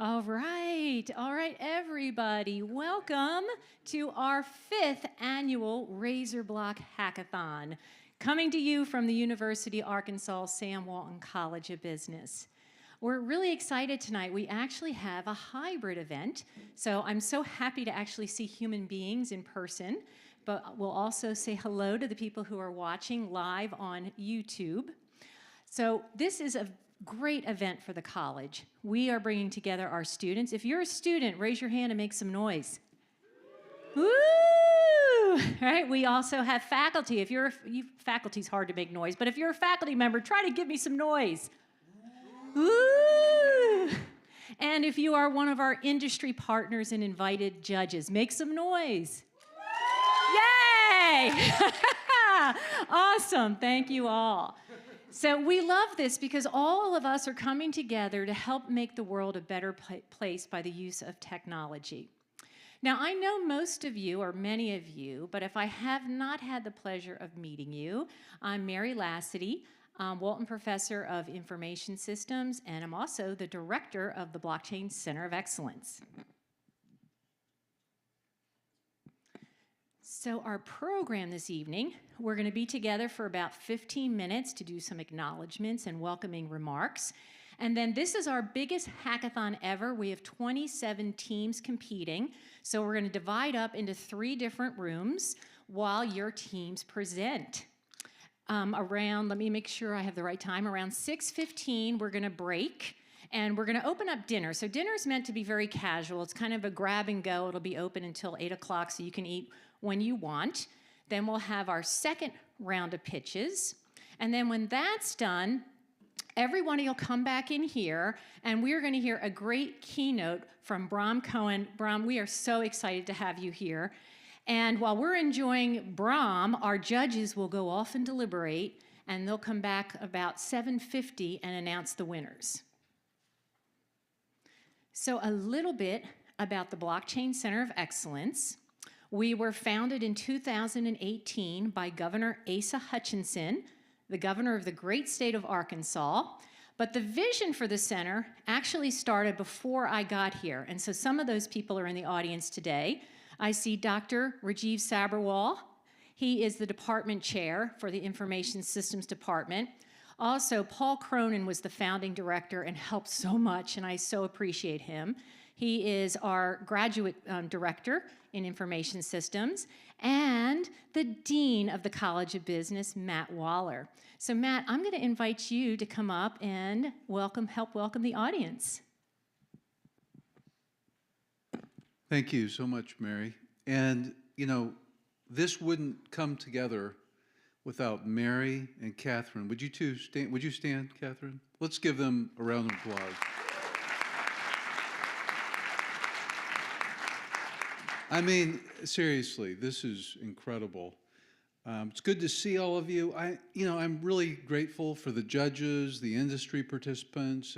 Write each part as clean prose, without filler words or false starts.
All right, everybody. Welcome to our 5th annual RZRblock Hackathon, coming to you from the University of Arkansas Sam Walton College of Business. We're really excited tonight. We actually have a hybrid event, so I'm so happy to actually see human beings in person, but we'll also say hello to the people who are watching live on YouTube. So this is a great event for the college. We are bringing together our students. If you're a student, raise your hand and make some noise. Woo! All right, we also have faculty. If faculty's hard to make noise, but if you're a faculty member, try to give me some noise. Woo! And if you are one of our industry partners and invited judges, make some noise. Yay! Awesome, thank you all. So we love this because all of us are coming together to help make the world a better place by the use of technology. Now, I know most of you, or many of you, but if I have not had the pleasure of meeting you, I'm Mary Lassity, Walton Professor of Information Systems, and I'm also the Director of the Blockchain Center of Excellence. So our program this evening, we're going to be together for about 15 minutes to do some acknowledgments and welcoming remarks. And then this is our biggest hackathon ever. We have 27 teams competing. So we're going to divide up into 3 different rooms while your teams present. Let me make sure I have the right time, around 6:15 we're going to break. And we're going to open up dinner. So dinner is meant to be very casual. It's kind of a grab and go. It'll be open until 8 o'clock, so you can eat when you want. Then we'll have our second round of pitches. And then when that's done, everyone will come back in here, and we are going to hear a great keynote from Bram Cohen. Bram, we are so excited to have you here. And while we're enjoying Bram, our judges will go off and deliberate, and they'll come back about 7:50 and announce the winners. So a little bit about the Blockchain Center of Excellence. We were founded in 2018 by Governor Asa Hutchinson, the governor of the great state of Arkansas. But the vision for the center actually started before I got here. And so some of those people are in the audience today. I see Dr. Rajiv Sabharwal. He is the department chair for the Information Systems Department. Also, Paul Cronin was the founding director and helped so much, and I so appreciate him. He is our graduate director in information systems and the dean of the College of Business, Matt Waller. So Matt, I'm going to invite you to come up and help welcome the audience. Thank you so much, Mary. And, you know, this wouldn't come together without Mary and Catherine. Would you two stand? Would you stand, Catherine? Let's give them a round of applause. I mean, seriously, this is incredible. It's good to see all of you. I'm really grateful for the judges, the industry participants,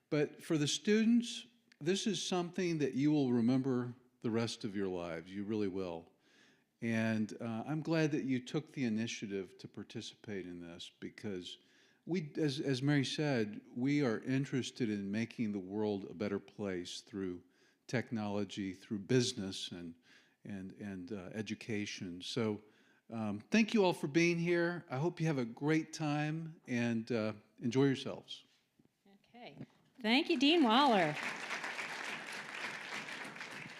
but for the students, this is something that you will remember the rest of your lives. You really will. And I'm glad that you took the initiative to participate in this because as Mary said, we are interested in making the world a better place through technology, through business and education. So thank you all for being here. I hope you have a great time and enjoy yourselves. Okay. Thank you, Dean Waller.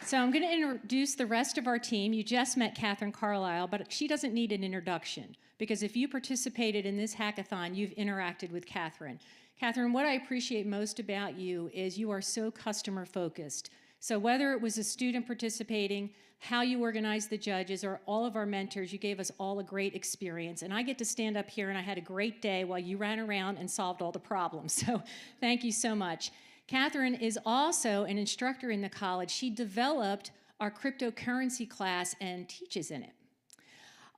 So I'm going to introduce the rest of our team. You just met Catherine Carlisle, but she doesn't need an introduction because if you participated in this hackathon, you've interacted with Catherine. Catherine, what I appreciate most about you is you are so customer focused. So whether it was a student participating, how you organized the judges, or all of our mentors, you gave us all a great experience. And I get to stand up here and I had a great day while you ran around and solved all the problems. So thank you so much. Catherine is also an instructor in the college. She developed our cryptocurrency class and teaches in it.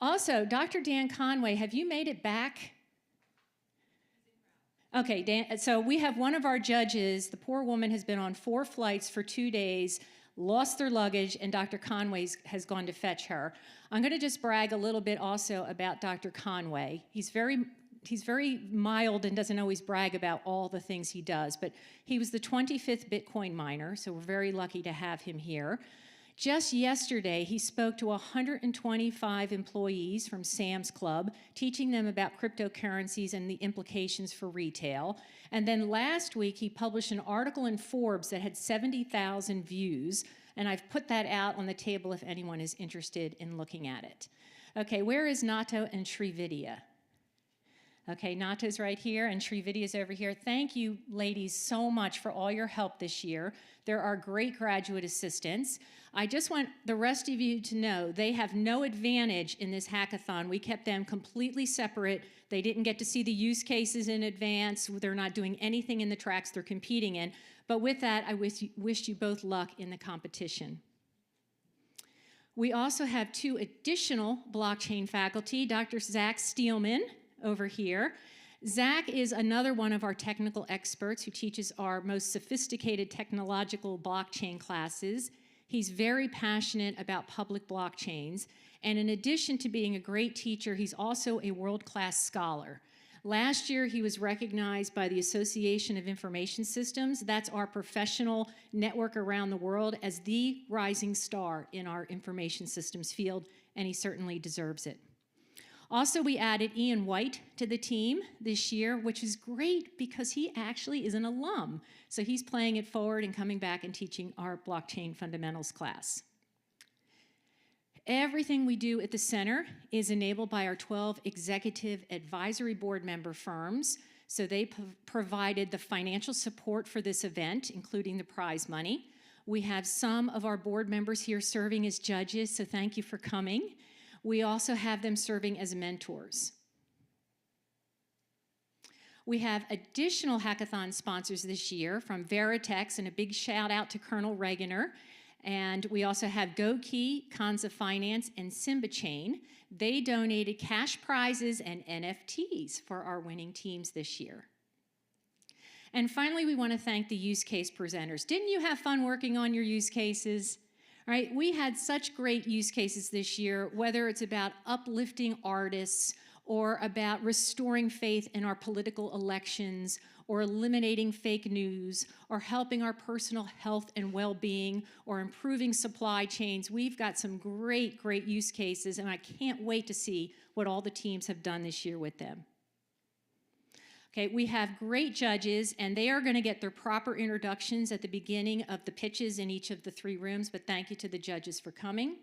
Also, Dr. Dan Conway, have you made it back? Okay, Dan, so we have one of our judges. The poor woman has been on 4 flights for 2 days, lost their luggage, and Dr. Conway has gone to fetch her. I'm going to just brag a little bit also about Dr. Conway. He's very he's very mild and doesn't always brag about all the things he does, but he was the 25th Bitcoin miner, so we're very lucky to have him here. Just yesterday, he spoke to 125 employees from Sam's Club, teaching them about cryptocurrencies and the implications for retail. And then last week, he published an article in Forbes that had 70,000 views, and I've put that out on the table if anyone is interested in looking at it. Okay, where is Nato and Srividya? Okay, Nata's right here and Srividya's over here. Thank you, ladies, so much for all your help this year. They're our great graduate assistants. I just want the rest of you to know they have no advantage in this hackathon. We kept them completely separate. They didn't get to see the use cases in advance. They're not doing anything in the tracks they're competing in. But with that, I wish you both luck in the competition. We also have 2 additional blockchain faculty, Dr. Zach Steelman over here. Zach is another one of our technical experts who teaches our most sophisticated technological blockchain classes. He's very passionate about public blockchains, and in addition to being a great teacher, he's also a world-class scholar. Last year, he was recognized by the Association of Information Systems, that's our professional network around the world, as the rising star in our information systems field, and he certainly deserves it. Also, we added Ian White to the team this year, which is great because he actually is an alum. So he's playing it forward and coming back and teaching our blockchain fundamentals class. Everything we do at the center is enabled by our 12 executive advisory board member firms. So they provided the financial support for this event, including the prize money. We have some of our board members here serving as judges, so thank you for coming. We also have them serving as mentors. We have additional hackathon sponsors this year from Veritex, and a big shout out to Colonel Regener. And we also have GoKey, Kanza Finance, and Simba Chain. They donated cash prizes and NFTs for our winning teams this year. And finally, we want to thank the use case presenters. Didn't you have fun working on your use cases? Right, we had such great use cases this year, whether it's about uplifting artists or about restoring faith in our political elections or eliminating fake news or helping our personal health and well-being or improving supply chains. We've got some great, great use cases, and I can't wait to see what all the teams have done this year with them. Okay, we have great judges, and they are going to get their proper introductions at the beginning of the pitches in each of the 3 rooms, but thank you to the judges for coming.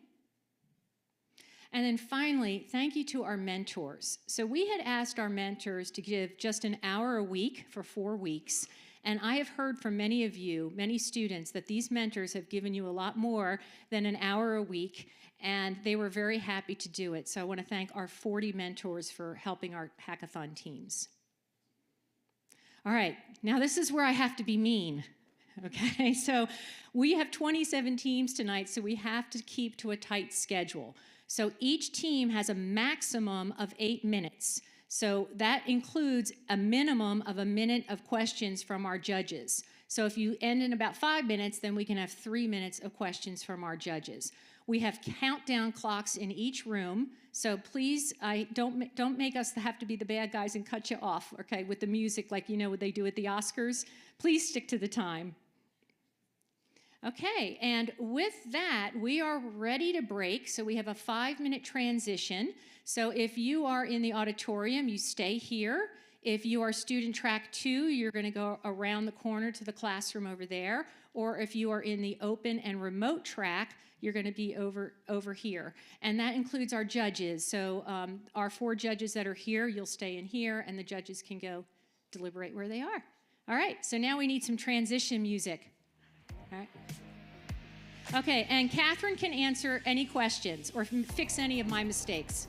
And then finally, thank you to our mentors. So we had asked our mentors to give just an hour a week for 4 weeks, and I have heard from many of you, many students, that these mentors have given you a lot more than an hour a week, and they were very happy to do it. So I want to thank our 40 mentors for helping our hackathon teams. All right, now this is where I have to be mean, okay? So we have 27 teams tonight, so we have to keep to a tight schedule. So each team has a maximum of 8 minutes. So that includes a minimum of a minute of questions from our judges. So if you end in about 5 minutes, then we can have 3 minutes of questions from our judges. We have countdown clocks in each room, so please don't make us have to be the bad guys and cut you off, okay, with the music like you know what they do at the Oscars. Please stick to the time. Okay, and with that, we are ready to break, so we have a 5-minute transition. So if you are in the auditorium, you stay here. If you are student track 2, you're going to go around the corner to the classroom over there. Or if you are in the open and remote track, you're going to be over here. And that includes our judges. So our 4 judges that are here, you'll stay in here, and the judges can go deliberate where they are. All right, so now we need some transition music. All right. Okay, and Catherine can answer any questions or fix any of my mistakes.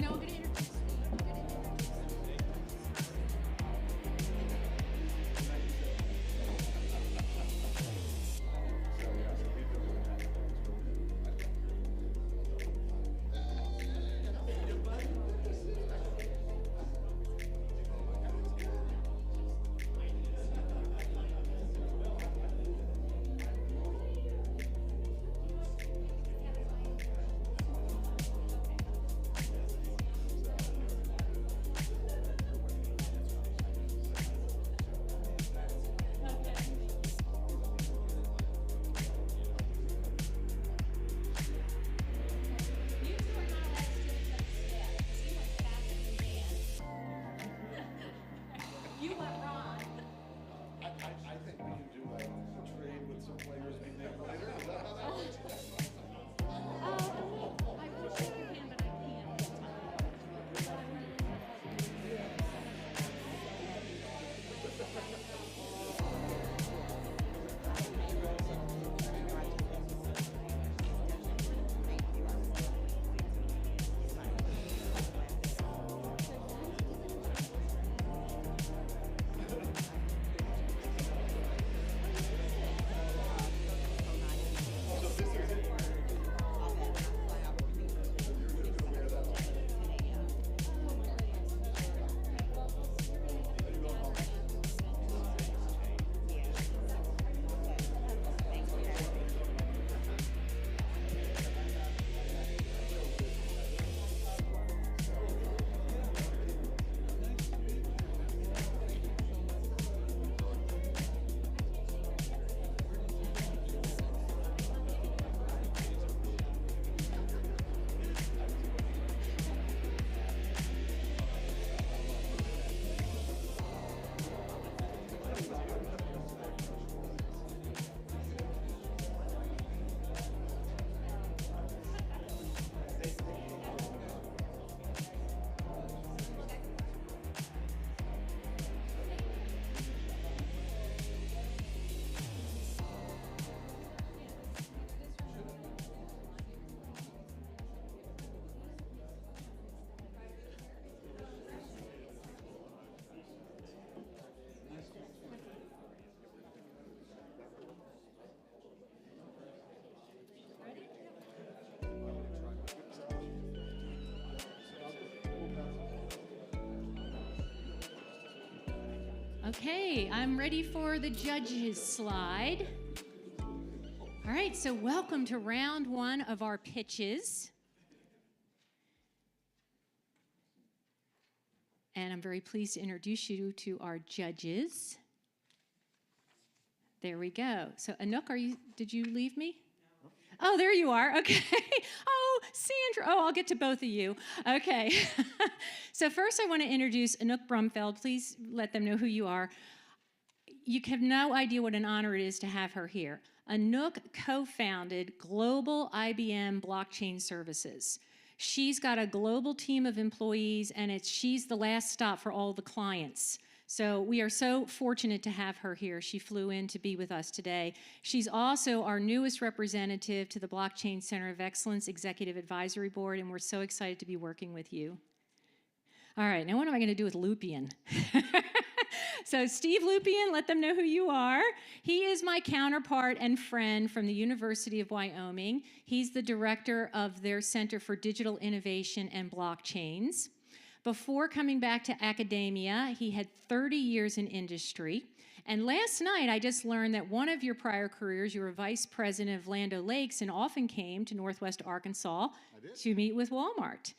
No, I'm going to introduce Steve. Okay, I'm ready for the judges slide. All right, so welcome to round one of our pitches. And I'm very pleased to introduce you to our judges. There we go. So Anouk, did you leave me? No. Oh, there you are. Okay. Oh, Sandra. Oh, I'll get to both of you. Okay. So first I want to introduce Anouk Brumfeld. Please let them know who you are. You have no idea what an honor it is to have her here. Anouk co-founded Global IBM Blockchain Services. She's got a global team of employees, and she's the last stop for all the clients. So we are so fortunate to have her here. She flew in to be with us today. She's also our newest representative to the Blockchain Center of Excellence Executive Advisory Board, and we're so excited to be working with you. All right, now what am I going to do with Lupien? So Steve Lupien, let them know who you are. He is my counterpart and friend from the University of Wyoming. He's the director of their Center for Digital Innovation and Blockchains. Before coming back to academia, he had 30 years in industry. And last night, I just learned that one of your prior careers, you were vice president of Land O'Lakes and often came to Northwest Arkansas to meet with Walmart.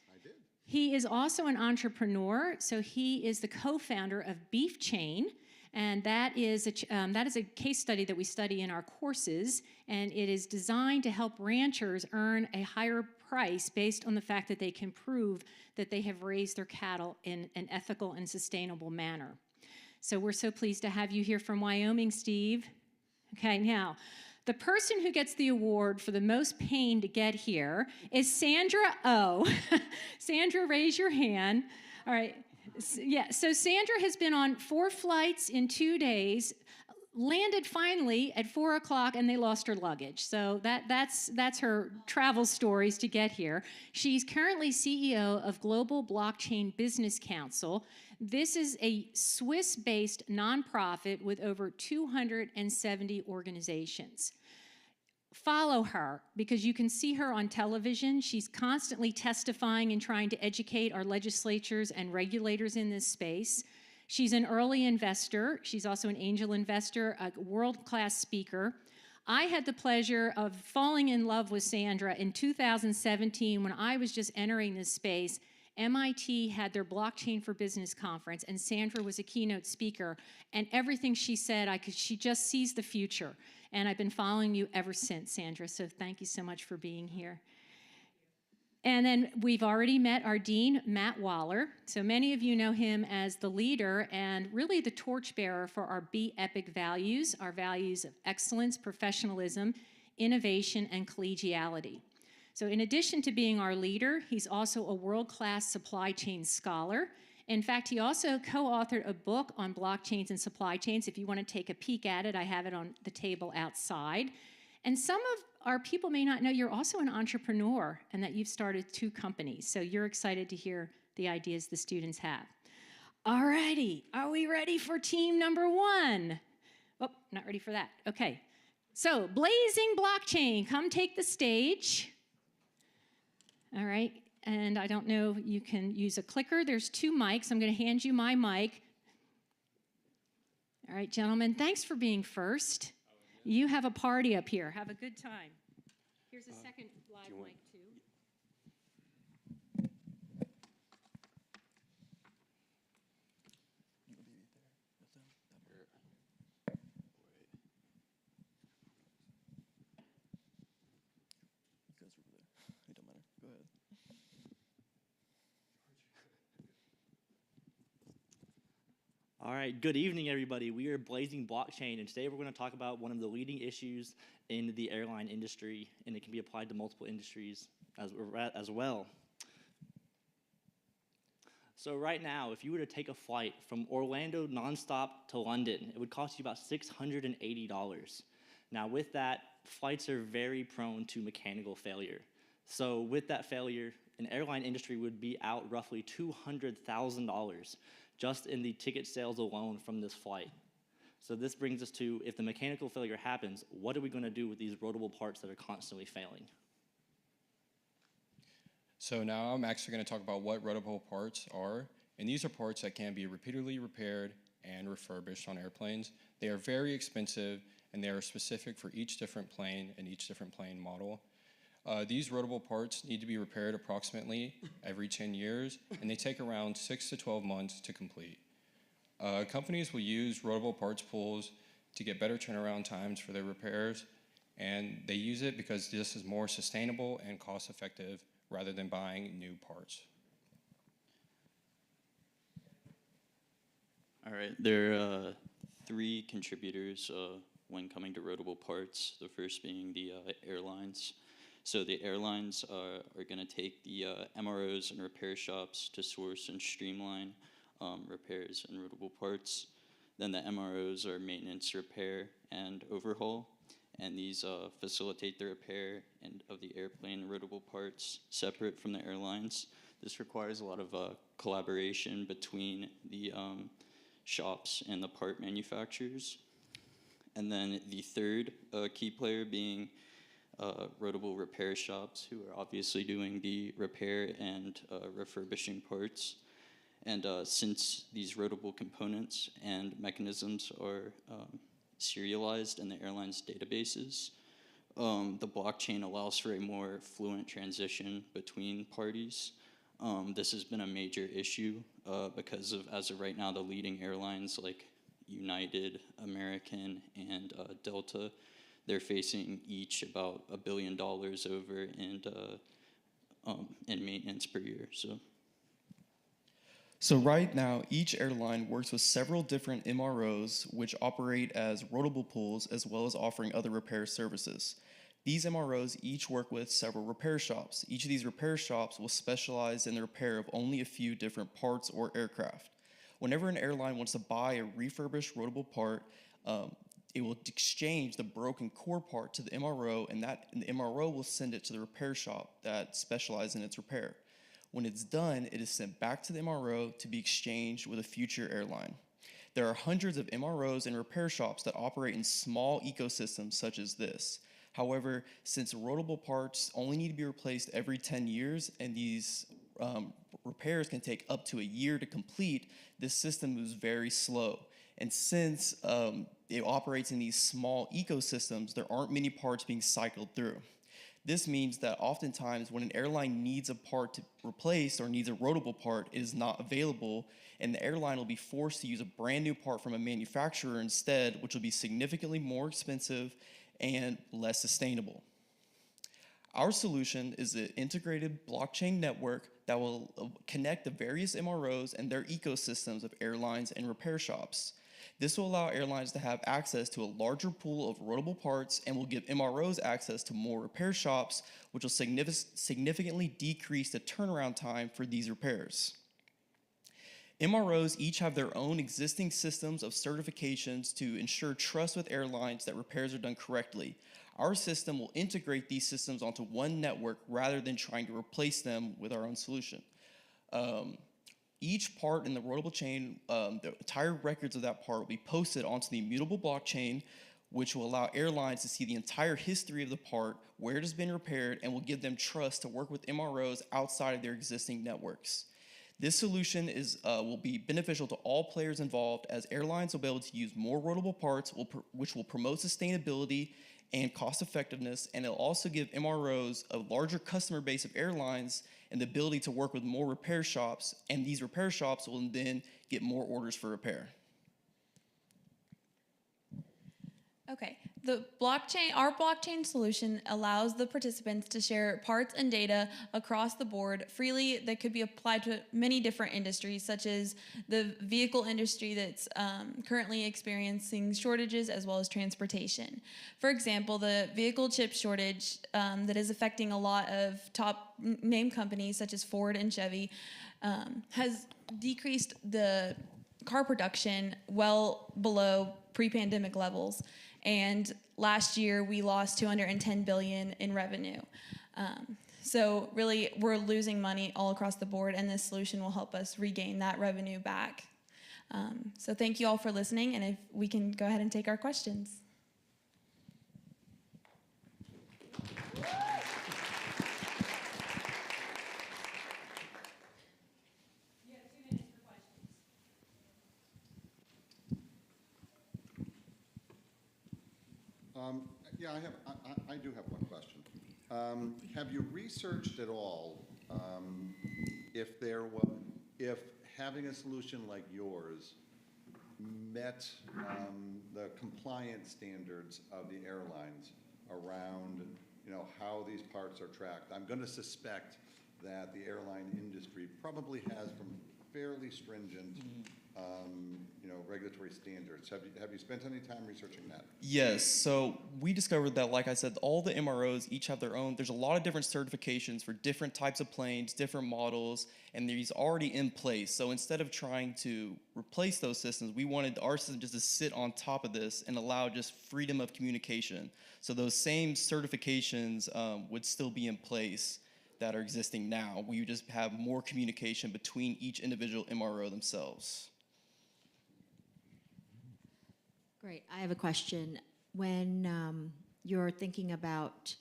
He is also an entrepreneur, so he is the co-founder of Beef Chain, and that is a case study that we study in our courses, and it is designed to help ranchers earn a higher price based on the fact that they can prove that they have raised their cattle in an ethical and sustainable manner. So we're so pleased to have you here from Wyoming, Steve. Okay, now, the person who gets the award for the most pain to get here is Sandra O. Sandra, raise your hand. All right. Yeah, so Sandra has been on 4 flights in 2 days, landed finally at 4 o'clock, and they lost her luggage. So that's her travel stories to get here. She's currently CEO of Global Blockchain Business Council. This is a Swiss-based nonprofit with over 270 organizations. Follow her because you can see her on television. She's constantly testifying and trying to educate our legislatures and regulators in this space. She's an early investor. She's also an angel investor, a world-class speaker. I had the pleasure of falling in love with Sandra in 2017 when I was just entering this space. MIT had their Blockchain for Business conference, and Sandra was a keynote speaker, and everything she said, she just sees the future. And I've been following you ever since, Sandra, so thank you so much for being here. And then we've already met our dean, Matt Waller. So many of you know him as the leader and really the torchbearer for our Be Epic values, our values of excellence, professionalism, innovation, and collegiality. So in addition to being our leader, he's also a world-class supply chain scholar. In fact, he also co-authored a book on blockchains and supply chains. If you want to take a peek at it, I have it on the table outside. And some of our people may not know you're also an entrepreneur and that you've started 2 companies. So you're excited to hear the ideas the students have. All righty, are we ready for team number 1? Oh, not ready for that. Okay. So Blazing Blockchain, come take the stage. All right, and I don't know, you can use a clicker. There's 2 mics. I'm going to hand you my mic. All right, gentlemen, thanks for being first. You have a party up here. Have a good time. Here's a second live mic, too. All right, good evening, everybody. We are Blazing Blockchain, and today we're going to talk about one of the leading issues in the airline industry, and it can be applied to multiple industries as well. So right now, if you were to take a flight from Orlando nonstop to London, it would cost you about $680. Now with that, flights are very prone to mechanical failure. So with that failure, an airline industry would be out roughly $200,000 just in the ticket sales alone from this flight. So this brings us to, if the mechanical failure happens, what are we going to do with these rotatable parts that are constantly failing? So now I'm actually going to talk about what rotatable parts are, and these are parts that can be repeatedly repaired and refurbished on airplanes. They are very expensive, and they are specific for each different plane and each different plane model. These rotable parts need to be repaired approximately every 10 years, and they take around 6 to 12 months to complete. Companies will use rotable parts pools to get better turnaround times for their repairs, and they use it because this is more sustainable and cost-effective rather than buying new parts. All right, there are three contributors when coming to rotable parts, the first being the airlines. So the airlines are going to take the MROs and repair shops to source and streamline repairs and rotable parts. Then the MROs are maintenance, repair, and overhaul. And these facilitate the repair of the airplane rotable parts separate from the airlines. This requires a lot of collaboration between the shops and the part manufacturers. And then the third key player being rotable repair shops, who are obviously doing the repair and refurbishing parts. And since these rotable components and mechanisms are serialized in the airline's databases, the blockchain allows for a more fluent transition between parties. This has been a major issue because of, as of right now, the leading airlines like United, American, and Delta, they're facing each about $1 billion over in maintenance per year. So right now, each airline works with several different MROs which operate as rotable pools as well as offering other repair services. These MROs each work with several repair shops. Each of these repair shops will specialize in the repair of only a few different parts or aircraft. Whenever an airline wants to buy a refurbished rotable part, it will exchange the broken core part to the MRO, and the MRO will send it to the repair shop that specializes in its repair. When it's done, it is sent back to the MRO to be exchanged with a future airline. There are hundreds of MROs and repair shops that operate in small ecosystems such as this. However, since rotable parts only need to be replaced every 10 years, and these repairs can take up to a year to complete, this system moves very slow. And since it operates in these small ecosystems, there aren't many parts being cycled through. This means that oftentimes when an airline needs a part to replace or needs a rotable part, it is not available, and the airline will be forced to use a brand new part from a manufacturer instead, which will be significantly more expensive and less sustainable. Our solution is an integrated blockchain network that will connect the various MROs and their ecosystems of airlines and repair shops. This will allow airlines to have access to a larger pool of rotable parts and will give MROs access to more repair shops, which will significantly decrease the turnaround time for these repairs. MROs each have their own existing systems of certifications to ensure trust with airlines that repairs are done correctly. Our system will integrate these systems onto one network rather than trying to replace them with our own solution. Each part in the rotable chain, the entire records of that part will be posted onto the immutable blockchain, which will allow airlines to see the entire history of the part, where it has been repaired, and will give them trust to work with MROs outside of their existing networks. This solution will be beneficial to all players involved, as airlines will be able to use more rotable parts, which will promote sustainability and cost effectiveness, and it'll also give MROs a larger customer base of airlines and the ability to work with more repair shops, and these repair shops will then get more orders for repair. Okay, our blockchain solution allows the participants to share parts and data across the board freely that could be applied to many different industries, such as the vehicle industry that's currently experiencing shortages, as well as transportation. For example, the vehicle chip shortage that is affecting a lot of top name companies such as Ford and Chevy has decreased the car production well below pre-pandemic levels. And last year we lost $210 billion in revenue. So really, we're losing money all across the board, and this solution will help us regain that revenue back. So thank you all for listening, and if we can go ahead and take our questions. Yeah, I do have one question. Have you researched at all if having a solution like yours met the compliance standards of the airlines around, how these parts are tracked? I'm going to suspect that the airline industry probably has some fairly stringent, regulatory standards. Have you spent any time researching that? Yes, so we discovered that, like I said, all the MROs each have their own. There's a lot of different certifications for different types of planes, different models, and these already in place. So instead of trying to replace those systems, we wanted our system just to sit on top of this and allow just freedom of communication. So those same certifications would still be in place that are existing now. We would just have more communication between each individual MRO themselves. Great. I have a question. When you're thinking about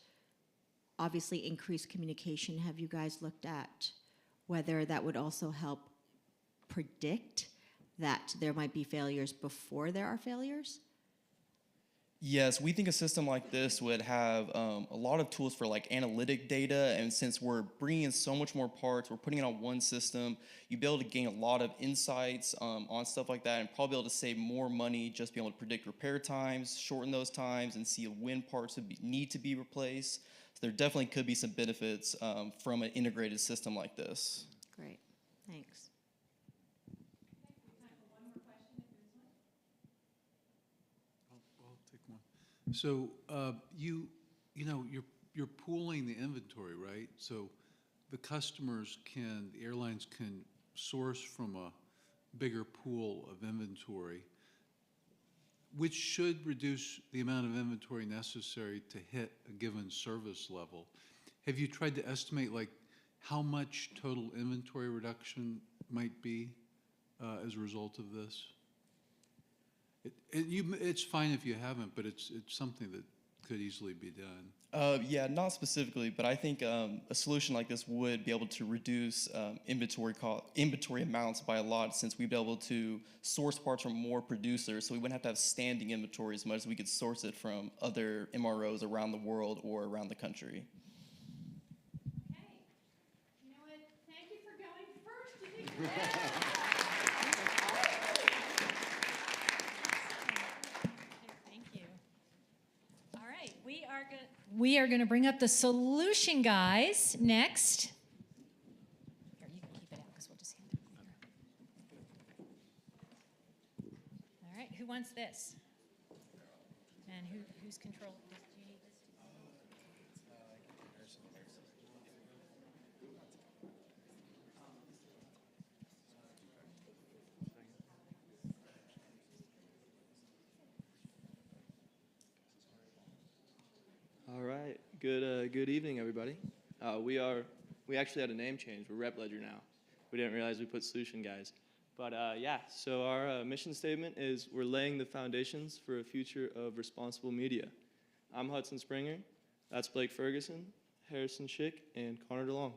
obviously increased communication, have you guys looked at whether that would also help predict that there might be failures before there are failures? Yes, we think a system like this would have a lot of tools for like analytic data, and since we're bringing in so much more parts, we're putting it on one system, you'd be able to gain a lot of insights on stuff like that, and probably be able to save more money, just be able to predict repair times, shorten those times, and see when parts need to be replaced. So there definitely could be some benefits from an integrated system like this. Great. Thanks. I'll take one. So you're pooling the inventory, right? So the airlines can source from a bigger pool of inventory, which should reduce the amount of inventory necessary to hit a given service level. Have you tried to estimate like how much total inventory reduction might be as a result of this? It's fine if you haven't, but it's something that could easily be done. Yeah, not specifically, but I think a solution like this would be able to reduce inventory amounts by a lot, since we'd be able to source parts from more producers, so we wouldn't have to have standing inventory as much as we could source it from other MROs around the world or around the country. Okay. You know what? Thank you for going first. You did great. We are going to bring up the solution guys next. Here, you can keep it out because we'll just hand it over. All right, who wants this? And who's control? Do you need this? All right. Good evening, everybody. We actually had a name change. We're Rep Ledger now. We didn't realize we put solution guys. But yeah, so our mission statement is we're laying the foundations for a future of responsible media. I'm Hudson Springer. That's Blake Ferguson, Harrison Schick, and Connor DeLong.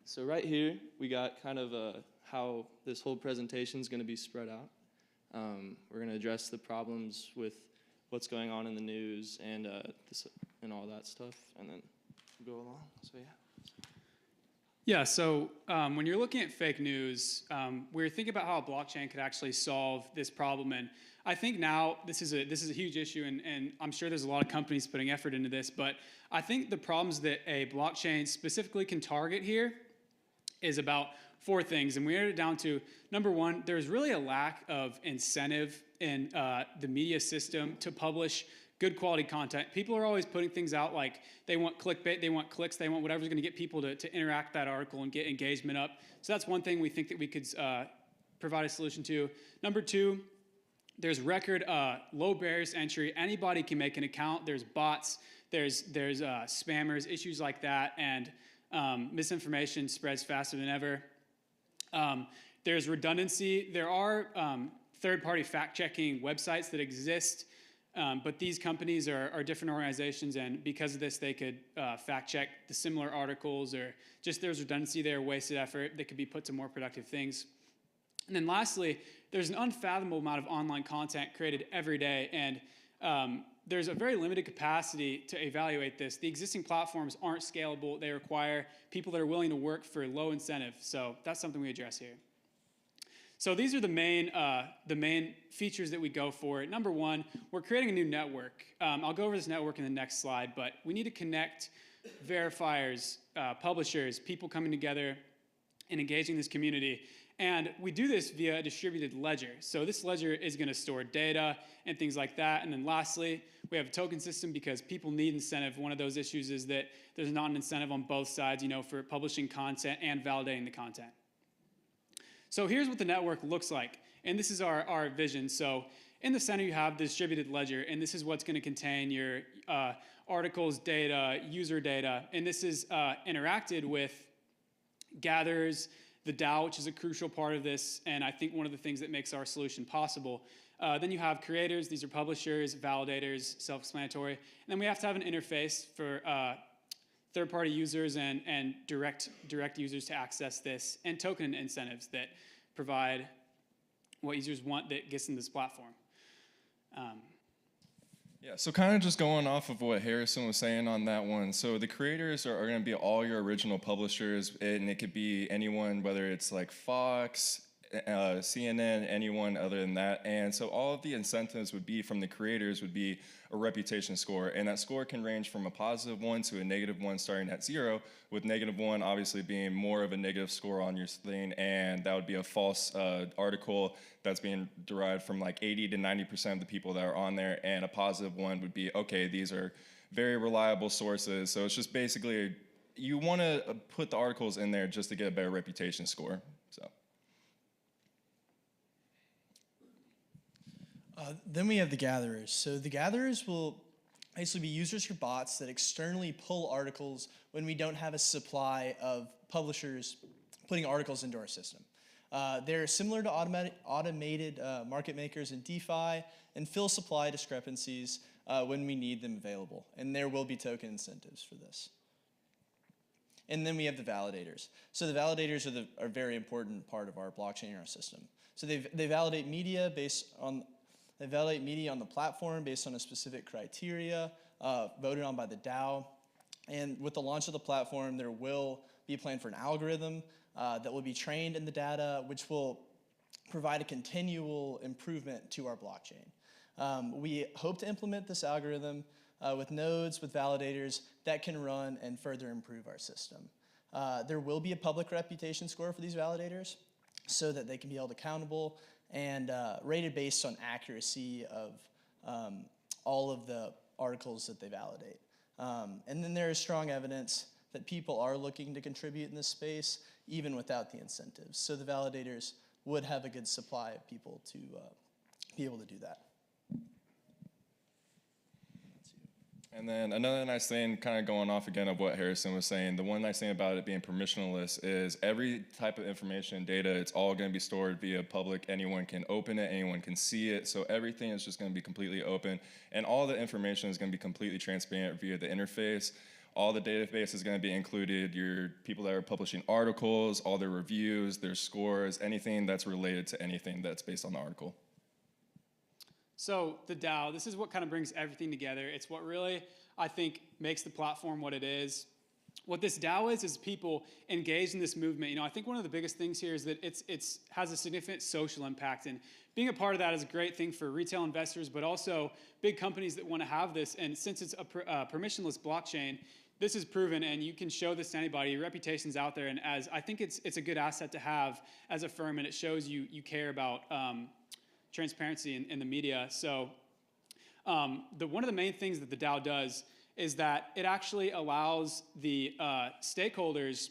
So right here, we got kind of how this whole presentation is going to be spread out. We're going to address the problems with what's going on in the news and all that stuff, and then go along. So yeah. Yeah. So when you're looking at fake news, we're thinking about how a blockchain could actually solve this problem, and I think now this is a huge issue, and I'm sure there's a lot of companies putting effort into this, but I think the problems that a blockchain specifically can target here is about 4 things, and we narrowed it down to, number 1, there's really a lack of incentive in the media system to publish good quality content. People are always putting things out like they want clickbait, they want clicks, they want whatever's going to get people to interact that article and get engagement up. So that's one thing we think that we could provide a solution to. Number 2, there's record low barriers to entry. Anybody can make an account. There's bots, there's spammers, issues like that, and misinformation spreads faster than ever. There's redundancy. There are third-party fact-checking websites that exist, but these companies are different organizations, and because of this, they could fact-check the similar articles, or just there's redundancy there, wasted effort that could be put to more productive things. And then lastly, there's an unfathomable amount of online content created every day, and there's a very limited capacity to evaluate this. The existing platforms aren't scalable. They require people that are willing to work for low incentive. So that's something we address here. So these are the main features that we go for. Number one, we're creating a new network. I'll go over this network in the next slide, but we need to connect verifiers, publishers, people coming together and engaging this community. And we do this via a distributed ledger. So this ledger is going to store data and things like that. And then lastly, we have a token system because people need incentive. One of those issues is that there's not an incentive on both sides, for publishing content and validating the content. So here's what the network looks like. And this is our vision. So in the center, you have the distributed ledger. And this is what's going to contain your articles, data, user data. And this is interacted with gatherers, the DAO, which is a crucial part of this, and I think one of the things that makes our solution possible. Then you have creators. These are publishers, validators, self-explanatory. And then we have to have an interface for third-party users and direct users to access this, and token incentives that provide what users want that gets in this platform. Yeah, so kind of just going off of what Harrison was saying on that one. So the creators are going to be all your original publishers, and it could be anyone, whether it's like Fox, CNN, anyone other than that. And so all of the incentives would be from the creators would be a reputation score. And that score can range from a +1 to a -1 starting at 0, with -1 obviously being more of a negative score on your thing. And that would be a false article that's being derived from like 80 to 90% of the people that are on there. And a +1 would be, okay, these are very reliable sources. So it's just basically, you want to put the articles in there just to get a better reputation score. So. Then we have the gatherers. So the gatherers will basically be users or bots that externally pull articles when we don't have a supply of publishers putting articles into our system. They're similar to automated market makers in DeFi and fill supply discrepancies when we need them available. And there will be token incentives for this. And then we have the validators. So the validators are a very important part of our blockchain and our system. So they validate media on the platform based on a specific criteria voted on by the DAO. And with the launch of the platform, there will be a plan for an algorithm that will be trained in the data, which will provide a continual improvement to our blockchain. We hope to implement this algorithm with nodes, with validators that can run and further improve our system. There will be a public reputation score for these validators so that they can be held accountable and rated based on accuracy of all of the articles that they validate. And then there is strong evidence that people are looking to contribute in this space, even without the incentives. So the validators would have a good supply of people to be able to do that. And then another nice thing, kind of going off again of what Harrison was saying, the one nice thing about it being permissionless is every type of information and data, it's all going to be stored via public. Anyone can open it, anyone can see it. So everything is just going to be completely open. And all the information is going to be completely transparent via the interface. All the database is going to be included, your people that are publishing articles, all their reviews, their scores, anything that's related to anything that's based on the article. So the DAO, this is what kind of brings everything together. It's what really, I think, makes the platform what it is. What this DAO is people engaged in this movement. I think one of the biggest things here is that it has a significant social impact. And being a part of that is a great thing for retail investors, but also big companies that want to have this. And since it's a permissionless blockchain, this is proven, and you can show this to anybody. Your reputation's out there, and as I think it's a good asset to have as a firm, and it shows you care about transparency in the media. So one of the main things that the DAO does is that it actually allows the stakeholders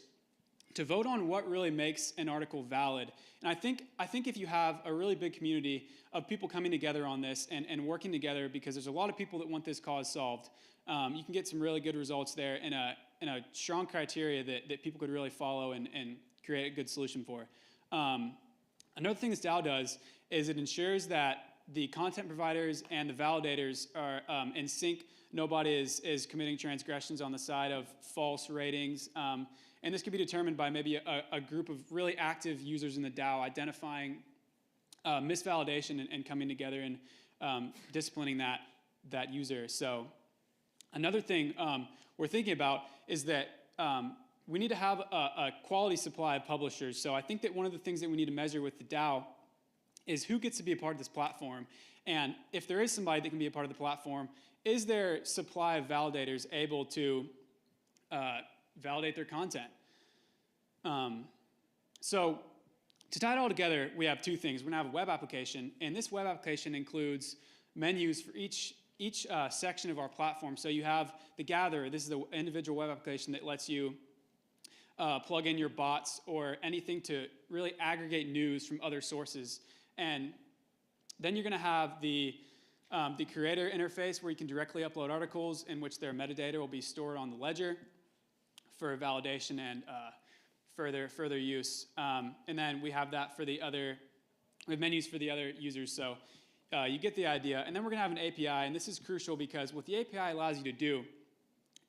to vote on what really makes an article valid. And I think if you have a really big community of people coming together on this and working together, because there's a lot of people that want this cause solved, you can get some really good results there in a strong criteria that people could really follow and create a good solution for. Another thing this DAO does is it ensures that the content providers and the validators are in sync. Nobody is committing transgressions on the side of false ratings. And this can be determined by maybe a group of really active users in the DAO identifying misvalidation and coming together and disciplining that that user. So another thing we're thinking about is that we need to have a quality supply of publishers. So I think that one of the things that we need to measure with the DAO is who gets to be a part of this platform. And if there is somebody that can be a part of the platform, is their supply of validators able to validate their content? So to tie it all together, we have two things. We're gonna have a web application, and this web application includes menus for each section of our platform. So you have the Gatherer. This is the individual web application that lets you plug in your bots or anything to really aggregate news from other sources. And then you're going to have the creator interface where you can directly upload articles in which their metadata will be stored on the ledger for validation and further use. And then we have that for we have menus for the other users. So you get the idea. And then we're going to have an API. And this is crucial because what the API allows you to do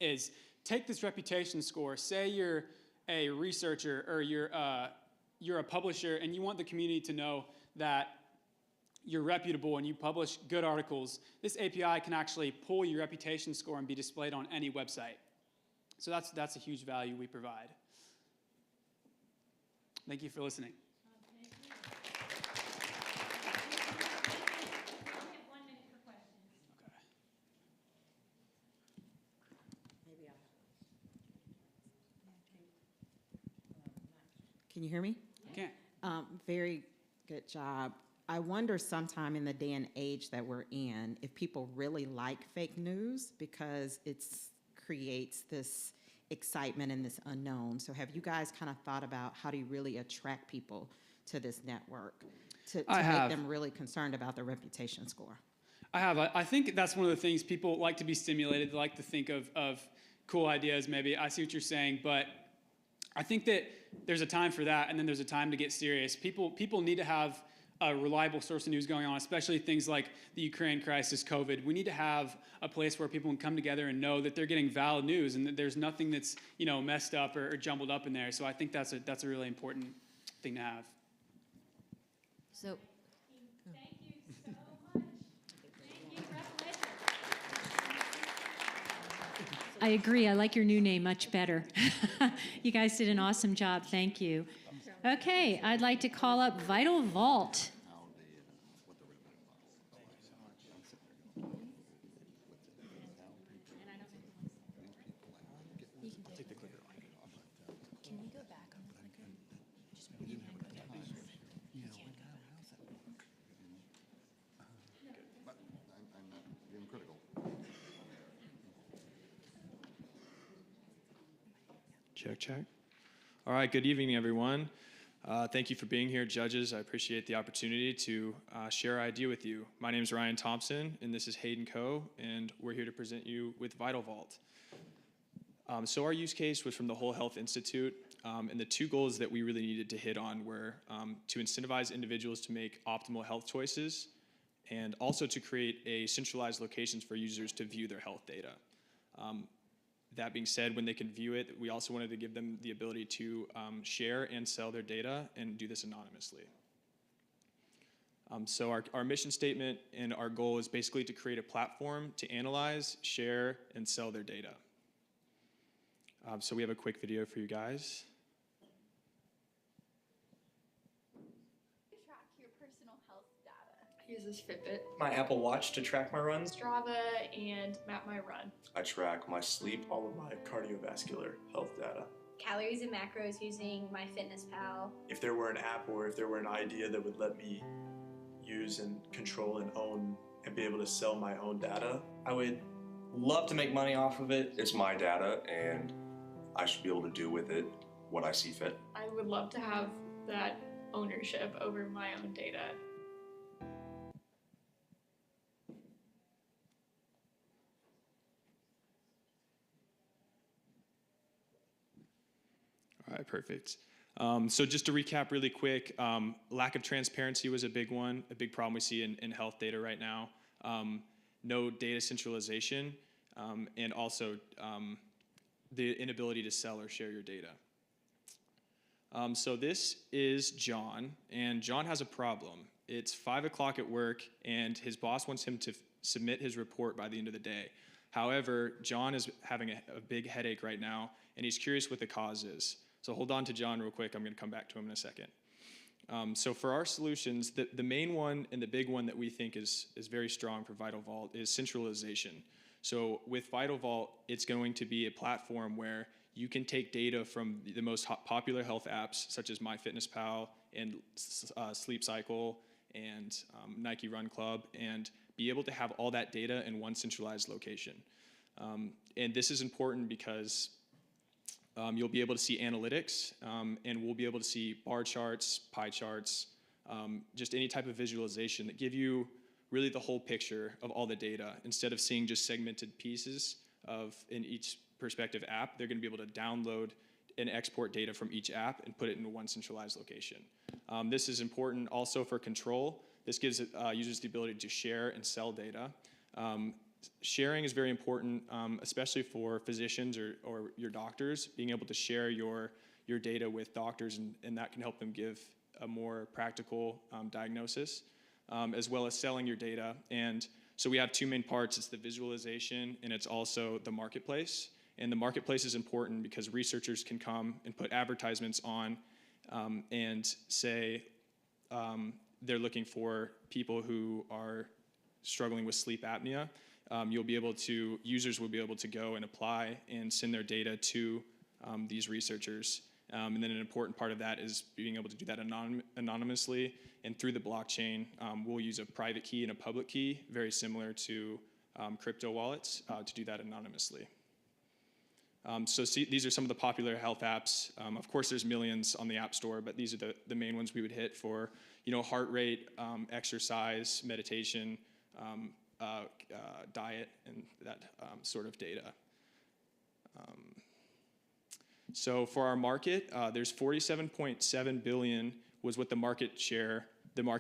is take this reputation score. Say you're a researcher or you're a publisher and you want the community to know that you're reputable and you publish good articles. This API can actually pull your reputation score and be displayed on any website. So that's a huge value we provide. Thank you for listening. Can you hear me? Okay. Very good job. I wonder sometime in the day and age that we're in, if people really like fake news because it creates this excitement and this unknown. So have you guys kind of thought about how do you really attract people to this network to make them really concerned about their reputation score? I have. I think that's one of the things people like to be stimulated. They like to think of cool ideas maybe. I see what you're saying, but I think that there's a time for that, and then there's a time to get serious. People need to have a reliable source of news going on, especially things like the Ukraine crisis, COVID. We need to have a place where people can come together and know that they're getting valid news and that there's nothing that's messed up or jumbled up in there. So I think that's a really important thing to have. So. Thank you so much. Thank you, I agree. I like your new name much better. You guys did an awesome job. Thank you. Okay, I'd like to call up Vital Vault. Can we go back on the clicker? You can't go back. I'm not being critical. Check. All right, good evening, everyone. Thank you for being here, judges. I appreciate the opportunity to share our idea with you. My name is Ryan Thompson, and this is Hayden Coe, and we're here to present you with Vital Vault. So our use case was from the Whole Health Institute, and the two goals that we really needed to hit on were to incentivize individuals to make optimal health choices, and also to create a centralized locations for users to view their health data. That being said, when they can view it, we also wanted to give them the ability to share and sell their data and do this anonymously. So our mission statement and our goal is basically to create a platform to analyze, share, and sell their data. So we have a quick video for you guys. Track your personal health data. I use this Fitbit. My Apple Watch to track my runs. Strava and map my run. I track my sleep, all of my cardiovascular health data. Calories and macros using MyFitnessPal. If there were an app or if there were an idea that would let me use and control and own and be able to sell my own data, I would love to make money off of it. It's my data and I should be able to do with it what I see fit. I would love to have that ownership over my own data. All right, perfect. So just to recap really quick, lack of transparency was a big one, a big problem we see in health data right now. No data centralization, and also the inability to sell or share your data. So this is John, and John has a problem. It's 5 o'clock at work, and his boss wants him to submit his report by the end of the day. However, John is having a big headache right now, and he's curious what the cause is. So hold on to John real quick. I'm going to come back to him in a second. So for our solutions, the main one and the big one that we think is very strong for VitalVault is centralization. So with VitalVault, it's going to be a platform where you can take data from the most popular health apps, such as MyFitnessPal and Sleep Cycle and Nike Run Club, and be able to have all that data in one centralized location. And this is important because you'll be able to see analytics, and we'll be able to see bar charts, pie charts, just any type of visualization that give you really the whole picture of all the data. Instead of seeing just segmented pieces in each prospective app, they're going to be able to download and export data from each app and put it into one centralized location. This is important also for control. This gives users the ability to share and sell data. Sharing is very important, especially for physicians or your doctors, being able to share your data with doctors, and that can help them give a more practical diagnosis, as well as selling your data. And so we have two main parts. It's the visualization, and it's also the marketplace. And the marketplace is important because researchers can come and put advertisements on and say they're looking for people who are struggling with sleep apnea. Users will be able to go and apply and send their data to these researchers. And then an important part of that is being able to do that anonymously. And through the blockchain, we'll use a private key and a public key, very similar to crypto wallets, to do that anonymously. These are some of the popular health apps. Of course, there's millions on the App Store, but these are the main ones we would hit for, heart rate, exercise, meditation, diet, and that sort of data. So for our market, there's 47.7 billion was what the market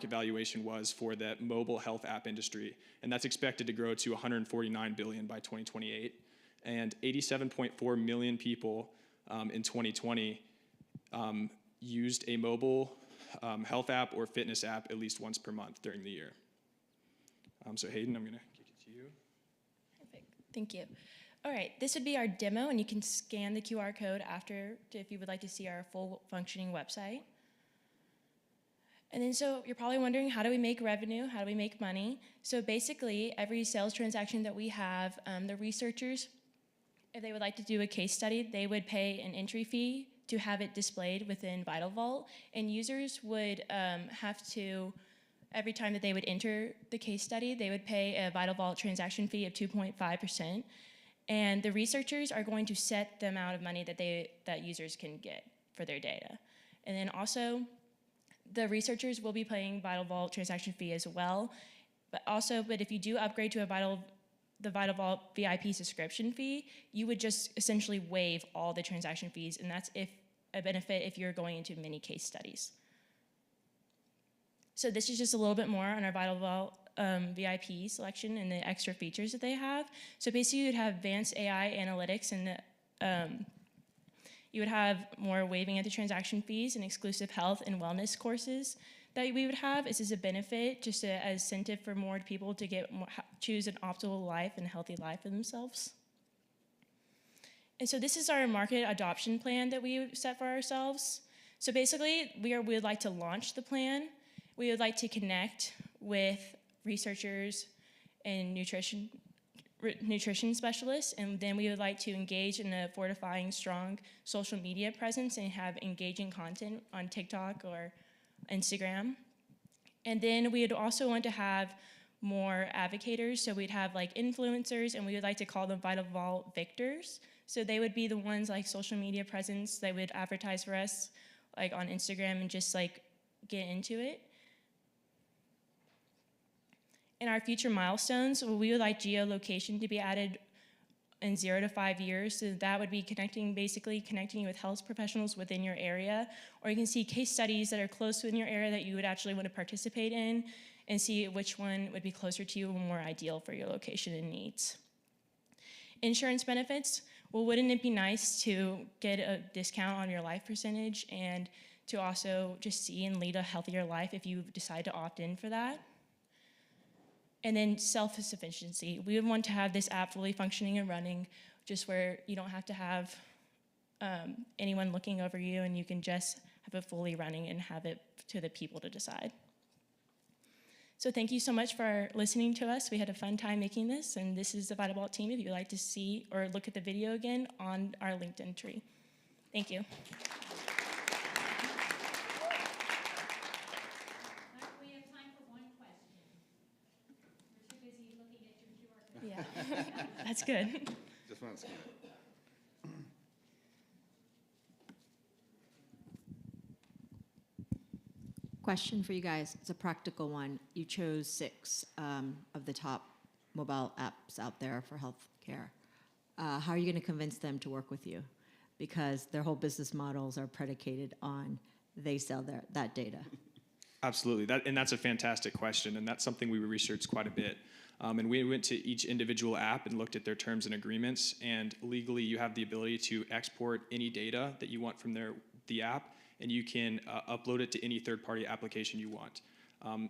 valuation was for the mobile health app industry, and that's expected to grow to 149 billion by 2028. And 87.4 million people in 2020 used a mobile health app or fitness app at least once per month during the year. So Hayden, I'm going to kick it to you. Perfect. Thank you. All right, this would be our demo, and you can scan the QR code after if you would like to see our full functioning website. And then so you're probably wondering, how do we make revenue? How do we make money? So basically, every sales transaction that we have, the researchers, if they would like to do a case study, they would pay an entry fee to have it displayed within VitalVault, and users would have to, every time that they would enter the case study, they would pay a VitalVault transaction fee of 2.5%, and the researchers are going to set the amount of money that users can get for their data. And then also, the researchers will be paying VitalVault transaction fee as well, but if you do upgrade to the VitalVault VIP subscription fee, you would just essentially waive all the transaction fees, and that's a benefit if you're going into many case studies. So this is just a little bit more on our VitalVault VIP selection and the extra features that they have. So basically, you'd have advanced AI analytics, and you would have more waiving of the transaction fees and exclusive health and wellness courses that we would have. This is a benefit, just an incentive for more people to choose an optimal life and healthy life for themselves. And so this is our market adoption plan that we set for ourselves. So basically, we would like to launch the plan. We would like to connect with researchers and nutrition specialists, and then we would like to engage in a fortifying strong social media presence and have engaging content on TikTok or Instagram. And then we would also want to have more advocators, so we'd have like influencers, and we would like to call them VitalVault victors. So they would be the ones like social media presence, they would advertise for us like on Instagram and just like get into it. In our future milestones, we would like geolocation to be added in 0 to 5 years. So that would be basically connecting you with health professionals within your area. Or you can see case studies that are close within your area that you would actually want to participate in and see which one would be closer to you and more ideal for your location and needs. Insurance benefits. Well, wouldn't it be nice to get a discount on your life percentage and to also just see and lead a healthier life if you decide to opt in for that. And then self-sufficiency. We would want to have this app fully functioning and running, just where you don't have to have anyone looking over you, and you can just have it fully running and have it to the people to decide. So thank you so much for listening to us. We had a fun time making this, and this is the VitalBlock team if you'd like to see or look at the video again on our LinkedIn tree. Thank you. We have time for one question. We're too busy looking at your QR code. Yeah, that's good. Just want to scan it. Question for you guys. It's a practical one. You chose 6 of the top mobile apps out there for healthcare. How are you going to convince them to work with you? Because their whole business models are predicated on they sell that data. Absolutely, and that's a fantastic question, and that's something we researched quite a bit. And we went to each individual app and looked at their terms and agreements, and legally you have the ability to export any data that you want from the app, and you can upload it to any third-party application you want.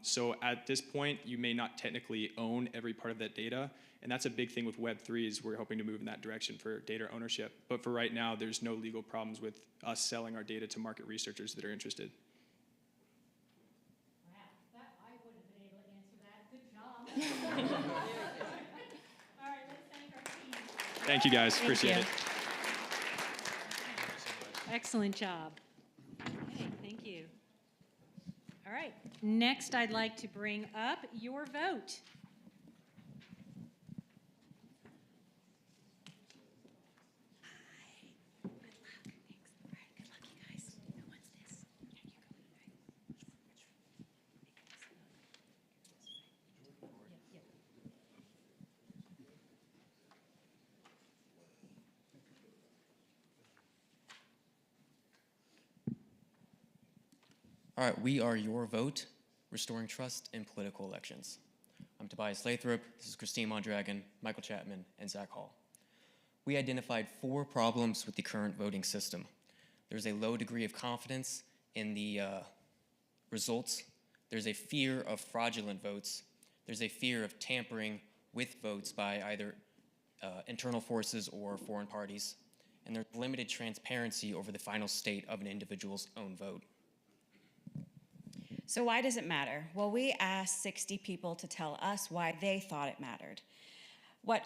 So at this point, you may not technically own every part of that data, and that's a big thing with Web3 is we're hoping to move in that direction for data ownership. But for right now, there's no legal problems with us selling our data to market researchers that are interested. Wow, that I wouldn't have been able to answer that. Good job. All right, let's thank our team. Thank you, guys. Appreciate it. Excellent job. Okay, thank you. All right, next I'd like to bring up your vote. All right, we are your vote, restoring trust in political elections. I'm Tobias Lathrop, this is Christine Mondragon, Michael Chapman, and Zach Hall. We identified 4 problems with the current voting system. There's a low degree of confidence in the results. There's a fear of fraudulent votes. There's a fear of tampering with votes by either internal forces or foreign parties. And there's limited transparency over the final state of an individual's own vote. So why does it matter? Well, we asked 60 people to tell us why they thought it mattered. What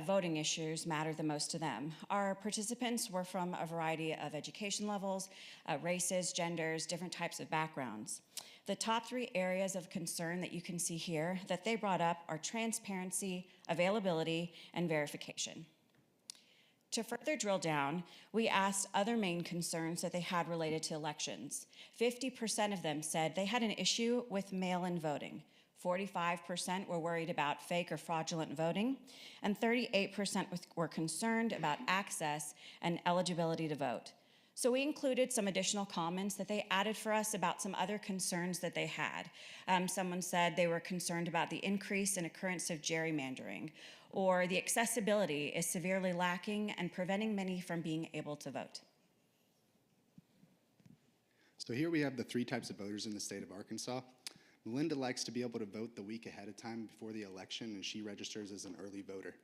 voting issues mattered the most to them. Our participants were from a variety of education levels, races, genders, different types of backgrounds. The top 3 areas of concern that you can see here that they brought up are transparency, availability, and verification. To further drill down, we asked other main concerns that they had related to elections. 50% of them said they had an issue with mail-in voting. 45% were worried about fake or fraudulent voting, and 38% were concerned about access and eligibility to vote. So we included some additional comments that they added for us about some other concerns that they had. Someone said they were concerned about the increase in occurrence of gerrymandering, or the accessibility is severely lacking and preventing many from being able to vote. So here we have the 3 types of voters in the state of Arkansas. Melinda likes to be able to vote the week ahead of time before the election, and she registers as an early voter.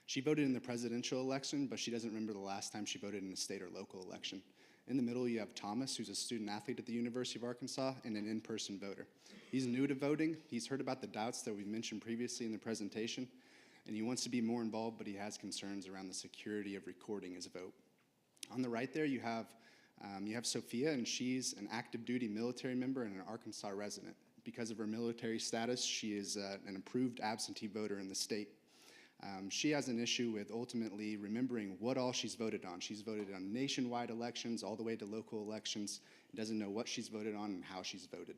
She voted in the presidential election, but she doesn't remember the last time she voted in a state or local election. In the middle, you have Thomas, who's a student athlete at the University of Arkansas and an in-person voter. He's new to voting. He's heard about the doubts that we mentioned previously in the presentation, and he wants to be more involved, but he has concerns around the security of recording his vote. On the right there, you have Sophia, and she's an active duty military member and an Arkansas resident. Because of her military status, she is an approved absentee voter in the state. She has an issue with ultimately remembering what all she's voted on. She's voted on nationwide elections all the way to local elections, and doesn't know what she's voted on and how she's voted.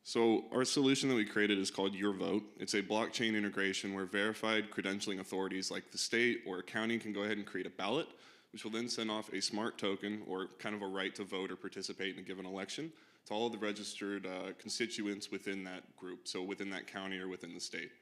So our solution that we created is called Your Vote. It's a blockchain integration where verified credentialing authorities like the state or a county can go ahead and create a ballot, which will then send off a smart token or kind of a right to vote or participate in a given election to all of the registered constituents within that group, so within that county or within the state.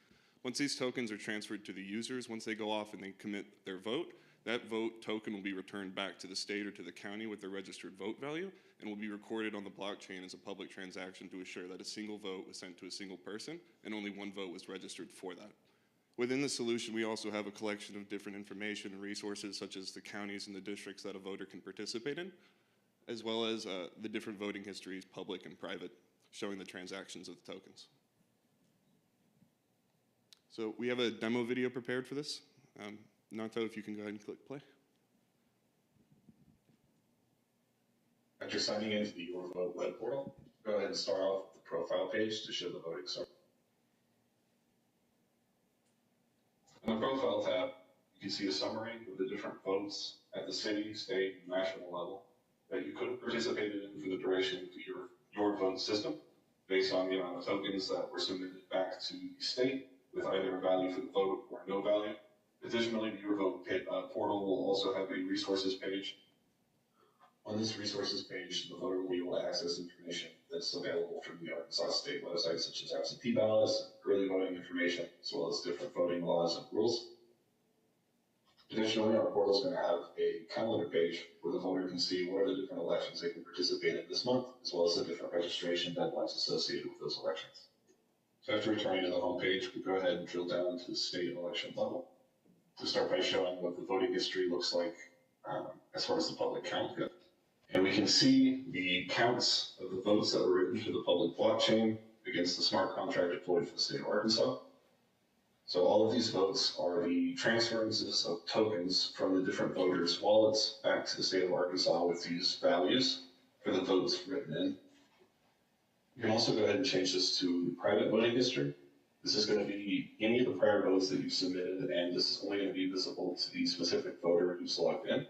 Once these tokens are transferred to the users, once they go off and they commit their vote, That vote token will be returned back to the state or to the county with the registered vote value and will be recorded on the blockchain as a public transaction to assure that a single vote was sent to a single person and only one vote was registered for that. Within the solution, we also have a collection of different information and resources such as the counties and the districts that a voter can participate in, as well as the different voting histories, public and private, showing the transactions of the tokens. So we have a demo video prepared for this. Nato, if you can go ahead and click play. After signing into the Your Vote web portal, go ahead and start off with the profile page to show the voting summary. In the profile tab, you can see a summary of the different votes at the city, state, and national level that you could have participated in for the duration of your vote system, based on the amount of tokens that were submitted back to the state with either a value for the vote or no value. Additionally, the Your Vote portal will also have a resources page. On this resources page, the voter will be able to access information that's available from the Arkansas state website, such as absentee ballots, early voting information, as well as different voting laws and rules. Additionally, our portal is going to have a calendar page where the voter can see what are the different elections they can participate in this month, as well as the different registration deadlines associated with those elections. So after returning to the home page, we go ahead and drill down to the state election level to start by showing what the voting history looks like as far as the public count goes. And we can see the counts of the votes that were written to the public blockchain against the smart contract deployed for the state of Arkansas. So all of these votes are the transferences of tokens from the different voters' wallets back to the state of Arkansas with these values for the votes written in. You can also go ahead and change this to private voting history. This is going to be any of the prior votes that you've submitted, and this is only going to be visible to the specific voter who's logged in.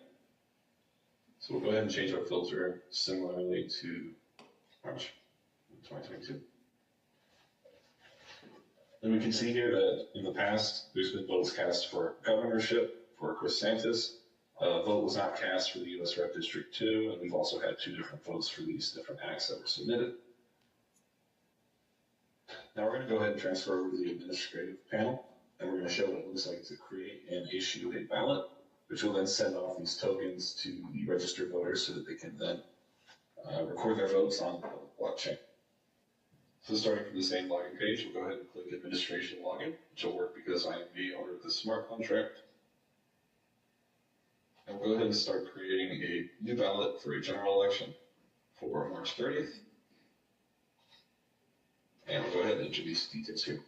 So we'll go ahead and change our filter similarly to March 2022. And we can see here that in the past, there's been votes cast for governorship, for Chris Santis. A vote was not cast for the U.S. Rep District 2, and we've also had 2 different votes for these different acts that were submitted. Now we're going to go ahead and transfer over to the administrative panel, and we're going to show what it looks like to create and issue a ballot, which will then send off these tokens to the registered voters so that they can then record their votes on the blockchain. So starting from the same login page, we'll go ahead and click Administration Login, which will work because I am the owner of the smart contract. And we'll go ahead and start creating a new ballot for a general election for March 30th. And we'll go ahead and enter these details here.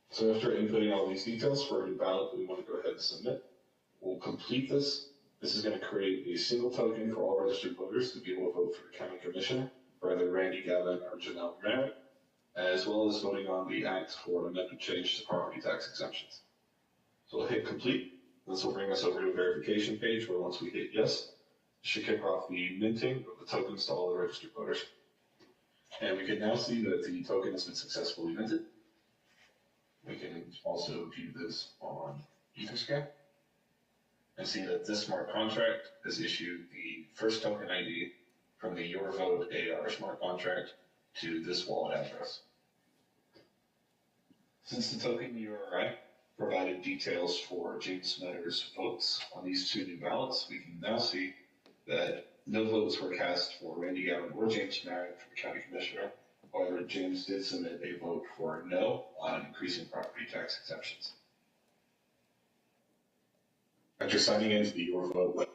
So after inputting all these details for a new ballot that we want to go ahead and submit, we'll complete this. This is going to create a single token for all registered voters to be able to vote for the county commissioner, for either Randy Gavin or Janelle Merritt, as well as voting on the act for an amendment change to property tax exemptions. So we'll hit complete. This will bring us over to a verification page where once we hit yes, it should kick off the minting of the tokens to all the registered voters. And we can now see that the token has been successfully minted. We can also view this on Etherscan and see that this smart contract has issued the first token ID from the Your Vote AR smart contract to this wallet address. Since the token URI provided details for James Smetter's votes on these 2 new ballots, we can now see that no votes were cast for Randy Gavin or James Merritt for the county commissioner. However, James did submit a vote for no on increasing property tax exemptions. After signing into the Your Vote.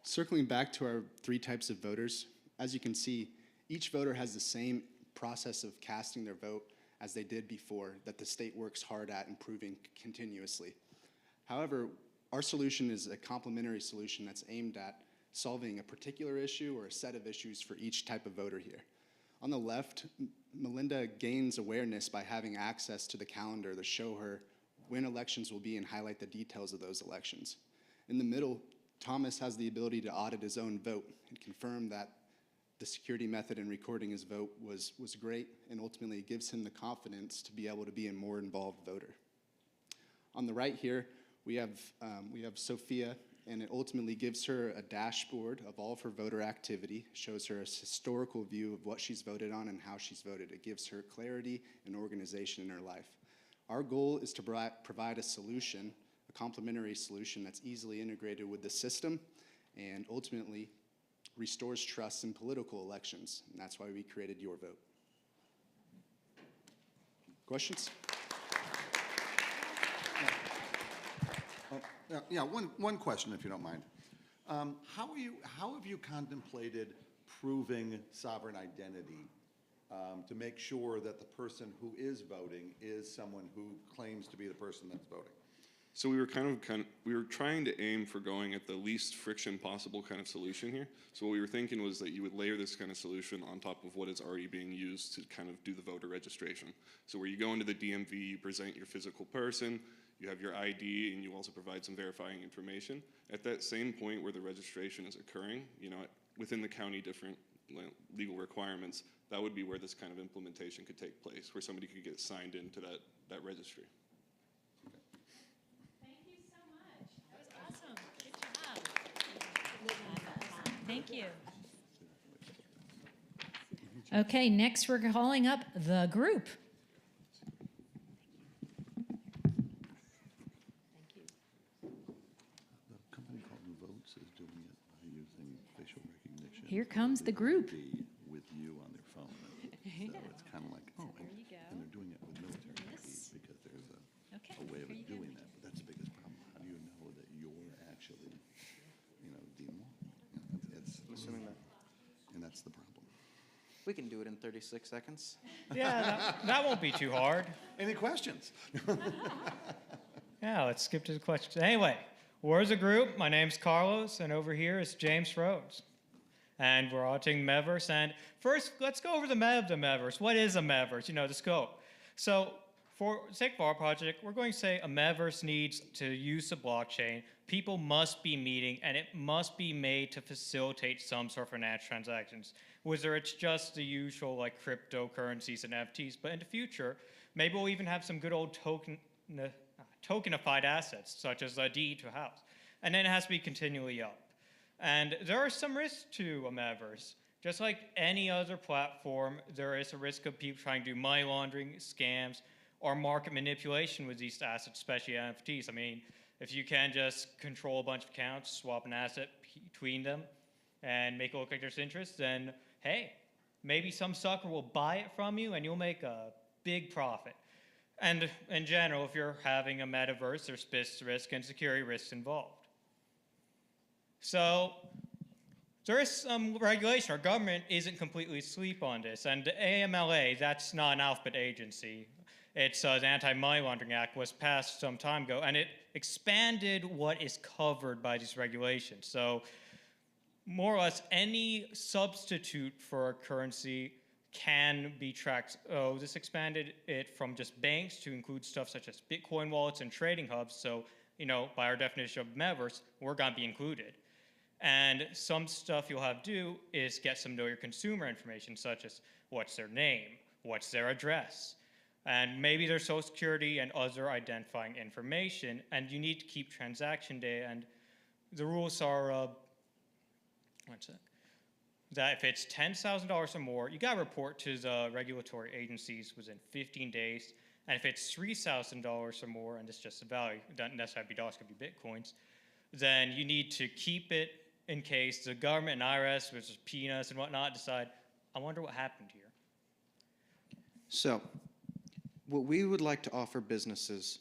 Circling back to our 3 types of voters, as you can see, each voter has the same process of casting their vote as they did before that the state works hard at improving continuously. However, our solution is a complementary solution that's aimed at solving a particular issue or a set of issues for each type of voter here. On the left, Melinda gains awareness by having access to the calendar to show her when elections will be and highlight the details of those elections. In the middle, Thomas has the ability to audit his own vote and confirm that the security method in recording his vote was great, and ultimately it gives him the confidence to be able to be a more involved voter. On the right here, we have Sophia, and it ultimately gives her a dashboard of all of her voter activity, shows her a historical view of what she's voted on and how she's voted. It gives her clarity and organization in her life. Our goal is to provide a solution, a complementary solution that's easily integrated with the system and ultimately restores trust in political elections. And that's why we created Your Vote. Questions? Yeah, one question, if you don't mind. How have you contemplated proving sovereign identity to make sure that the person who is voting is someone who claims to be the person that's voting? So we were we were trying to aim for going at the least friction possible kind of solution here. So what we were thinking was that you would layer this kind of solution on top of what is already being used to kind of do the voter registration. So where you go into the DMV, you present your physical person, you have your ID, and you also provide some verifying information. At that same point where the registration is occurring, you know, within the county different legal requirements, that would be where this kind of implementation could take place, where somebody could get signed into that registry. Thank you so much. That was awesome. Good job. Thank you. Okay, next we're calling up the group. Here comes the group. With you on their phone. So it's kind of like, oh, there you go. And they're doing it with military IDs because there's a way of doing that. But that's the biggest problem. How do you know that you're actually, you know, deemed law? I'm assuming that. And that's the problem. We can do it in 36 seconds. Yeah, that won't be too hard. Any questions? Yeah, let's skip to the questions. Anyway, we're as a group. My name's Carlos, and over here is James Rhodes. And we're auditing Metaverse. And first, let's go over the meta of the Metaverse. What is a Metaverse? You know, the scope. So for the sake of our project, we're going to say a Metaverse needs to use the blockchain. People must be meeting, and it must be made to facilitate some sort of financial transactions. Whether it's just the usual like cryptocurrencies and NFTs, but in the future, maybe we'll even have some good old tokenified assets, such as a deed to a house. And then it has to be continually up. And there are some risks to a Metaverse. Just like any other platform, there is a risk of people trying to do money laundering, scams, or market manipulation with these assets, especially NFTs. I mean, if you can just control a bunch of accounts, swap an asset between them, and make it look like there's interest, then hey, maybe some sucker will buy it from you and you'll make a big profit. And in general, if you're having a Metaverse, there's business risk and security risks involved. So there is some regulation. Our government isn't completely asleep on this. And the AMLA, that's not an alphabet agency. It's the Anti-Money Laundering Act was passed some time ago, and it expanded what is covered by these regulations. So more or less any substitute for a currency can be tracked. Oh, this expanded it from just banks to include stuff such as Bitcoin wallets and trading hubs. So, you know, by our definition of Metaverse, we're going to be included. And some stuff you'll have to do is get some know your consumer information, such as what's their name, what's their address, and maybe their social security and other identifying information. And you need to keep transaction data. And the rules are, that if it's $10,000 or more, you got to report to the regulatory agencies within 15 days. And if it's $3,000 or more, and it's just the value, doesn't necessarily be dollars, it could be bitcoins, then you need to keep it in case the government and IRS, which is peanuts and whatnot, decide, I wonder what happened here. So, what we would like to offer businesses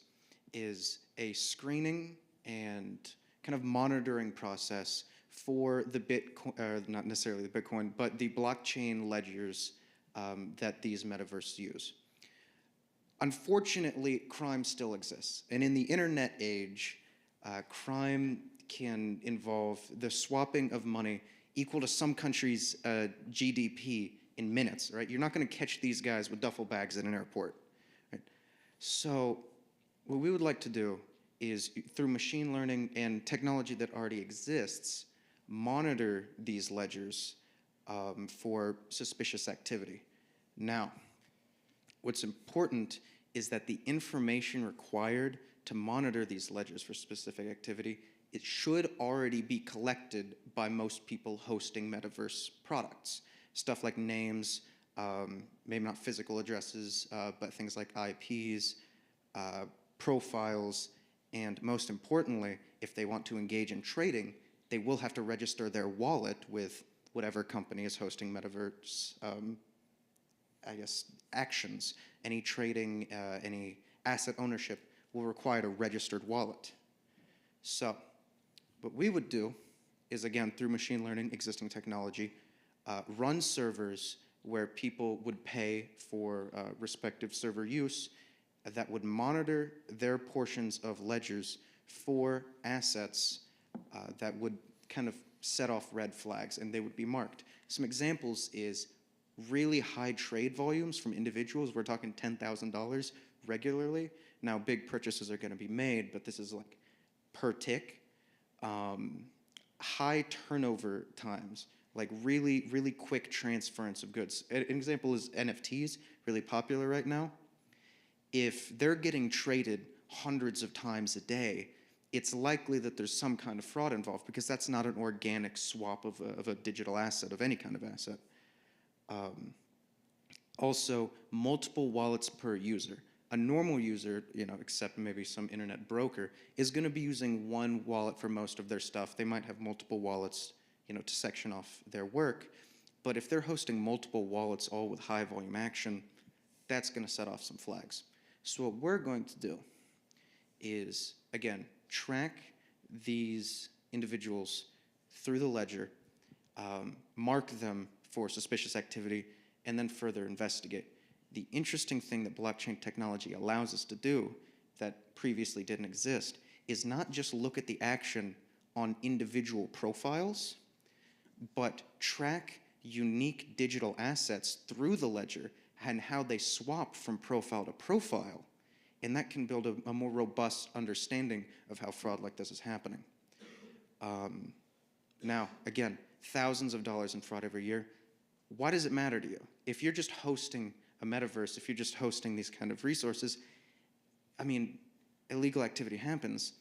is a screening and kind of monitoring process for the Bitcoin, not necessarily the Bitcoin, but the blockchain ledgers that these metaverses use. Unfortunately, crime still exists. And in the internet age, crime can involve the swapping of money equal to some countries' GDP in minutes, right? You're not going to catch these guys with duffel bags at an airport, right? So what we would like to do is, through machine learning and technology that already exists, monitor these ledgers for suspicious activity. Now, what's important is that the information required to monitor these ledgers for specific activity, it should already be collected by most people hosting metaverse products. Stuff like names, maybe not physical addresses, but things like IPs, profiles, and most importantly, if they want to engage in trading, they will have to register their wallet with whatever company is hosting metaverse, actions. Any trading, any asset ownership will require a registered wallet. So what we would do is, again, through machine learning, existing technology, run servers where people would pay for respective server use that would monitor their portions of ledgers for assets that would kind of set off red flags, and they would be marked. Some examples is really high trade volumes from individuals. We're talking $10,000 regularly. Now, big purchases are going to be made, but this is like per tick. High turnover times, like really, really quick transference of goods. An example is NFTs, really popular right now. If they're getting traded hundreds of times a day, it's likely that there's some kind of fraud involved, because that's not an organic swap of a digital asset, of any kind of asset. Also, multiple wallets per user. A normal user, except maybe some internet broker, is going to be using one wallet for most of their stuff. They might have multiple wallets, to section off their work. But if they're hosting multiple wallets, all with high volume action, that's going to set off some flags. So what we're going to do is, again, track these individuals through the ledger, mark them for suspicious activity, and then further investigate. The interesting thing that blockchain technology allows us to do that previously didn't exist is not just look at the action on individual profiles, but track unique digital assets through the ledger and how they swap from profile to profile. And that can build a more robust understanding of how fraud like this is happening. Now, again, thousands of dollars in fraud every year. Why does it matter to you? If you're just hosting a metaverse, if you're just hosting these kind of resources, illegal activity happens.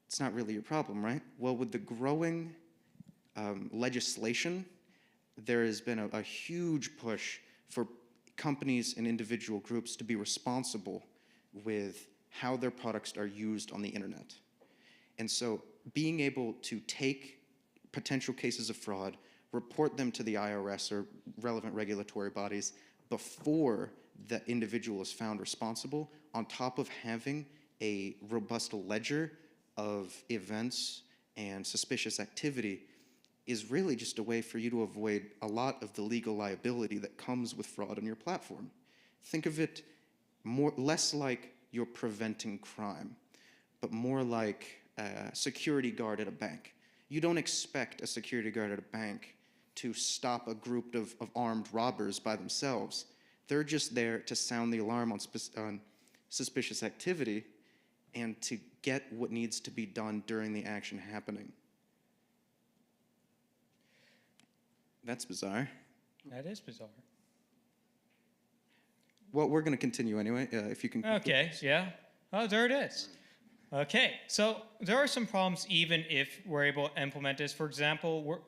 It's not really your problem, right? Well, with the growing legislation, there has been a huge push for companies and individual groups to be responsible with how their products are used on the internet. And so being able to take potential cases of fraud, report them to the IRS or relevant regulatory bodies before the individual is found responsible, on top of having a robust ledger of events and suspicious activity, is really just a way for you to avoid a lot of the legal liability that comes with fraud on your platform. Think of it less like you're preventing crime, but more like a security guard at a bank. You don't expect a security guard at a bank to stop a group of armed robbers by themselves. They're just there to sound the alarm on suspicious activity and to get what needs to be done during the action happening. That's bizarre. That is bizarre. Well, we're going to continue anyway, if you can. Okay, yeah. Oh, there it is. Okay, so there are some problems even if we're able to implement this. For example,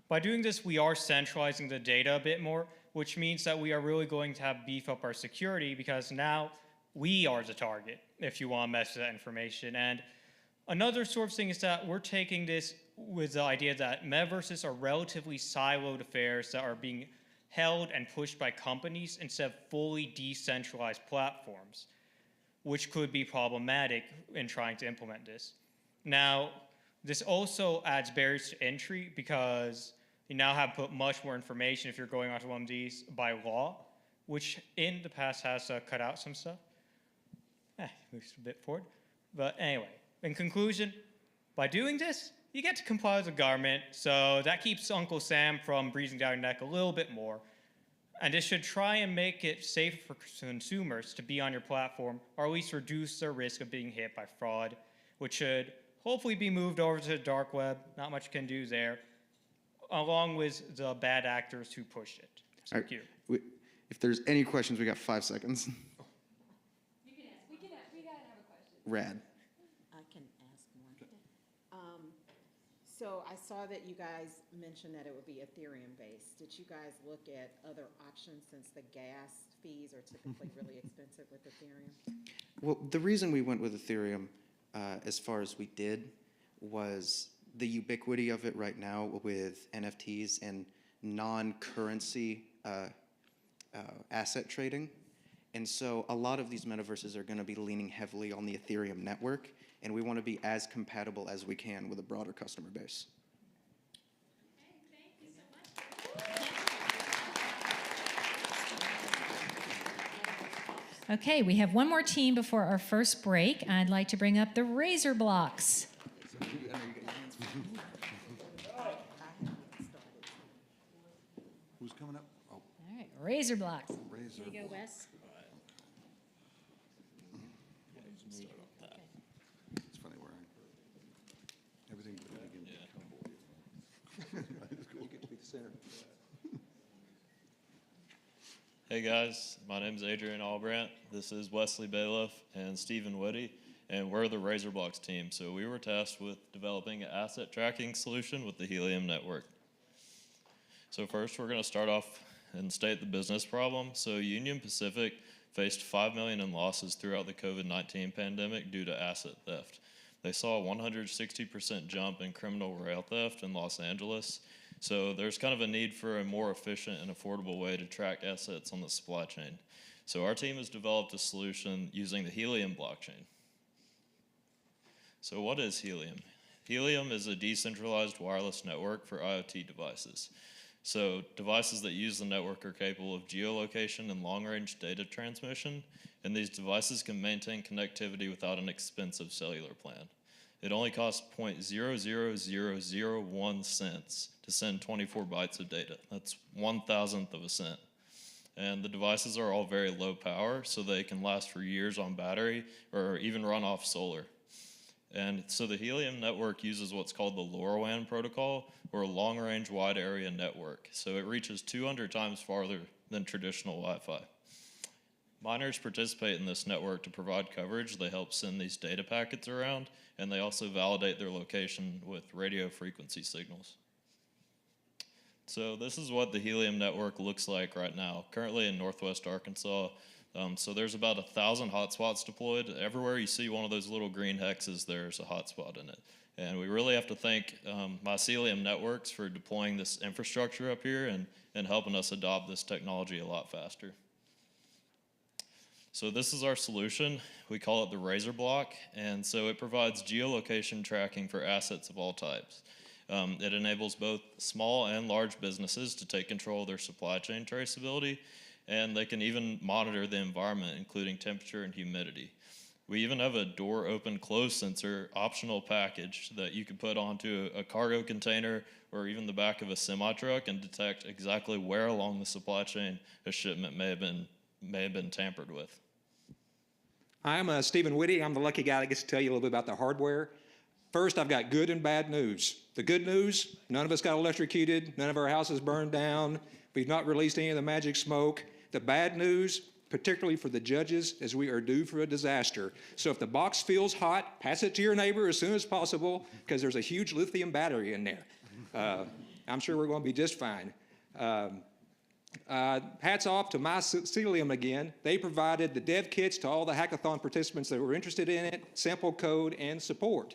by doing this, we are centralizing the data a bit more, which means that we are really going to have beef up our security, because now we are the target if you want to mess with that information. And another sort of thing is that we're taking this with the idea that metaverses are relatively siloed affairs that are being held and pushed by companies instead of fully decentralized platforms, which could be problematic in trying to implement this. Now, this also adds barriers to entry, because you now have to put much more information if you're going onto one of these by law, which in the past has cut out some stuff. Moves a bit forward. But anyway, in conclusion, by doing this, you get to comply with the government, so that keeps Uncle Sam from breathing down your neck a little bit more. And this should try and make it safer for consumers to be on your platform, or at least reduce their risk of being hit by fraud, which should hopefully be moved over to the dark web. Not much can do there, along with the bad actors who push it. So thank you. If there's any questions, we got 5 seconds. You can ask. We gotta have a question. Rad. I can ask more. So I saw that you guys mentioned that it would be Ethereum-based. Did you guys look at other options since the gas fees are typically really expensive with Ethereum? Well, the reason we went with Ethereum as far as we did was the ubiquity of it right now with NFTs and non-currency asset trading. And so a lot of these metaverses are going to be leaning heavily on the Ethereum network, and we want to be as compatible as we can with a broader customer base. Okay, we have one more team before our first break. I'd like to bring up the RZRblocks. Who's coming up? Oh. All right, RZRblocks. Razor. Here you go, Wes. It's funny where everything begins to come. You get to be the center. Hey guys, my name is Adrian Albrandt. This is Wesley Bailiff and Stephen Woody, and we're the RZRblocks team. So we were tasked with developing an asset tracking solution with the Helium network. So first, we're going to start off and state the business problem. So Union Pacific faced $5 million in losses throughout the COVID-19 pandemic due to asset theft. They saw a 160% jump in criminal rail theft in Los Angeles. So there's kind of a need for a more efficient and affordable way to track assets on the supply chain. So our team has developed a solution using the Helium blockchain. So what is Helium? Helium is a decentralized wireless network for IoT devices. So devices that use the network are capable of geolocation and long-range data transmission, and these devices can maintain connectivity without an expensive cellular plan. It only costs 0.00001 cents to send 24 bytes of data. That's 1/1000th of a cent. And the devices are all very low power, so they can last for years on battery or even run off solar. And so the Helium network uses what's called the LoRaWAN protocol, or a long-range wide area network. So it reaches 200 times farther than traditional Wi-Fi. Miners participate in this network to provide coverage. They help send these data packets around, and they also validate their location with radio frequency signals. So this is what the Helium network looks like right now, currently in Northwest Arkansas. So there's about 1,000 hotspots deployed. Everywhere you see one of those little green hexes, there's a hotspot in it. And we really have to thank Mycelium Networks for deploying this infrastructure up here and helping us adopt this technology a lot faster. So this is our solution. We call it the RZRblock, and so it provides geolocation tracking for assets of all types. It enables both small and large businesses to take control of their supply chain traceability, and they can even monitor the environment, including temperature and humidity. We even have a door open close sensor optional package that you can put onto a cargo container or even the back of a semi-truck and detect exactly where along the supply chain a shipment may have been tampered with. I'm Stephen Whitty. I'm the lucky guy that gets to tell you a little bit about the hardware. First, I've got good and bad news. The good news, none of us got electrocuted, none of our houses burned down, we've not released any of the magic smoke. The bad news, particularly for the judges, is we are due for a disaster. So if the box feels hot, pass it to your neighbor as soon as possible, because there's a huge lithium battery in there. I'm sure we're going to be just fine. Hats off to Mycelium again. They provided the dev kits to all the hackathon participants that were interested in it, sample code, and support.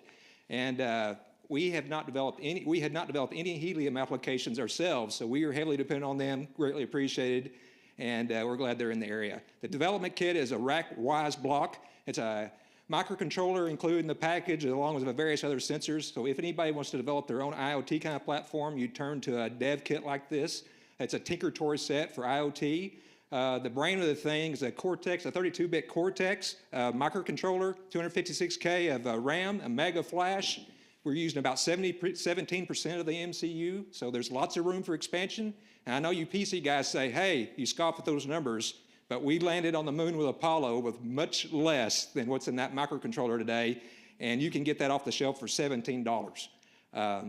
And we had not developed any Helium applications ourselves, so we are heavily dependent on them, greatly appreciated, and we're glad they're in the area. The development kit is a RZRblock. It's a microcontroller included in the package, along with various other sensors. So if anybody wants to develop their own IoT kind of platform, you turn to a dev kit like this. It's a Tinker Toy set for IoT. The brain of the thing is a Cortex, a 32-bit Cortex microcontroller, 256K of RAM, a mega flash. We're using about 17% of the MCU, so there's lots of room for expansion. And I know you PC guys say, hey, you scoff at those numbers, but we landed on the moon with Apollo with much less than what's in that microcontroller today, and you can get that off the shelf for $17,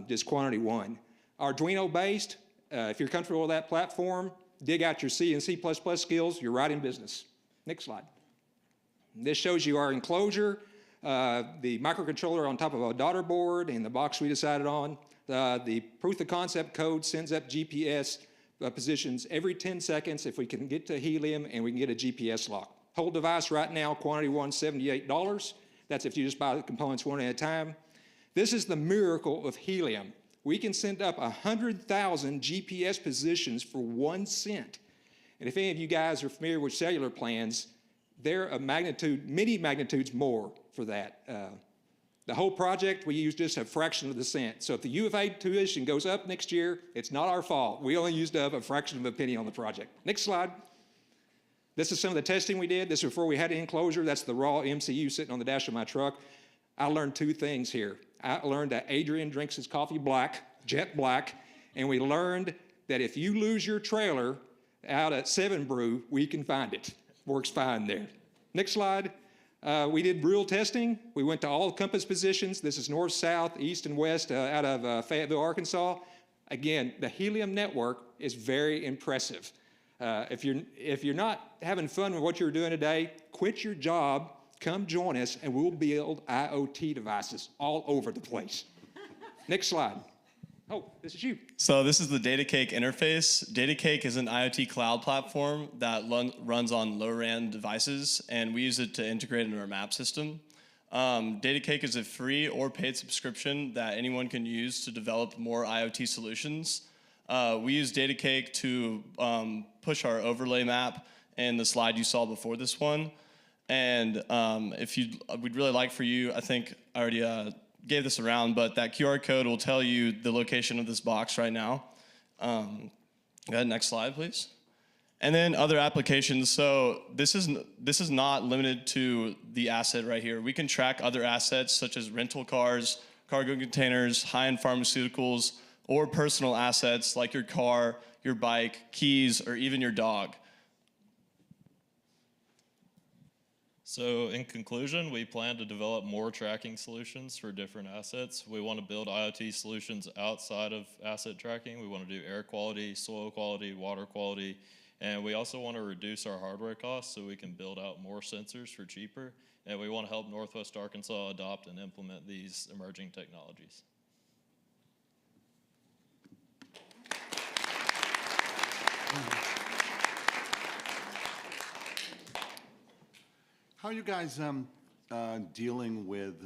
just quantity one. Arduino-based, if you're comfortable with that platform, dig out your C and C++ skills, you're right in business. Next slide. This shows you our enclosure, the microcontroller on top of a daughter board, and the box we decided on. The proof of concept code sends up GPS positions every 10 seconds if we can get to helium and we can get a GPS lock. Whole device right now, quantity one, $78. That's if you just buy the components one at a time. This is the miracle of helium. We can send up 100,000 GPS positions for 1 cent. And if any of you guys are familiar with cellular plans, they're a magnitude, many magnitudes more for that. The whole project, we use just a fraction of the cent. So if the U of A tuition goes up next year, it's not our fault. We only used up a fraction of a penny on the project. Next slide. This is some of the testing we did. This is before we had an enclosure. That's the raw MCU sitting on the dash of my truck. I learned 2 things here. I learned that Adrian drinks his coffee black, jet black, and we learned that if you lose your trailer out at 7 Brew, we can find it. Works fine there. Next slide. We did real testing. We went to all compass positions. This is north, south, east, and west out of Fayetteville, Arkansas. Again, the helium network is very impressive. If you're not having fun with what you're doing today, quit your job, come join us, and we'll build IoT devices all over the place. Next slide. Oh, this is you. So this is the DataCake interface. DataCake is an IoT cloud platform that runs on low-RAN devices, and we use it to integrate into our map system. DataCake is a free or paid subscription that anyone can use to develop more IoT solutions. We use DataCake to push our overlay map in the slide you saw before this one. And we'd really like for you, I think I already gave this around, but that QR code will tell you the location of this box right now. Go ahead, next slide, please. And then other applications. So this is not limited to the asset right here. We can track other assets such as rental cars, cargo containers, high-end pharmaceuticals, or personal assets like your car, your bike, keys, or even your dog. So in conclusion, we plan to develop more tracking solutions for different assets. We want to build IoT solutions outside of asset tracking. We want to do air quality, soil quality, water quality, and we also want to reduce our hardware costs so we can build out more sensors for cheaper. And we want to help Northwest Arkansas adopt and implement these emerging technologies. How are you guys dealing with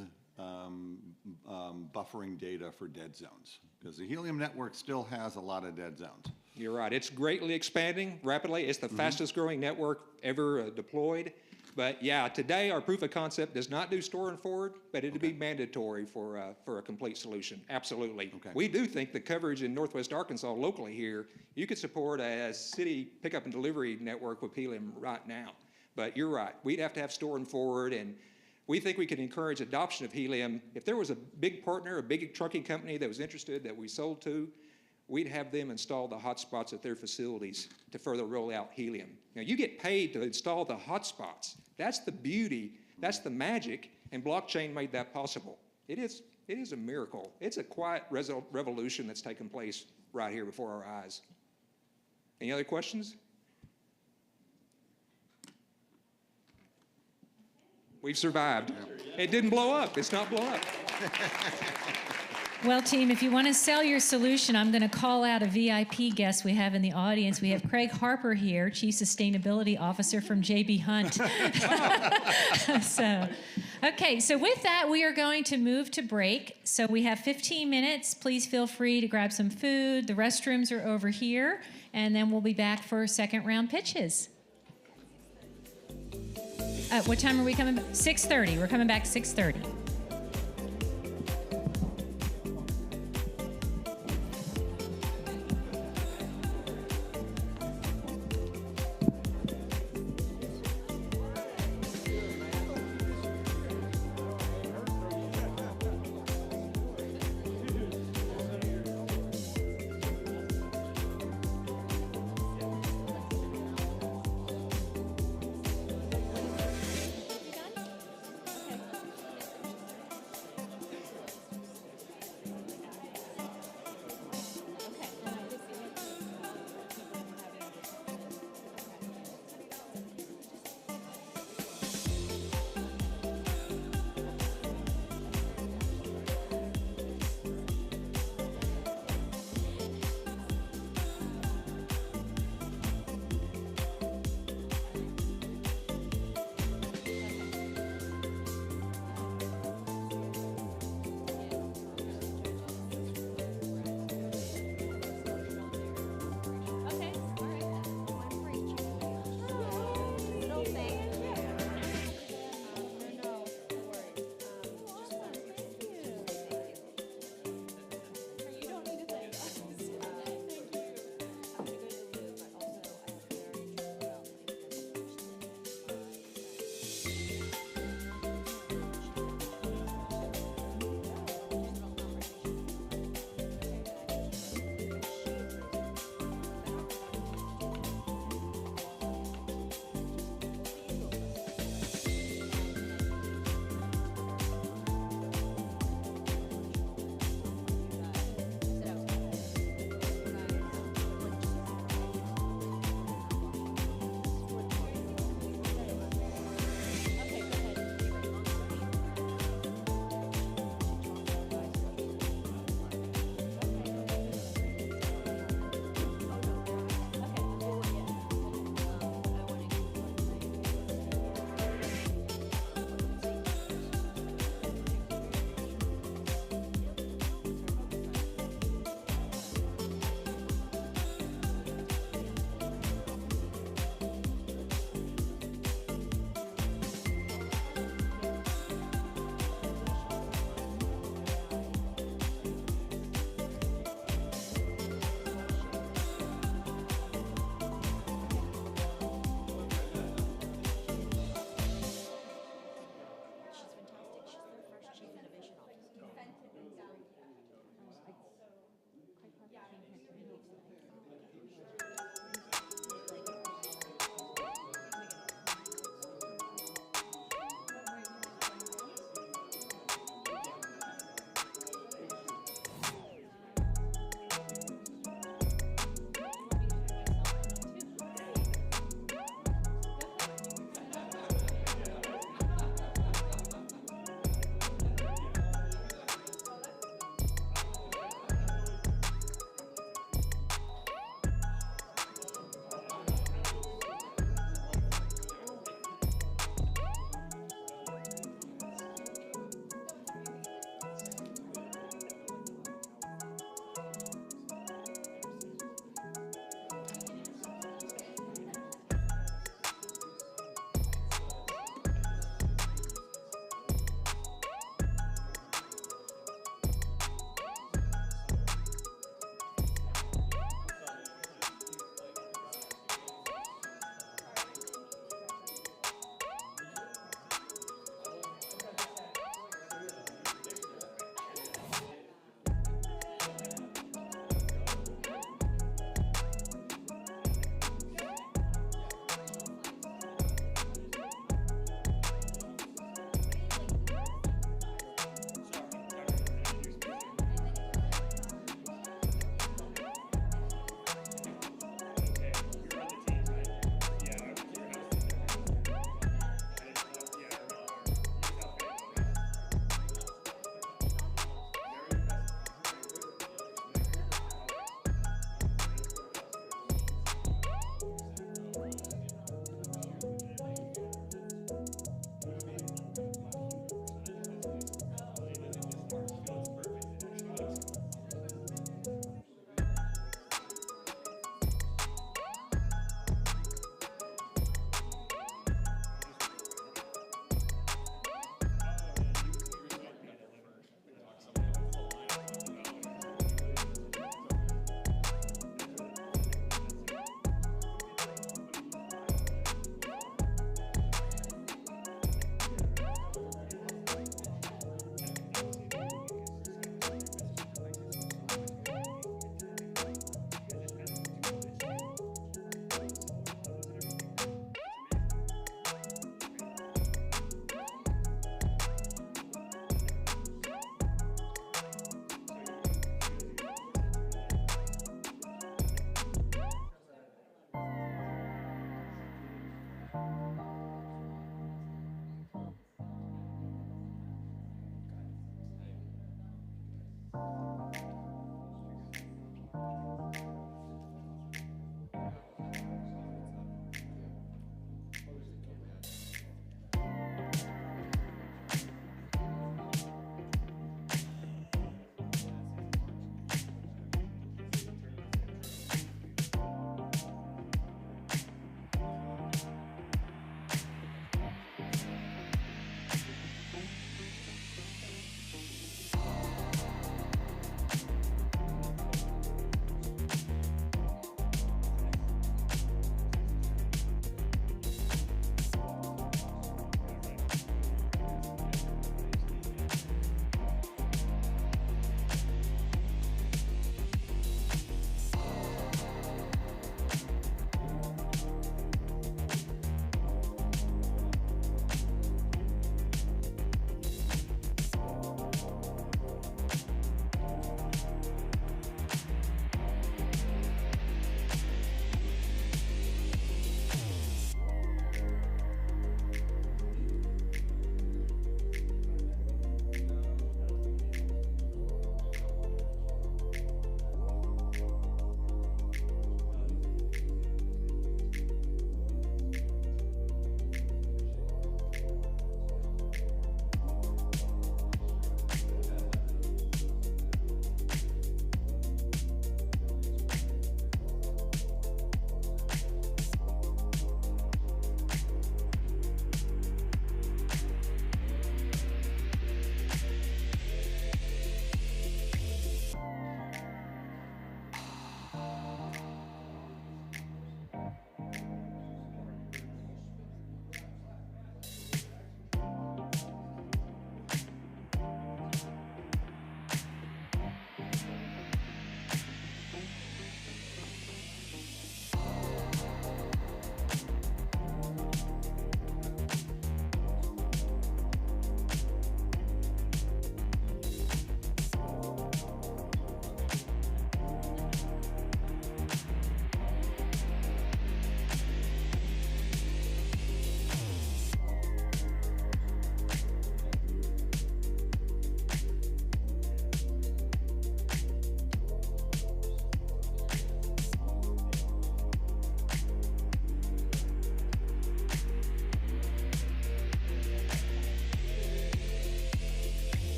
buffering data for dead zones? Because the helium network still has a lot of dead zones. You're right. It's greatly expanding rapidly. It's the fastest growing network ever deployed. But yeah, today our proof of concept does not do store and forward, but it'd be mandatory for a complete solution. Absolutely. Okay. We do think the coverage in Northwest Arkansas locally here, you could support a city pickup and delivery network with helium right now. But you're right. We'd have to have store and forward, and we think we can encourage adoption of helium. If there was a big partner, a big trucking company that was interested that we sold to, we'd have them install the hotspots at their facilities to further roll out helium. Now, you get paid to install the hotspots. That's the beauty, that's the magic, and blockchain made that possible. It is a miracle. It's a quiet revolution that's taken place right here before our eyes. Any other questions? We've survived. It didn't blow up. It's not blown up. Well, team, if you want to sell your solution, I'm going to call out a VIP guest we have in the audience. We have Craig Harper here, Chief Sustainability Officer from JB Hunt. So with that, we are going to move to break. So we have 15 minutes. Please feel free to grab some food. The restrooms are over here. And then we'll be back for second round pitches. What time are we coming back? 6:30. We're coming back 6:30.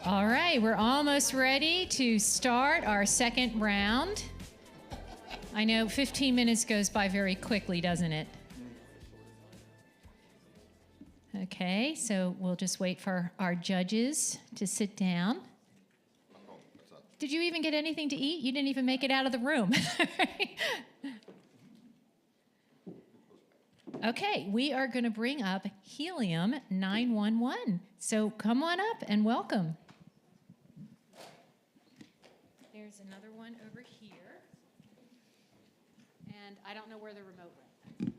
All right, we're almost ready to start our second round. I know 15 minutes goes by very quickly, doesn't it? Okay, so we'll just wait for our judges to sit down. Did you even get anything to eat? You didn't even make it out of the room. Okay, we are going to bring up Helium 911. So come on up and welcome. There's another one over here. And I don't know where the remote went.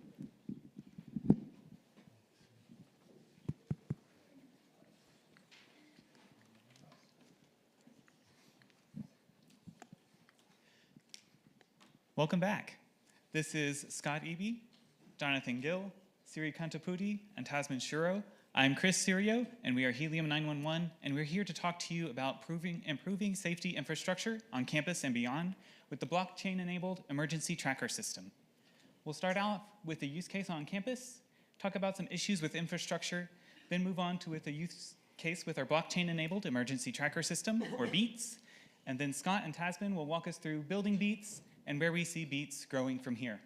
Welcome back. This is Scott Eby, Jonathan Gill, Siri Kantaputi, and Tasman Shuro. I'm Chris Sirio, and we are Helium 911, and we're here to talk to you about improving safety infrastructure on campus and beyond with the blockchain-enabled emergency tracker system. We'll start out with a use case on campus, talk about some issues with infrastructure, then move on to with a use case with our blockchain-enabled emergency tracker system, or BEATS, and then Scott and Tasman will walk us through building BEATS and where we see BEATS growing from here.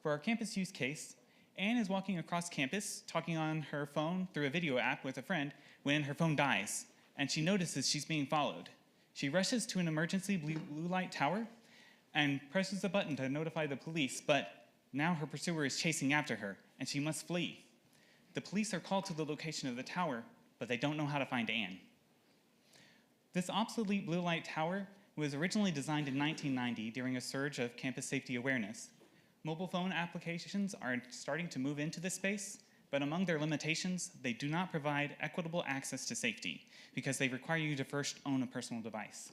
For our campus use case, Anne is walking across campus, talking on her phone through a video app with a friend when her phone dies, and she notices she's being followed. She rushes to an emergency blue light tower and presses a button to notify the police, but now her pursuer is chasing after her, and she must flee. The police are called to the location of the tower, but they don't know how to find Anne. This obsolete blue light tower was originally designed in 1990 during a surge of campus safety awareness. Mobile phone applications are starting to move into this space, but among their limitations, they do not provide equitable access to safety because they require you to first own a personal device.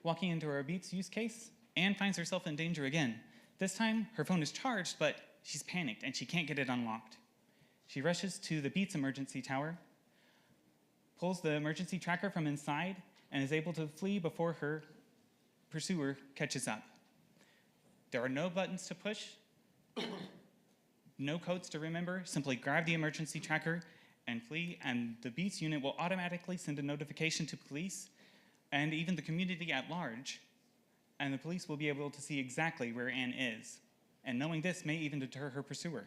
Walking into our BEATS use case, Anne finds herself in danger again. This time, her phone is charged, but she's panicked and she can't get it unlocked. She rushes to the BEATS emergency tower, pulls the emergency tracker from inside, and is able to flee before her pursuer catches up. There are no buttons to push, no codes to remember. Simply grab the emergency tracker and flee, and the BEATS unit will automatically send a notification to police and even the community at large, and the police will be able to see exactly where Anne is. And knowing this may even deter her pursuer.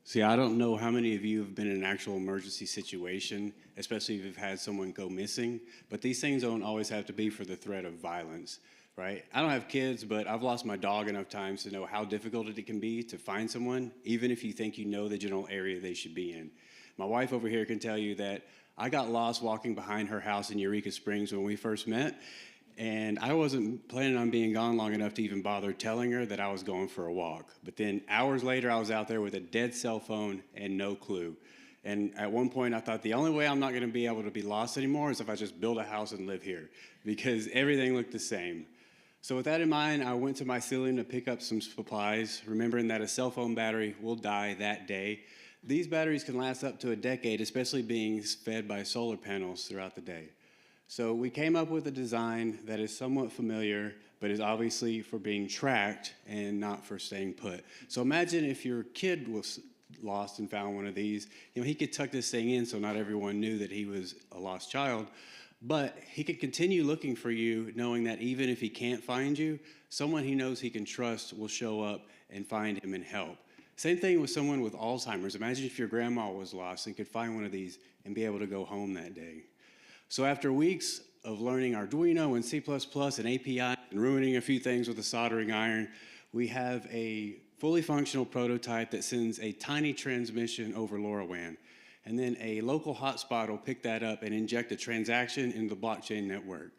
See, I don't know how many of you have been in an actual emergency situation, especially if you've had someone go missing, but these things don't always have to be for the threat of violence, right? I don't have kids, but I've lost my dog enough times to know how difficult it can be to find someone, even if you think you know the general area they should be in. My wife over here can tell you that I got lost walking behind her house in Eureka Springs when we first met, and I wasn't planning on being gone long enough to even bother telling her that I was going for a walk. But then hours later, I was out there with a dead cell phone and no clue. And at one point, I thought the only way I'm not going to be able to be lost anymore is if I just build a house and live here, because everything looked the same. So with that in mind, I went to my ceiling to pick up some supplies, remembering that a cell phone battery will die that day. These batteries can last up to a decade, especially being fed by solar panels throughout the day. So we came up with a design that is somewhat familiar, but is obviously for being tracked and not for staying put. So imagine if your kid was lost and found one of these, he could tuck this thing in so not everyone knew that he was a lost child, but he could continue looking for you, knowing that even if he can't find you, someone he knows he can trust will show up and find him and help. Same thing with someone with Alzheimer's. Imagine if your grandma was lost and could find one of these and be able to go home that day. So after weeks of learning Arduino and C++ and API and ruining a few things with a soldering iron, we have a fully functional prototype that sends a tiny transmission over LoRaWAN. And then a local hotspot will pick that up and inject a transaction into the blockchain network.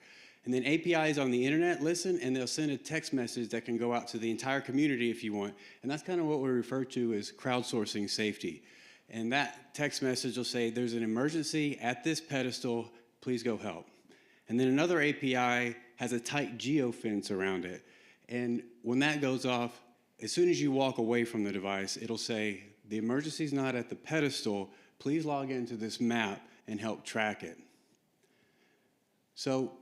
And then APIs on the internet listen, and they'll send a text message that can go out to the entire community if you want. And that's kind of what we refer to as crowdsourcing safety. And that text message will say, there's an emergency at this pedestal, please go help. And then another API has a tight geofence around it. And when that goes off, as soon as you walk away from the device, it'll say, the emergency's not at the pedestal, please log into this map and help track it. So,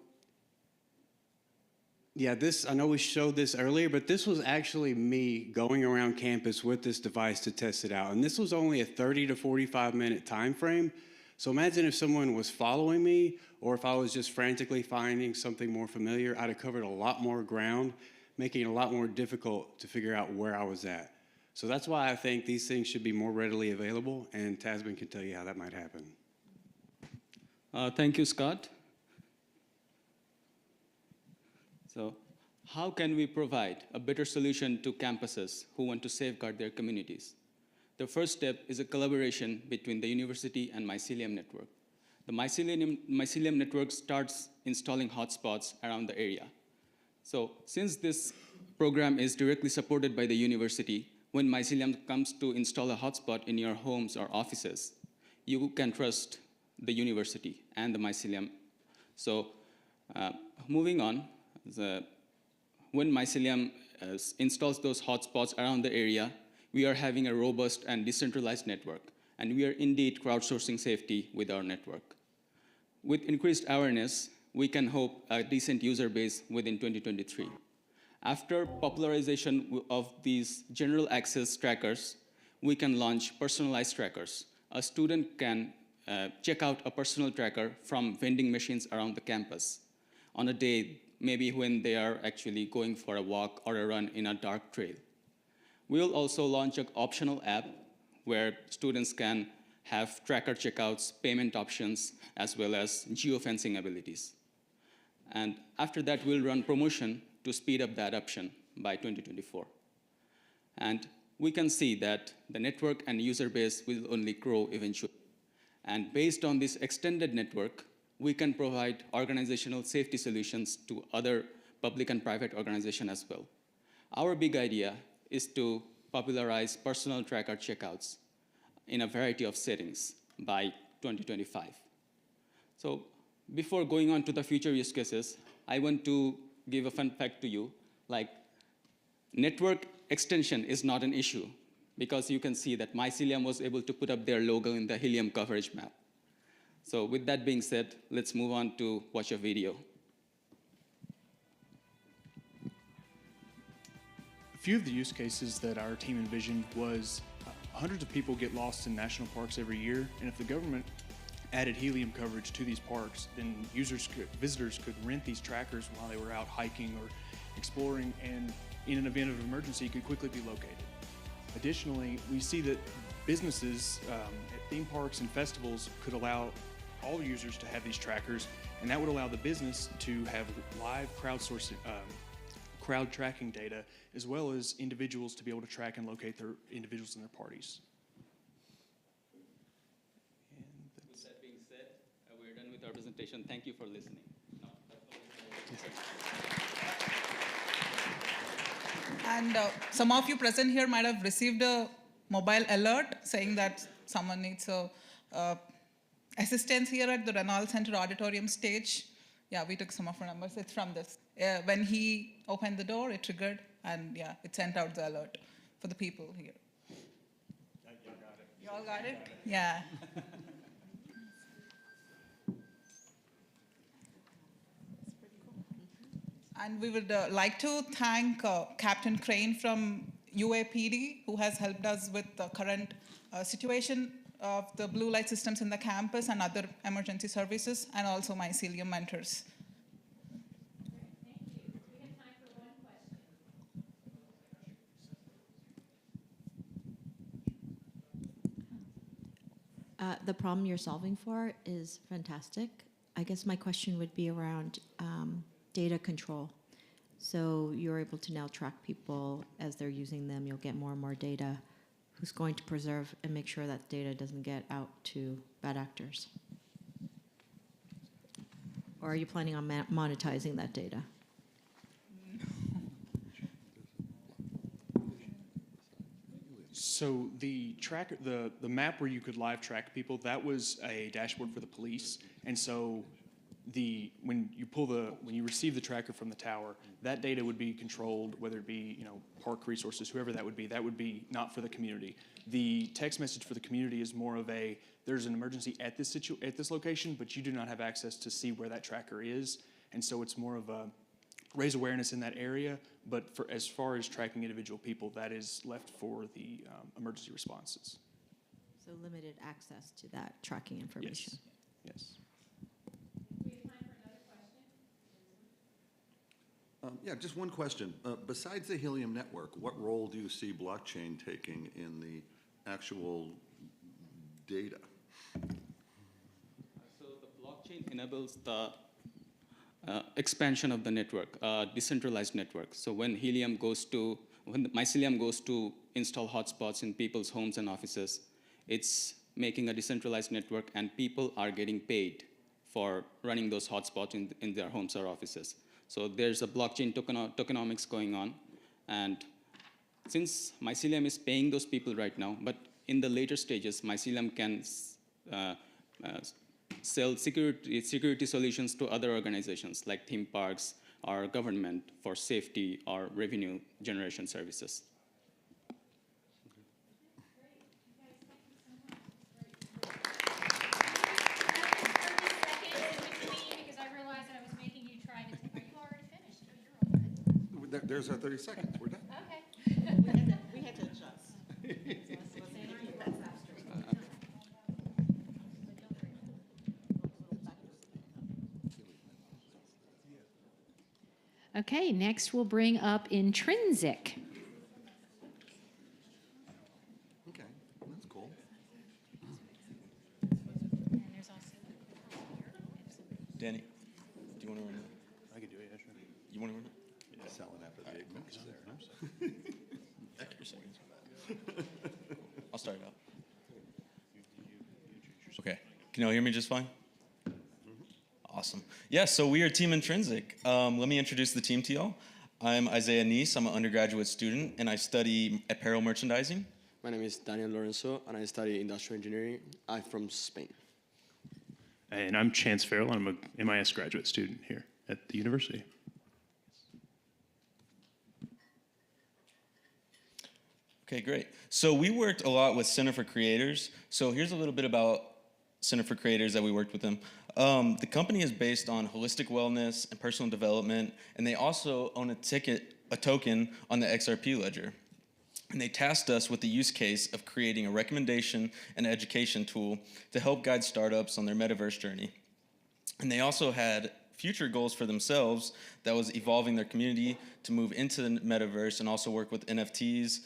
yeah, I know we showed this earlier, but this was actually me going around campus with this device to test it out. And this was only a 30 to 45 minute time frame. So imagine if someone was following me, or if I was just frantically finding something more familiar, I'd have covered a lot more ground, making it a lot more difficult to figure out where I was at. So that's why I think these things should be more readily available, and Tasman can tell you how that might happen. Thank you, Scott. So, how can we provide a better solution to campuses who want to safeguard their communities? The first step is a collaboration between the university and Mycelium Network. The Mycelium Network starts installing hotspots around the area. So, since this program is directly supported by the university, when Mycelium comes to install a hotspot in your homes or offices, you can trust the university and the Mycelium. So, moving on, when Mycelium installs those hotspots around the area, we are having a robust and decentralized network, and we are indeed crowdsourcing safety with our network. With increased awareness, we can hope a decent user base within 2023. After popularization of these general access trackers, we can launch personalized trackers. A student can check out a personal tracker from vending machines around the campus on a day, maybe when they are actually going for a walk or a run in a dark trail. We'll also launch an optional app where students can have tracker checkouts, payment options, as well as geofencing abilities. And after that, we'll run promotion to speed up the adoption by 2024. And we can see that the network and user base will only grow eventually. And based on this extended network, we can provide organizational safety solutions to other public and private organizations as well. Our big idea is to popularize personal tracker checkouts in a variety of settings by 2025. So before going on to the future use cases, I want to give a fun fact to you, like network extension is not an issue because you can see that Mycelium was able to put up their logo in the helium coverage map. So with that being said, let's move on to watch a video. A few of the use cases that our team envisioned was hundreds of people get lost in national parks every year, and if the government added helium coverage to these parks, then visitors could rent these trackers while they were out hiking or exploring, and in an event of emergency, could quickly be located. Additionally, we see that businesses at theme parks and festivals could allow all users to have these trackers, and that would allow the business to have live crowd tracking data, as well as individuals to be able to track and locate their individuals in their parties. With that being said, we're done with our presentation. Thank you for listening. And some of you present here might have received a mobile alert saying that someone needs assistance here at the Reynolds Center auditorium stage. Yeah, we took some of our numbers. It's from this. When he opened the door, it triggered, and yeah, it sent out the alert for the people here. Y'all got it. You all got it? Yeah. And we would like to thank Captain Crane from UAPD, who has helped us with the current situation of the blue light systems in the campus and other emergency services, and also Mycelium mentors. The problem you're solving for is fantastic. I guess my question would be around data control. So you're able to now track people as they're using them. You'll get more and more data. Who's going to preserve and make sure that data doesn't get out to bad actors? Or are you planning on monetizing that data? So the tracker, the map where you could live track people, that was a dashboard for the police. And so when you receive the tracker from the tower, that data would be controlled, whether it be park resources, whoever that would be not for the community. The text message for the community is more of there's an emergency at this location, but you do not have access to see where that tracker is, and so it's more of a raise awareness in that area. But as far as tracking individual people, that is left for the emergency responses. So limited access to that tracking information. Yes. Yeah, just one question. Besides the Helium network, what role do you see blockchain taking in the actual data? So the blockchain enables the expansion of the network, decentralized network. So when Mycelium goes to install hotspots in people's homes and offices, it's making a decentralized network, and people are getting paid for running those hotspots in their homes or offices. So there's a blockchain tokenomics going on. And since Mycelium is paying those people right now, but in the later stages, Mycelium can sell security solutions to other organizations like theme parks or government for safety or revenue generation services. There's our 30 seconds. We're done. Okay. We had to adjust. Okay, next we'll bring up Intrinsic. Okay, that's cool. Danny, do you want to run it? I could do it, yeah, sure. You want to run it? Yeah. Selling after the 8 minutes there, huh? Extra seconds. I'll start it out. Okay, can y'all hear me just fine? Awesome. Yeah, so we are Team Intrinsic. Let me introduce the team to y'all. I'm Isaiah Nice. I'm an undergraduate student, and I study apparel merchandising. My name is Daniel Lorenzo, and I study industrial engineering. I'm from Spain. And I'm Chance Farrell. I'm a MIS graduate student here at the university. Okay, great. So we worked a lot with Center for Creators. So here's a little bit about Center for Creators that we worked with them. The company is based on holistic wellness and personal development, and they also own a token on the XRP ledger. And they tasked us with the use case of creating a recommendation and education tool to help guide startups on their metaverse journey. And they also had future goals for themselves that was evolving their community to move into the metaverse and also work with NFTs.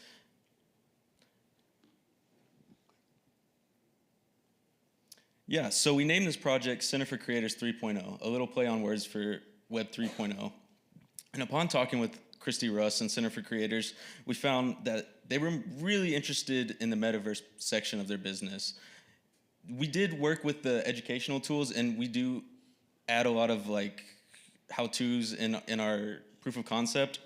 Yeah, so we named this project Center for Creators 3.0, a little play on words for Web 3.0. And upon talking with Christy Russ and Center for Creators, we found that they were really interested in the metaverse section of their business. We did work with the educational tools, and we do add a lot of like how-tos in our proof of concept.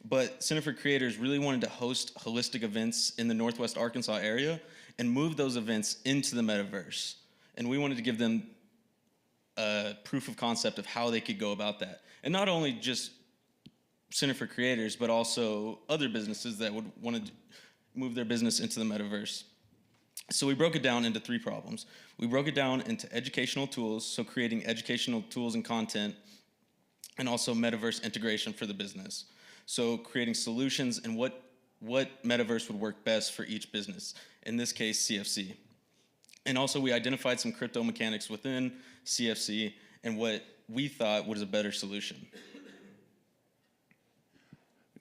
But Center for Creators really wanted to host holistic events in the Northwest Arkansas area and move those events into the metaverse. And we wanted to give them a proof of concept of how they could go about that. And not only just Center for Creators, but also other businesses that would want to move their business into the metaverse. So we broke it down into 3 problems. We broke it down into educational tools, so creating educational tools and content, and also metaverse integration for the business. So creating solutions and what metaverse would work best for each business, in this case, CFC. And also we identified some crypto mechanics within CFC and what we thought was a better solution.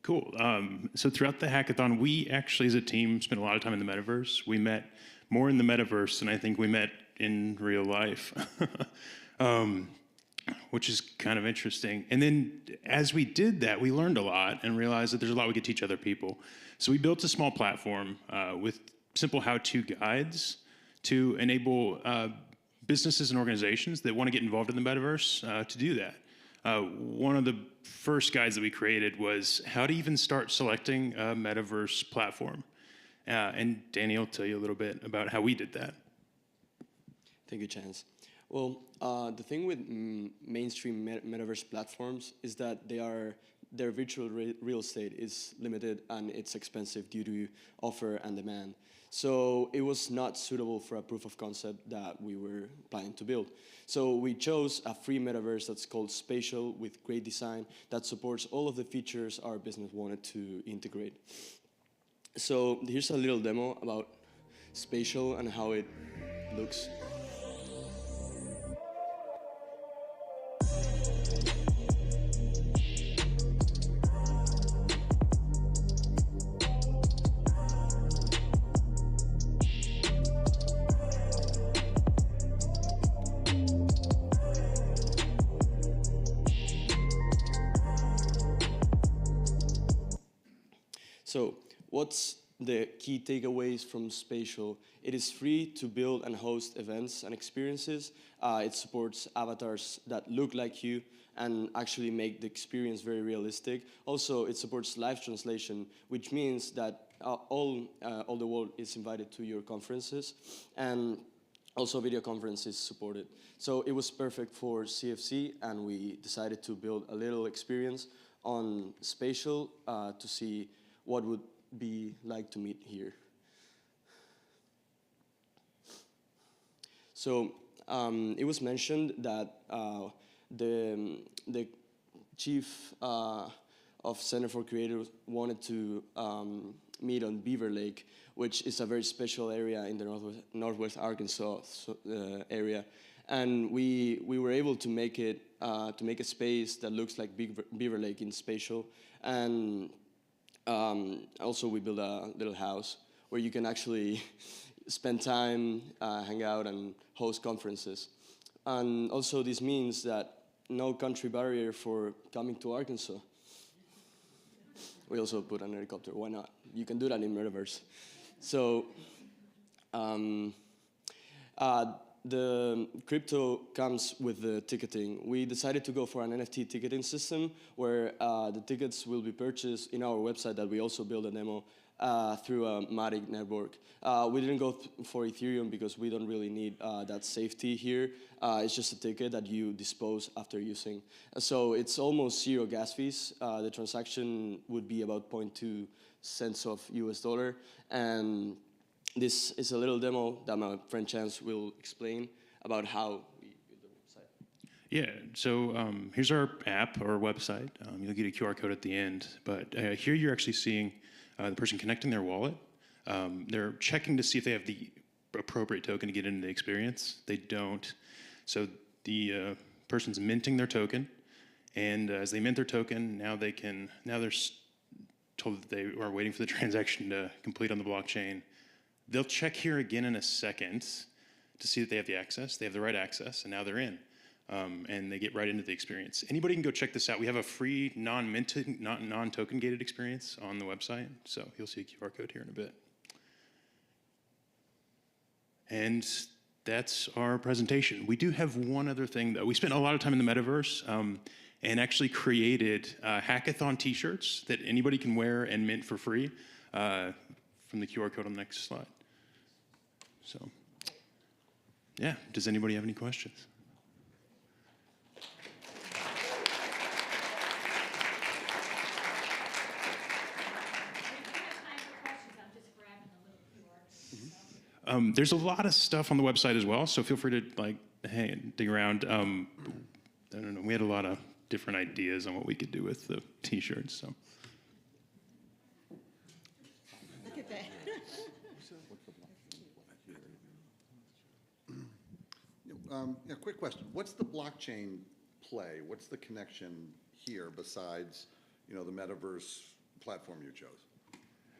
Cool. So throughout the hackathon, we actually as a team spent a lot of time in the metaverse. We met more in the metaverse than I think we met in real life, which is kind of interesting. And then as we did that, we learned a lot and realized that there's a lot we could teach other people. So we built a small platform with simple how-to guides to enable businesses and organizations that want to get involved in the metaverse to do that. One of the first guides that we created was how to even start selecting a metaverse platform. And Danny will tell you a little bit about how we did that. Thank you, Chance. Well, the thing with mainstream metaverse platforms is that their virtual real estate is limited and it's expensive due to offer and demand. So it was not suitable for a proof of concept that we were planning to build. So we chose a free metaverse that's called Spatial with great design that supports all of the features our business wanted to integrate. So here's a little demo about spatial and how it looks. So what's the key takeaways from Spatial? It is free to build and host events and experiences. It supports avatars that look like you and actually make the experience very realistic. Also, it supports live translation, which means that all the world is invited to your conferences, and also video conference is supported. So it was perfect for CFC, and we decided to build a little experience on Spatial to see what would be like to meet here. So it was mentioned that the chief of Center for Creators wanted to meet on Beaver Lake, which is a very special area in the northwest Arkansas area. And we were able to make it to make a space that looks like Beaver Lake in Spatial. And also we built a little house where you can actually spend time, hang out, and host conferences. And also this means that no country barrier for coming to Arkansas. We also put an helicopter, why not? You can do that in Metaverse. So the crypto comes with the ticketing. We decided to go for an NFT ticketing system where the tickets will be purchased in our website that we also built a demo through a Matic network. We didn't go for Ethereum because we don't really need that safety here. It's just a ticket that you dispose after using. So it's almost zero gas fees. The transaction would be about 0.2 cents of US dollar. And this is a little demo that my friend Chance will explain about how we build the website. Yeah, so here's our app or website. You'll get a QR code at the end, but here you're actually seeing the person connecting their wallet. They're checking to see if they have the appropriate token to get into the experience. They don't. So the person's minting their token, and as they mint their token, now they're told that they are waiting for the transaction to complete on the blockchain. They'll check here again in a second to see that they have the access. They have the right access, and now they're in. And they get right into the experience. Anybody can go check this out. We have a free non-minted, non-token gated experience on the website. So you'll see a QR code here in a bit. And that's our presentation. We do have one other thing, though. We spent a lot of time in the metaverse and actually created hackathon t-shirts that anybody can wear and mint for free from the QR code on the next slide. So, yeah, does anybody have any questions? There's a lot of stuff on the website as well, so feel free to dig around. I don't know. We had a lot of different ideas on what we could do with the t-shirts. So. Look at that. Yeah, quick question. What's the blockchain play? What's the connection here besides, the metaverse platform you chose,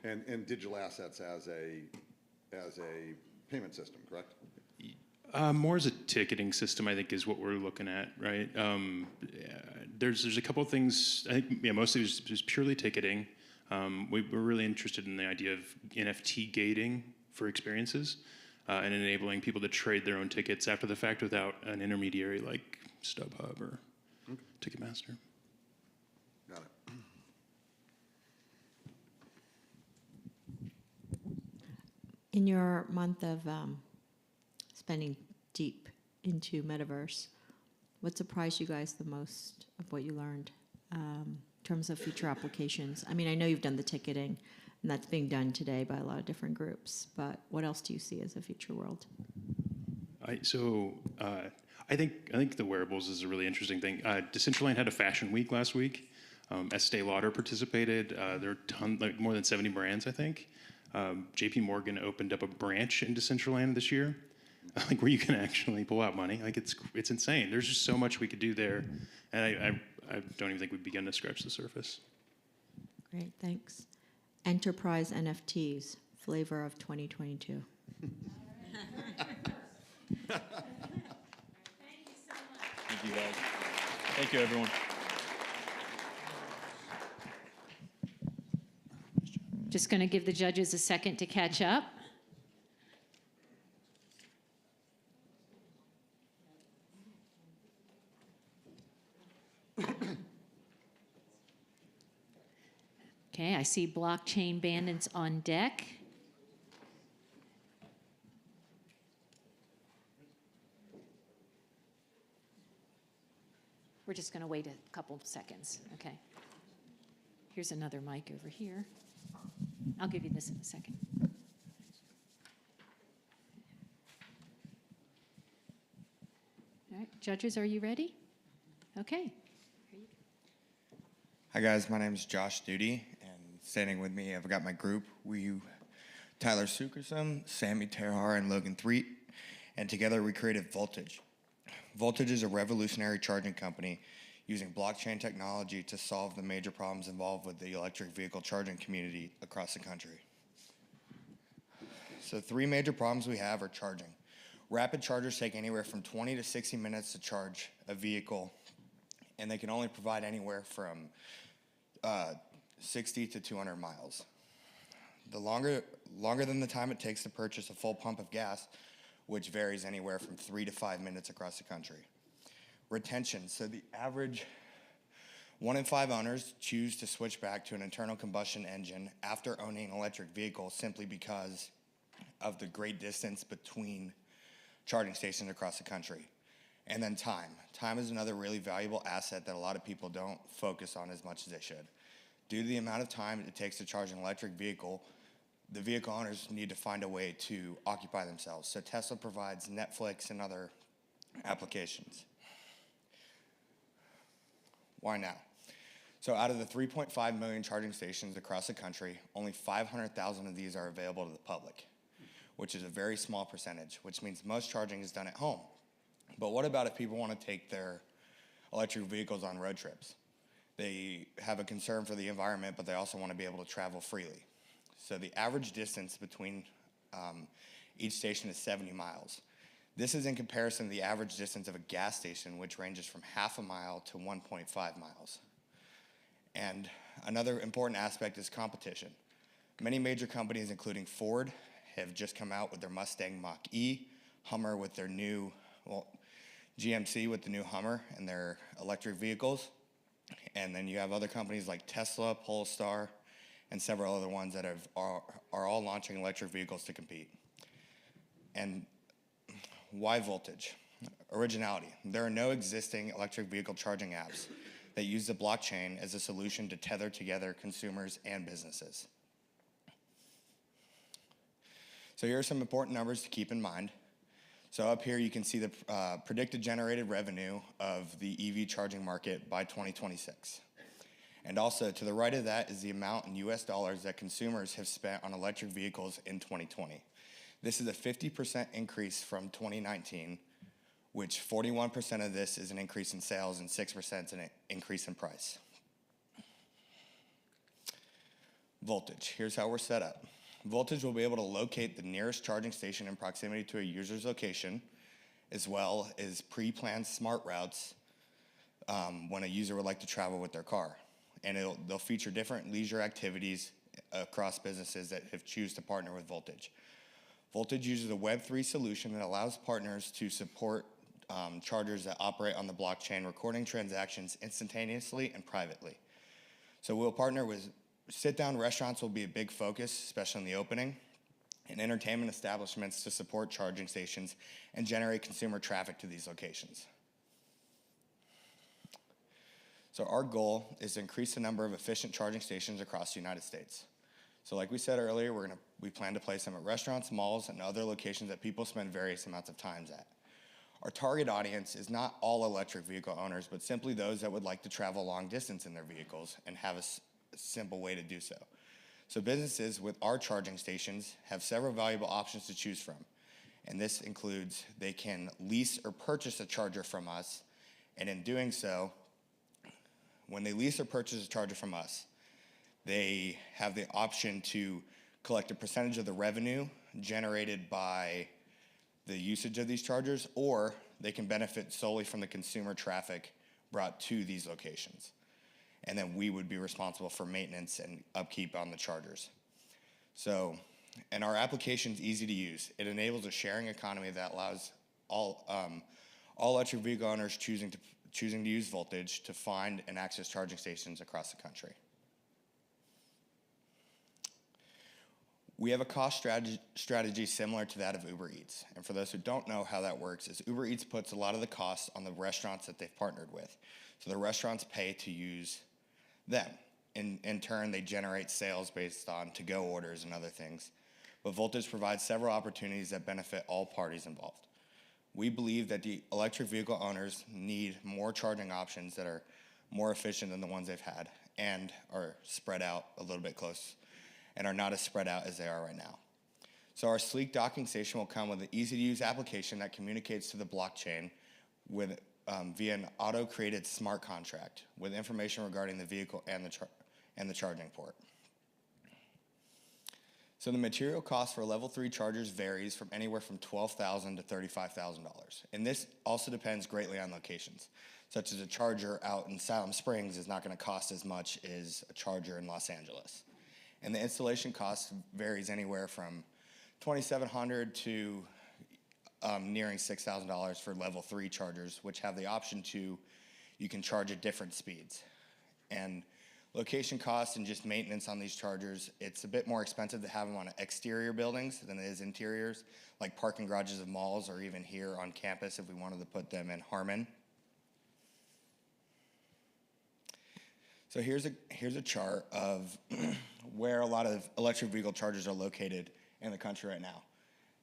and digital assets as a payment system, correct? More as a ticketing system, I think, is what we're looking at, right? There's a couple of things. I think, mostly just purely ticketing. We're really interested in the idea of NFT gating for experiences and enabling people to trade their own tickets after the fact without an intermediary like StubHub or Ticketmaster. Got it. In your month of spending deep into Metaverse, what surprised you guys the most of what you learned in terms of future applications? I mean, I know you've done the ticketing, and that's being done today by a lot of different groups, but what else do you see as a future world? I think the wearables is a really interesting thing. Decentraland had a fashion week last week. Estee Lauder participated. There are more than 70 brands, I think. JP Morgan opened up a branch in Decentraland this year, like where you can actually pull out money. Like it's insane. There's just so much we could do there, and I don't even think we've begun to scratch the surface. Great, thanks. Enterprise NFTs, flavor of 2022. Thank you, guys. Thank you, everyone. Just going to give the judges a second to catch up. Okay, I see blockchain bandits on deck. We're just going to wait a couple seconds, okay? Here's another mic over here. I'll give you this in a second. All right, judges, are you ready? Okay. Hi guys, my name is Josh Duty, and standing with me, I've got my group. Tyler Sukerson, Sammy Terhar, and Logan Threet, and together we created Voltage. Voltage is a revolutionary charging company using blockchain technology to solve the major problems involved with the electric vehicle charging community across the country. So 3 major problems we have are charging. Rapid chargers take anywhere from 20 to 60 minutes to charge a vehicle, and they can only provide anywhere from 60 to 200 miles. The longer than the time it takes to purchase a full pump of gas, which varies anywhere from 3 to 5 minutes across the country. Retention, so the average 1 in 5 owners choose to switch back to an internal combustion engine after owning an electric vehicle simply because of the great distance between charging stations across the country. And then time. Time is another really valuable asset that a lot of people don't focus on as much as they should. Due to the amount of time it takes to charge an electric vehicle, the vehicle owners need to find a way to occupy themselves. So Tesla provides Netflix and other applications. Why now? So out of the 3.5 million charging stations across the country, only 500,000 of these are available to the public, which is a very small percentage, which means most charging is done at home. But what about if people want to take their electric vehicles on road trips? They have a concern for the environment, but they also want to be able to travel freely. So the average distance between each station is 70 miles. This is in comparison to the average distance of a gas station, which ranges from half a mile to 1.5 miles. And another important aspect is competition. Many major companies, including Ford, have just come out with their Mustang Mach-E, Hummer with their new, GMC with the new Hummer and their electric vehicles. And then you have other companies like Tesla, Polestar, and several other ones that are all launching electric vehicles to compete. And why Voltage? Originality. There are no existing electric vehicle charging apps that use the blockchain as a solution to tether together consumers and businesses. So here are some important numbers to keep in mind. So up here you can see the predicted generated revenue of the EV charging market by 2026. And also to the right of that is the amount in US dollars that consumers have spent on electric vehicles in 2020. This is a 50% increase from 2019, which 41% of this is an increase in sales and 6% is an increase in price. Voltage, here's how we're set up. Voltage will be able to locate the nearest charging station in proximity to a user's location, as well as pre-planned smart routes when a user would like to travel with their car. And they'll feature different leisure activities across businesses that have choose to partner with Voltage. Voltage uses a Web3 solution that allows partners to support chargers that operate on the blockchain, recording transactions instantaneously and privately. So we'll partner with sit-down restaurants will be a big focus, especially in the opening, and entertainment establishments to support charging stations and generate consumer traffic to these locations. So our goal is to increase the number of efficient charging stations across the United States. So like we said earlier, we plan to place them at restaurants, malls, and other locations that people spend various amounts of time at. Our target audience is not all electric vehicle owners, but simply those that would like to travel long distance in their vehicles and have a simple way to do so. So businesses with our charging stations have several valuable options to choose from. And this includes they can lease or purchase a charger from us. And in doing so, when they lease or purchase a charger from us, they have the option to collect a percentage of the revenue generated by the usage of these chargers, or they can benefit solely from the consumer traffic brought to these locations. And then we would be responsible for maintenance and upkeep on the chargers. So, and our application's easy to use. It enables a sharing economy that allows all electric vehicle owners choosing to use Voltage to find and access charging stations across the country. We have a cost strategy similar to that of Uber Eats. And for those who don't know how that works, is Uber Eats puts a lot of the costs on the restaurants that they've partnered with. So the restaurants pay to use them. In turn, they generate sales based on to-go orders and other things. But Voltage provides several opportunities that benefit all parties involved. We believe that the electric vehicle owners need more charging options that are more efficient than the ones they've had and are spread out a little bit close and are not as spread out as they are right now. So our sleek docking station will come with an easy-to-use application that communicates to the blockchain with, via an auto-created smart contract with information regarding the vehicle and the charging port. So the material cost for level 3 chargers varies from anywhere from $12,000 to $35,000. And this also depends greatly on locations, such as a charger out in Salem Springs is not going to cost as much as a charger in Los Angeles. And the installation cost varies anywhere from $2,700 to nearing $6,000 for level 3 chargers, which have the option to, you can charge at different speeds. And location costs and just maintenance on these chargers, it's a bit more expensive to have them on exterior buildings than it is interiors, like parking garages of malls or even here on campus if we wanted to put them in Harmon. So here's a chart of where a lot of electric vehicle chargers are located in the country right now.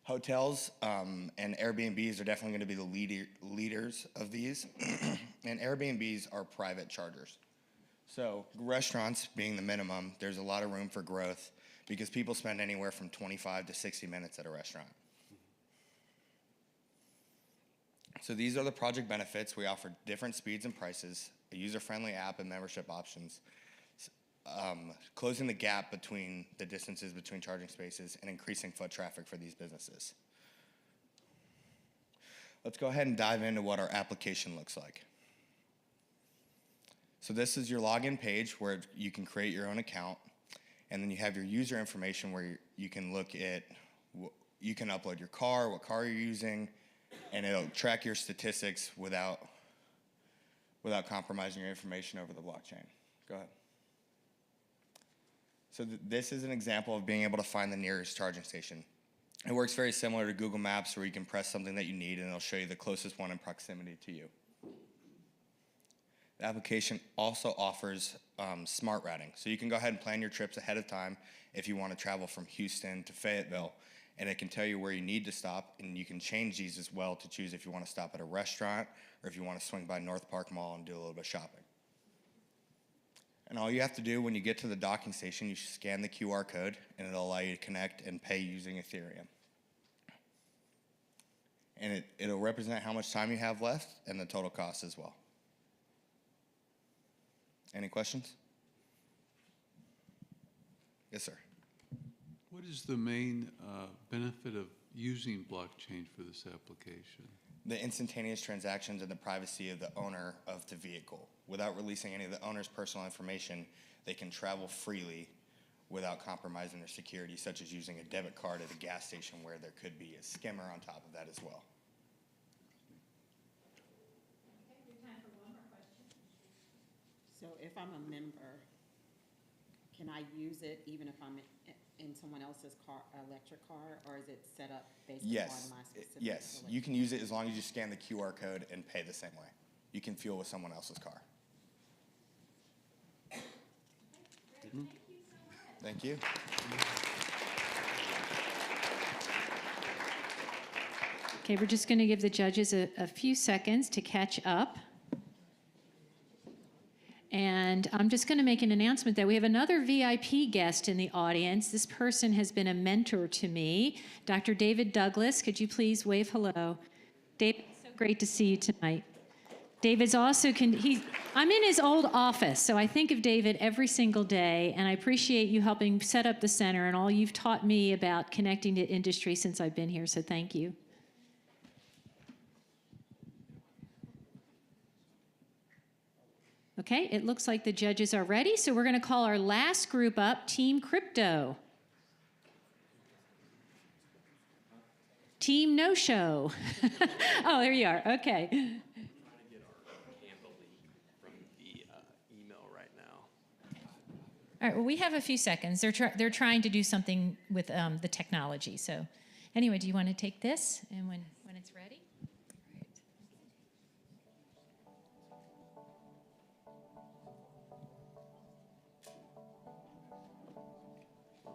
Hotels and Airbnbs are definitely going to be the leaders of these, and Airbnbs are private chargers. So restaurants being the minimum, there's a lot of room for growth because people spend anywhere from 25 to 60 minutes at a restaurant. So these are the project benefits. We offer different speeds and prices, a user-friendly app and membership options, closing the gap between the distances between charging spaces and increasing foot traffic for these businesses. Let's go ahead and dive into what our application looks like. So this is your login page where you can create your own account, and then you have your user information where you can look at, you can upload your car, what car you're using, and it'll track your statistics without compromising your information over the blockchain. Go ahead. So this is an example of being able to find the nearest charging station. It works very similar to Google Maps where you can press something that you need and it'll show you the closest one in proximity to you. The application also offers smart routing. So you can go ahead and plan your trips ahead of time if you want to travel from Houston to Fayetteville, and it can tell you where you need to stop, and you can change these as well to choose if you want to stop at a restaurant or if you want to swing by North Park Mall and do a little bit of shopping. And all you have to do when you get to the docking station, you scan the QR code, and it'll allow you to connect and pay using Ethereum. And it'll represent how much time you have left and the total cost as well. Any questions? Yes, sir. What is the main benefit of using blockchain for this application? The instantaneous transactions and the privacy of the owner of the vehicle. Without releasing any of the owner's personal information, they can travel freely without compromising their security, such as using a debit card at a gas station where there could be a skimmer on top of that as well. So if I'm a member, can I use it even if I'm in someone else's car, electric car, or is it set up based on my specific? Yes, you can use it as long as you scan the QR code and pay the same way. You can fuel with someone else's car. Thank you. Okay, we're just going to give the judges a few seconds to catch up. And And I'm just going to make an announcement that we have another VIP guest in the audience. This person has been a mentor to me. Dr. David Douglas, could you please wave hello? David, it's so great to see you tonight. David's also, I'm in his old office, so I think of David every single day, and I appreciate you helping set up the center and all you've taught me about connecting to industry since I've been here, so thank you. Okay, it looks like the judges are ready, so we're going to call our last group up, Team Crypto. Team No Show. Oh, there you are. Okay. All right, well, we have a few seconds. They're trying to do something with the technology. So anyway, do you want to take this? And when it's ready?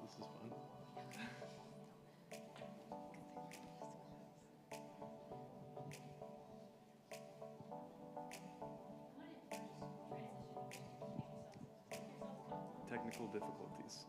This is fun. Technical difficulties.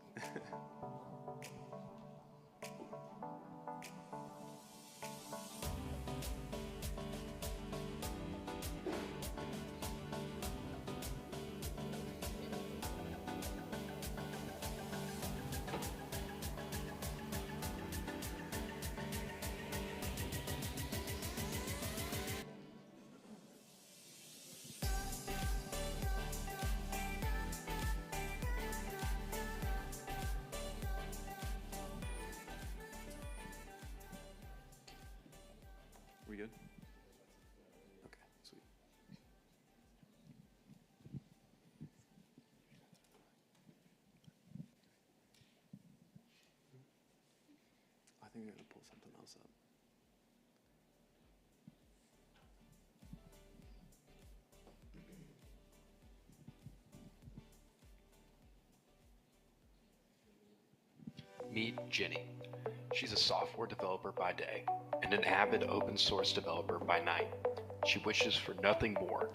We good? Okay, sweet. I think I'm gonna pull something else up. Meet Jenny. She's a software developer by day and an avid open source developer by night. She wishes for nothing more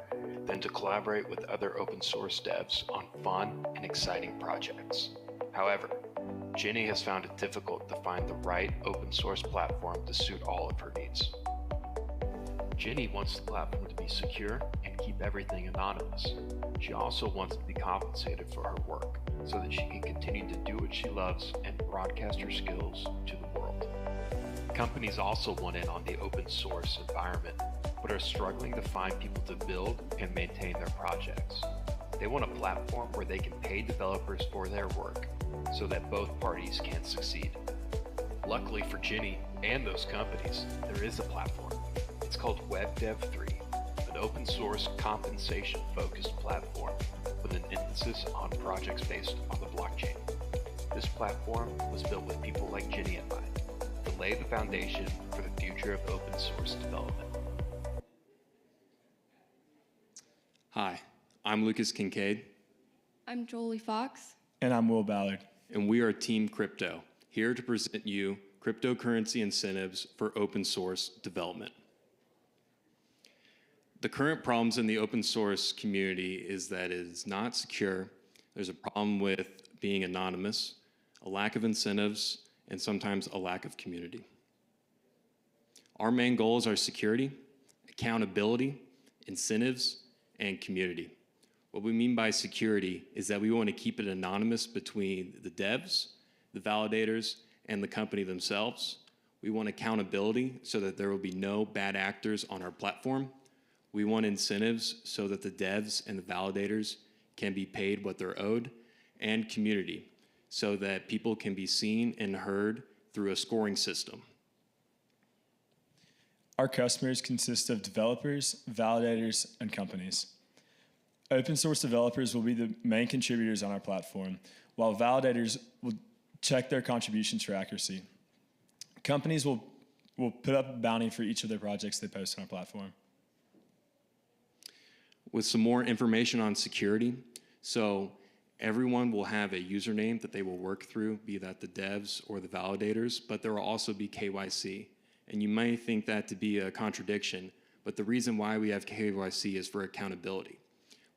than to collaborate with other open source devs on fun and exciting projects. However, Jenny has found it difficult to find the right open source platform to suit all of her needs. Jenny wants the platform to be secure and keep everything anonymous. She also wants to be compensated for her work so that she can continue to do what she loves and broadcast her skills to the world. Companies also want in on the open source environment, but are struggling to find people to build and maintain their projects. They want a platform where they can pay developers for their work so that both parties can succeed. Luckily for Jenny and those companies, there is a platform. It's called WebDev3, an open source compensation-focused platform with an emphasis on projects based on the blockchain. This platform was built with people like Jenny in mind to lay the foundation for the future of open source development. Hi, I'm Lucas Kincaid. I'm Jolie Fox. And I'm Will Ballard. And we are Team Crypto, here to present you cryptocurrency incentives for open source development. The current problems in the open source community is that it is not secure. There's a problem with being anonymous, a lack of incentives, and sometimes a lack of community. Our main goals are security, accountability, incentives, and community. What we mean by security is that we want to keep it anonymous between the devs, the validators, and the company themselves. We want accountability so that there will be no bad actors on our platform. We want incentives so that the devs and the validators can be paid what they're owed, and community so that people can be seen and heard through a scoring system. Our customers consist of developers, validators, and companies. Open source developers will be the main contributors on our platform, while validators will check their contributions for accuracy. Companies will put up a bounty for each of their projects they post on our platform. With some more information on security, so everyone will have a username that they will work through, be that the devs or the validators, but there will also be KYC. And you might think that to be a contradiction, but the reason why we have KYC is for accountability.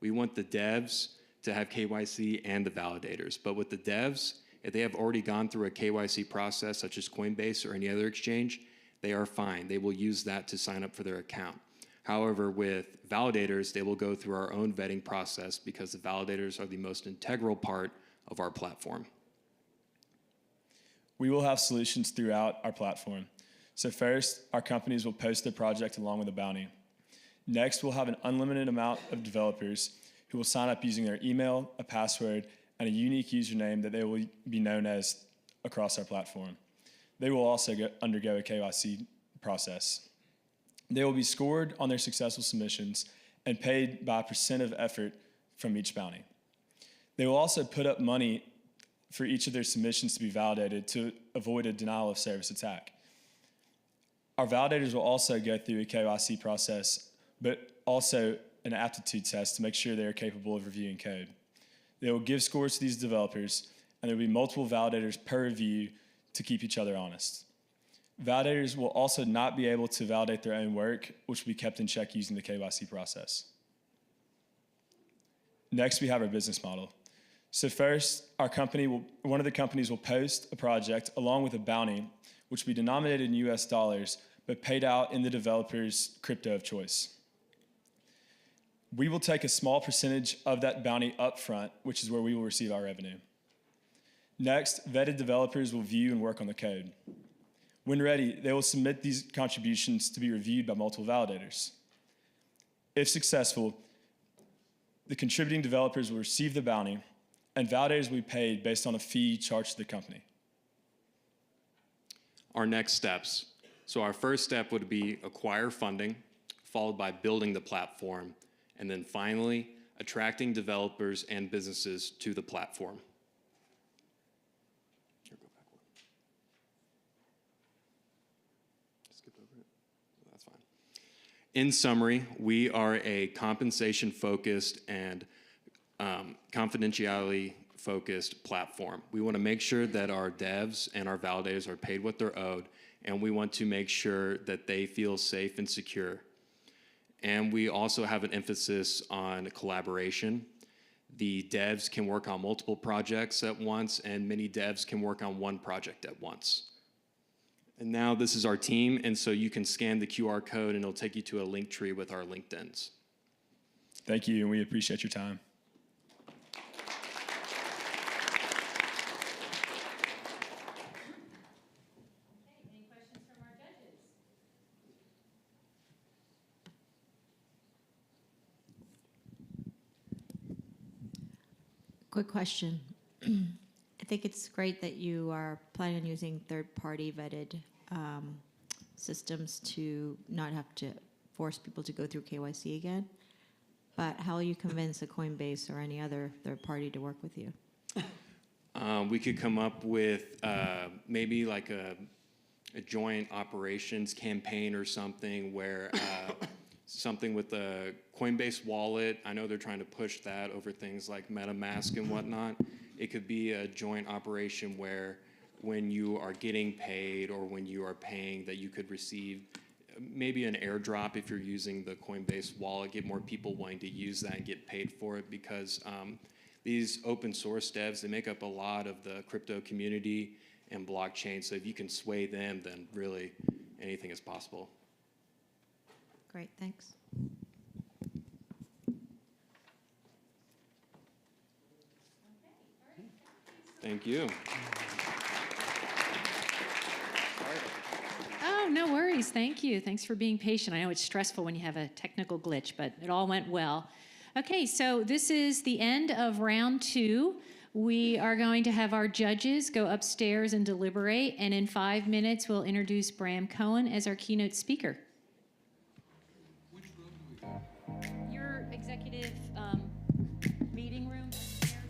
We want the devs to have KYC and the validators. But with the devs, if they have already gone through a KYC process, such as Coinbase or any other exchange, they are fine. They will use that to sign up for their account. However, with validators, they will go through our own vetting process because the validators are the most integral part of our platform. We will have solutions throughout our platform. So first, our companies will post their project along with a bounty. Next, we'll have an unlimited amount of developers who will sign up using their email, a password, and a unique username that they will be known as across our platform. They will also undergo a KYC process. They will be scored on their successful submissions and paid by a % of effort from each bounty. They will also put up money for each of their submissions to be validated to avoid a denial of service attack. Our validators will also go through a KYC process, but also an aptitude test to make sure they are capable of reviewing code. They will give scores to these developers, and there will be multiple validators per review to keep each other honest. Validators will also not be able to validate their own work, which will be kept in check using the KYC process. Next, we have our business model. So first, one of the companies will post a project along with a bounty, which will be denominated in US dollars, but paid out in the developer's crypto of choice. We will take a small percentage of that bounty up front, which is where we will receive our revenue. Next, vetted developers will view and work on the code. When ready, they will submit these contributions to be reviewed by multiple validators. If successful, the contributing developers will receive the bounty, and validators will be paid based on a fee charged to the company. Our next steps. So our first step would be acquire funding, followed by building the platform, and then finally, attracting developers and businesses to the platform. Here, go backward. Skipped over it. That's fine. In summary, we are a compensation-focused and confidentiality-focused platform. We want to make sure that our devs and our validators are paid what they're owed, and we want to make sure that they feel safe and secure. And we also have an emphasis on collaboration. The devs can work on multiple projects at once, and many devs can work on one project at once. And now this is our team, and so you can scan the QR code and it'll take you to a link tree with our LinkedIns. Thank you, and we appreciate your time. Quick question. I think it's great that you are planning on using third-party vetted systems to not have to force people to go through KYC again. But how will you convince a Coinbase or any other third party to work with you? We could come up with maybe like a joint operations campaign or something where something with the Coinbase wallet. I know they're trying to push that over things like MetaMask and whatnot. It could be a joint operation where when you are getting paid or when you are paying that you could receive maybe an airdrop if you're using the Coinbase wallet, get more people wanting to use that and get paid for it because these open source devs, they make up a lot of the crypto community and blockchain. So if you can sway them, then really anything is possible. Great, thanks. Thank you. Oh, no worries. Thank you. Thanks for being patient. I know it's stressful when you have a technical glitch, but it all went well. Okay, so this is the end of round 2. We are going to have our judges go upstairs and deliberate, and in 5 minutes, we'll introduce Bram Cohen as our keynote speaker. Your executive meeting room upstairs.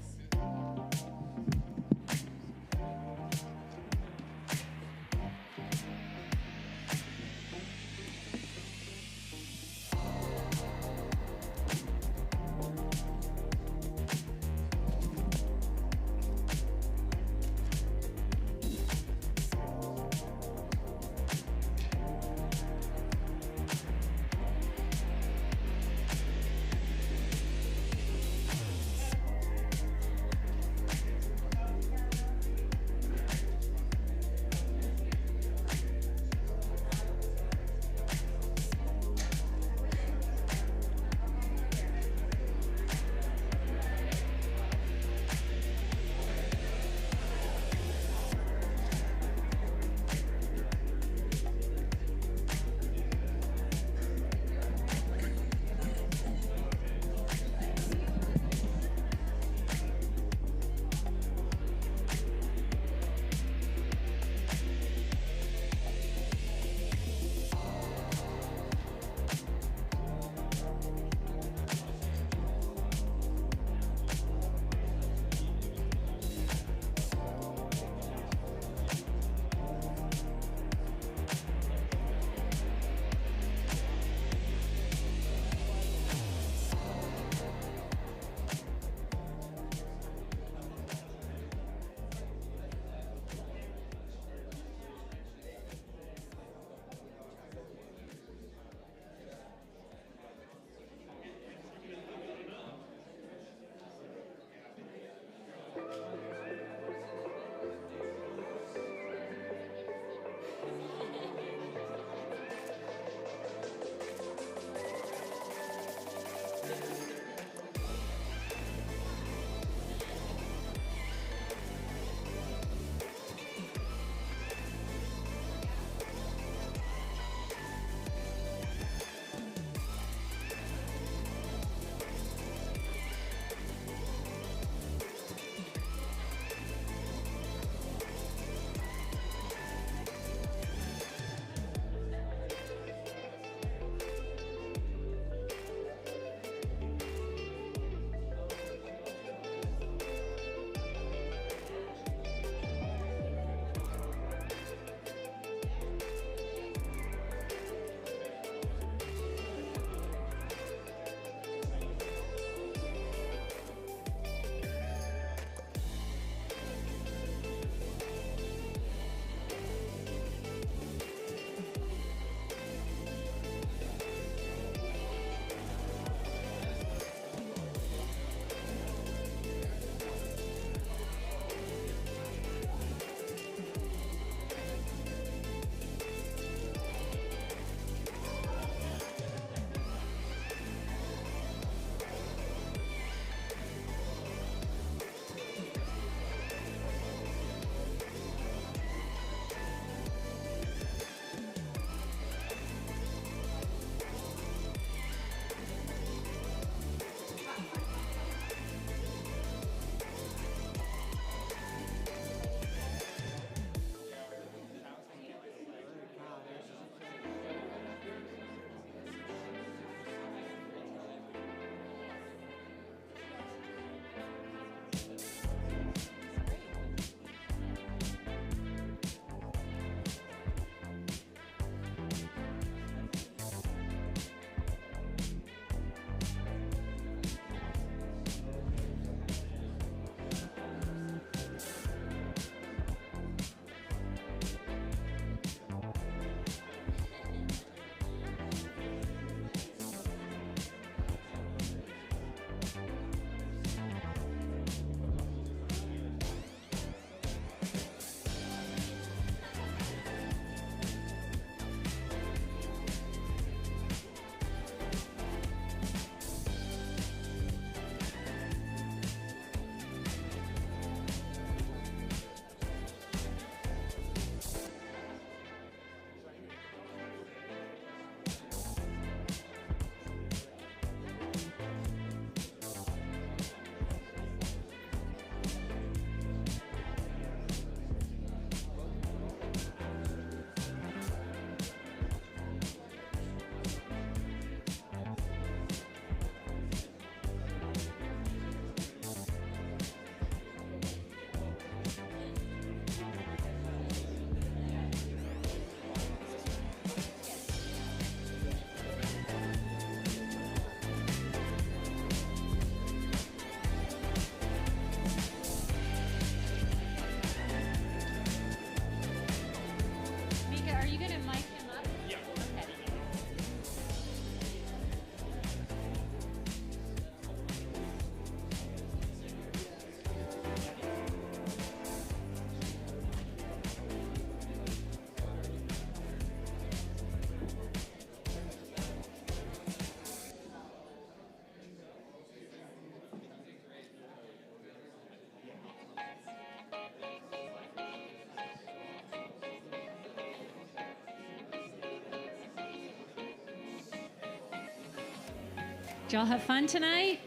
Did y'all have fun tonight?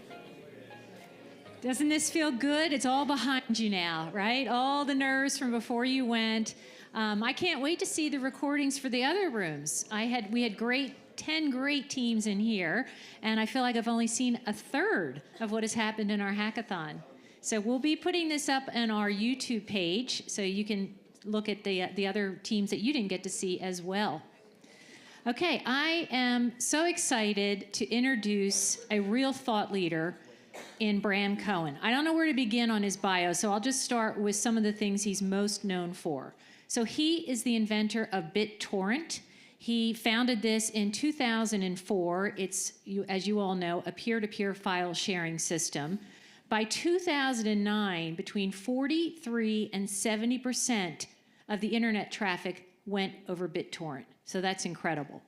Doesn't this feel good? It's all behind you now, right? All the nerves from before you went. I can't wait to see the recordings for the other rooms. We had 10 great teams in here, and I feel like I've only seen a third of what has happened in our hackathon. So we'll be putting this up on our YouTube page, so you can look at the other teams that you didn't get to see as well. Okay, I am so excited to introduce a real thought leader in Bram Cohen. I don't know where to begin on his bio, so I'll just start with some of the things he's most known for. So he is the inventor of BitTorrent. He founded this in 2004. It's, as you all know, a peer-to-peer file sharing system. By 2009, between 43 and 70% of the internet traffic went over BitTorrent. So that's incredible.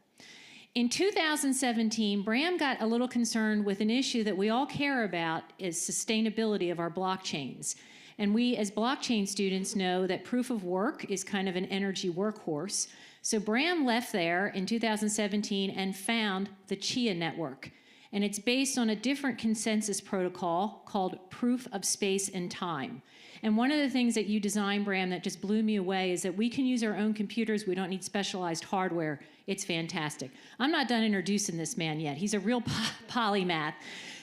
In 2017, Bram got a little concerned with an issue that we all care about, is sustainability of our blockchains. And we as blockchain students know that proof of work is kind of an energy workhorse. So Bram left there in 2017 and found the Chia network. And it's based on a different consensus protocol called proof of space and time. And one of the things that you designed, Bram, that just blew me away is that we can use our own computers. We don't need specialized hardware. It's fantastic. I'm not done introducing this man yet. He's a real polymath.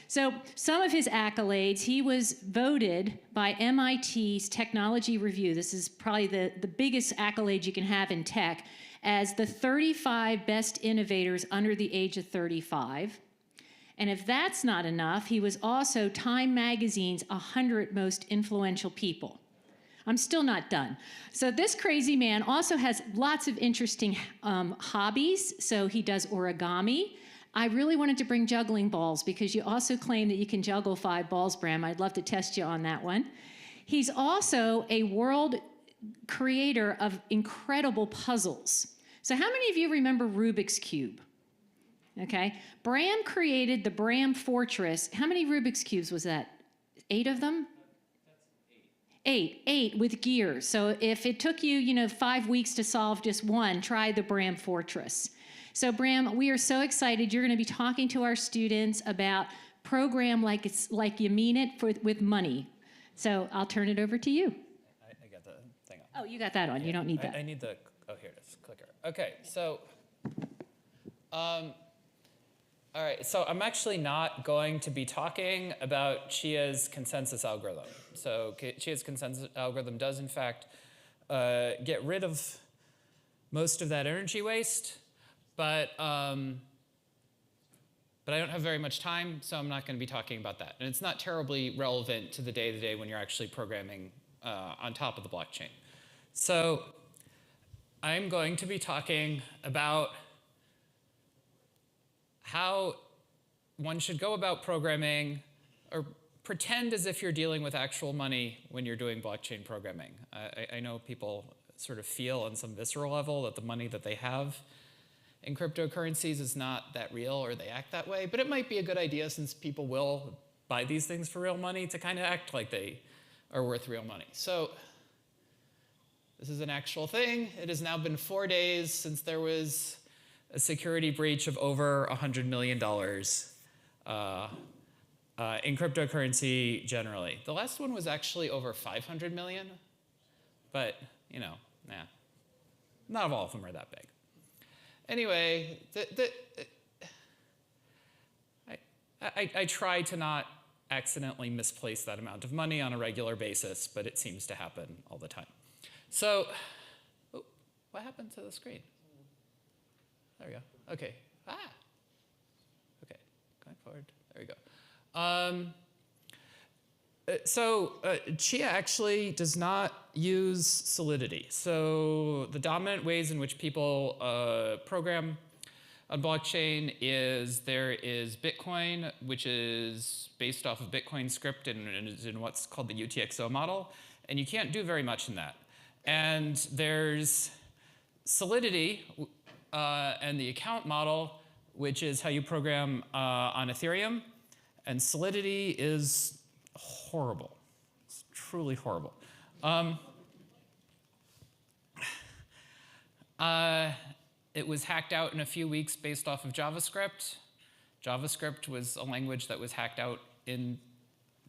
So some of his accolades, he was voted by MIT's Technology Review. This is probably the biggest accolade you can have in tech, as the 35 best innovators under the age of 35. And if that's not enough, he was also Time Magazine's 100 most influential people. I'm still not done. So this crazy man also has lots of interesting hobbies. So he does origami. I really wanted to bring juggling balls because you also claim that you can juggle 5 balls, Bram. I'd love to test you on that one. He's also a world creator of incredible puzzles. So how many of you remember Rubik's Cube? Okay, Bram created the Bram Fortress. How many Rubik's Cubes was that? 8 of them? Eight with gears. So if it took you, 5 weeks to solve just one, try the Bram Fortress. So Bram, we are so excited. You're going to be talking to our students about program like you mean it with money. So I'll turn it over to you. I got the thing on. Oh, you got that on. You don't need that. I need the, oh, here it is, clicker. Okay, so, all right, so I'm actually not going to be talking about Chia's consensus algorithm. So Chia's consensus algorithm does, in fact, get rid of most of that energy waste, but I don't have very much time, so I'm not going to be talking about that. And it's not terribly relevant to the day-to-day when you're actually programming on top of the blockchain. So I'm going to be talking about how one should go about programming, or pretend as if you're dealing with actual money when you're doing blockchain programming. I know people sort of feel on some visceral level that the money that they have in cryptocurrencies is not that real, or they act that way, but it might be a good idea, since people will buy these things for real money, to kind of act like they are worth real money. So this is an actual thing. It has now been 4 days since there was a security breach of over $100 million in cryptocurrency generally. The last one was actually over 500 million, but not all of them are that big. Anyway, I try to not accidentally misplace that amount of money on a regular basis, but it seems to happen all the time. So, oh, what happened to the screen? There we go. Okay. Okay. Going forward. There we go. Chia actually does not use Solidity. So the dominant ways in which people program on blockchain is there is Bitcoin, which is based off of Bitcoin script and is in what's called the UTXO model. And you can't do very much in that. And there's Solidity, and the account model, which is how you program on Ethereum. And Solidity is horrible. It's truly horrible. It was hacked out in a few weeks based off of JavaScript. JavaScript was a language that was hacked out in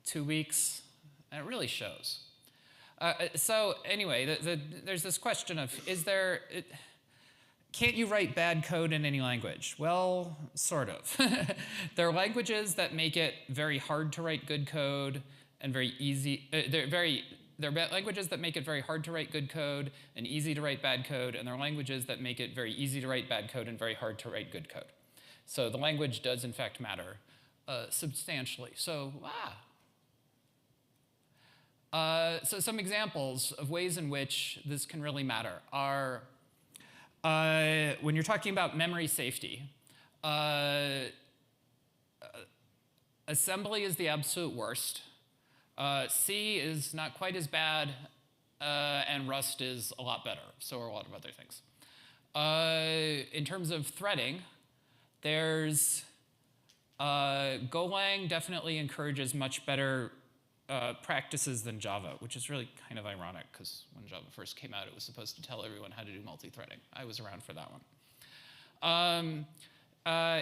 2 weeks, and it really shows. So anyway, there's this question of, can't you write bad code in any language? Well, sort of. There are languages that make it very hard to write good code and very easy. There are languages that make it very hard to write good code and easy to write bad code, and there are languages that make it very easy to write bad code and very hard to write good code. So the language does in fact matter substantially. So so some examples of ways in which this can really matter are when you're talking about memory safety. Assembly is the absolute worst. C is not quite as bad, and Rust is a lot better. So are a lot of other things. In terms of threading, there's Golang definitely encourages much better practices than Java, which is really kind of ironic because when Java first came out, it was supposed to tell everyone how to do multi-threading. I was around for that one.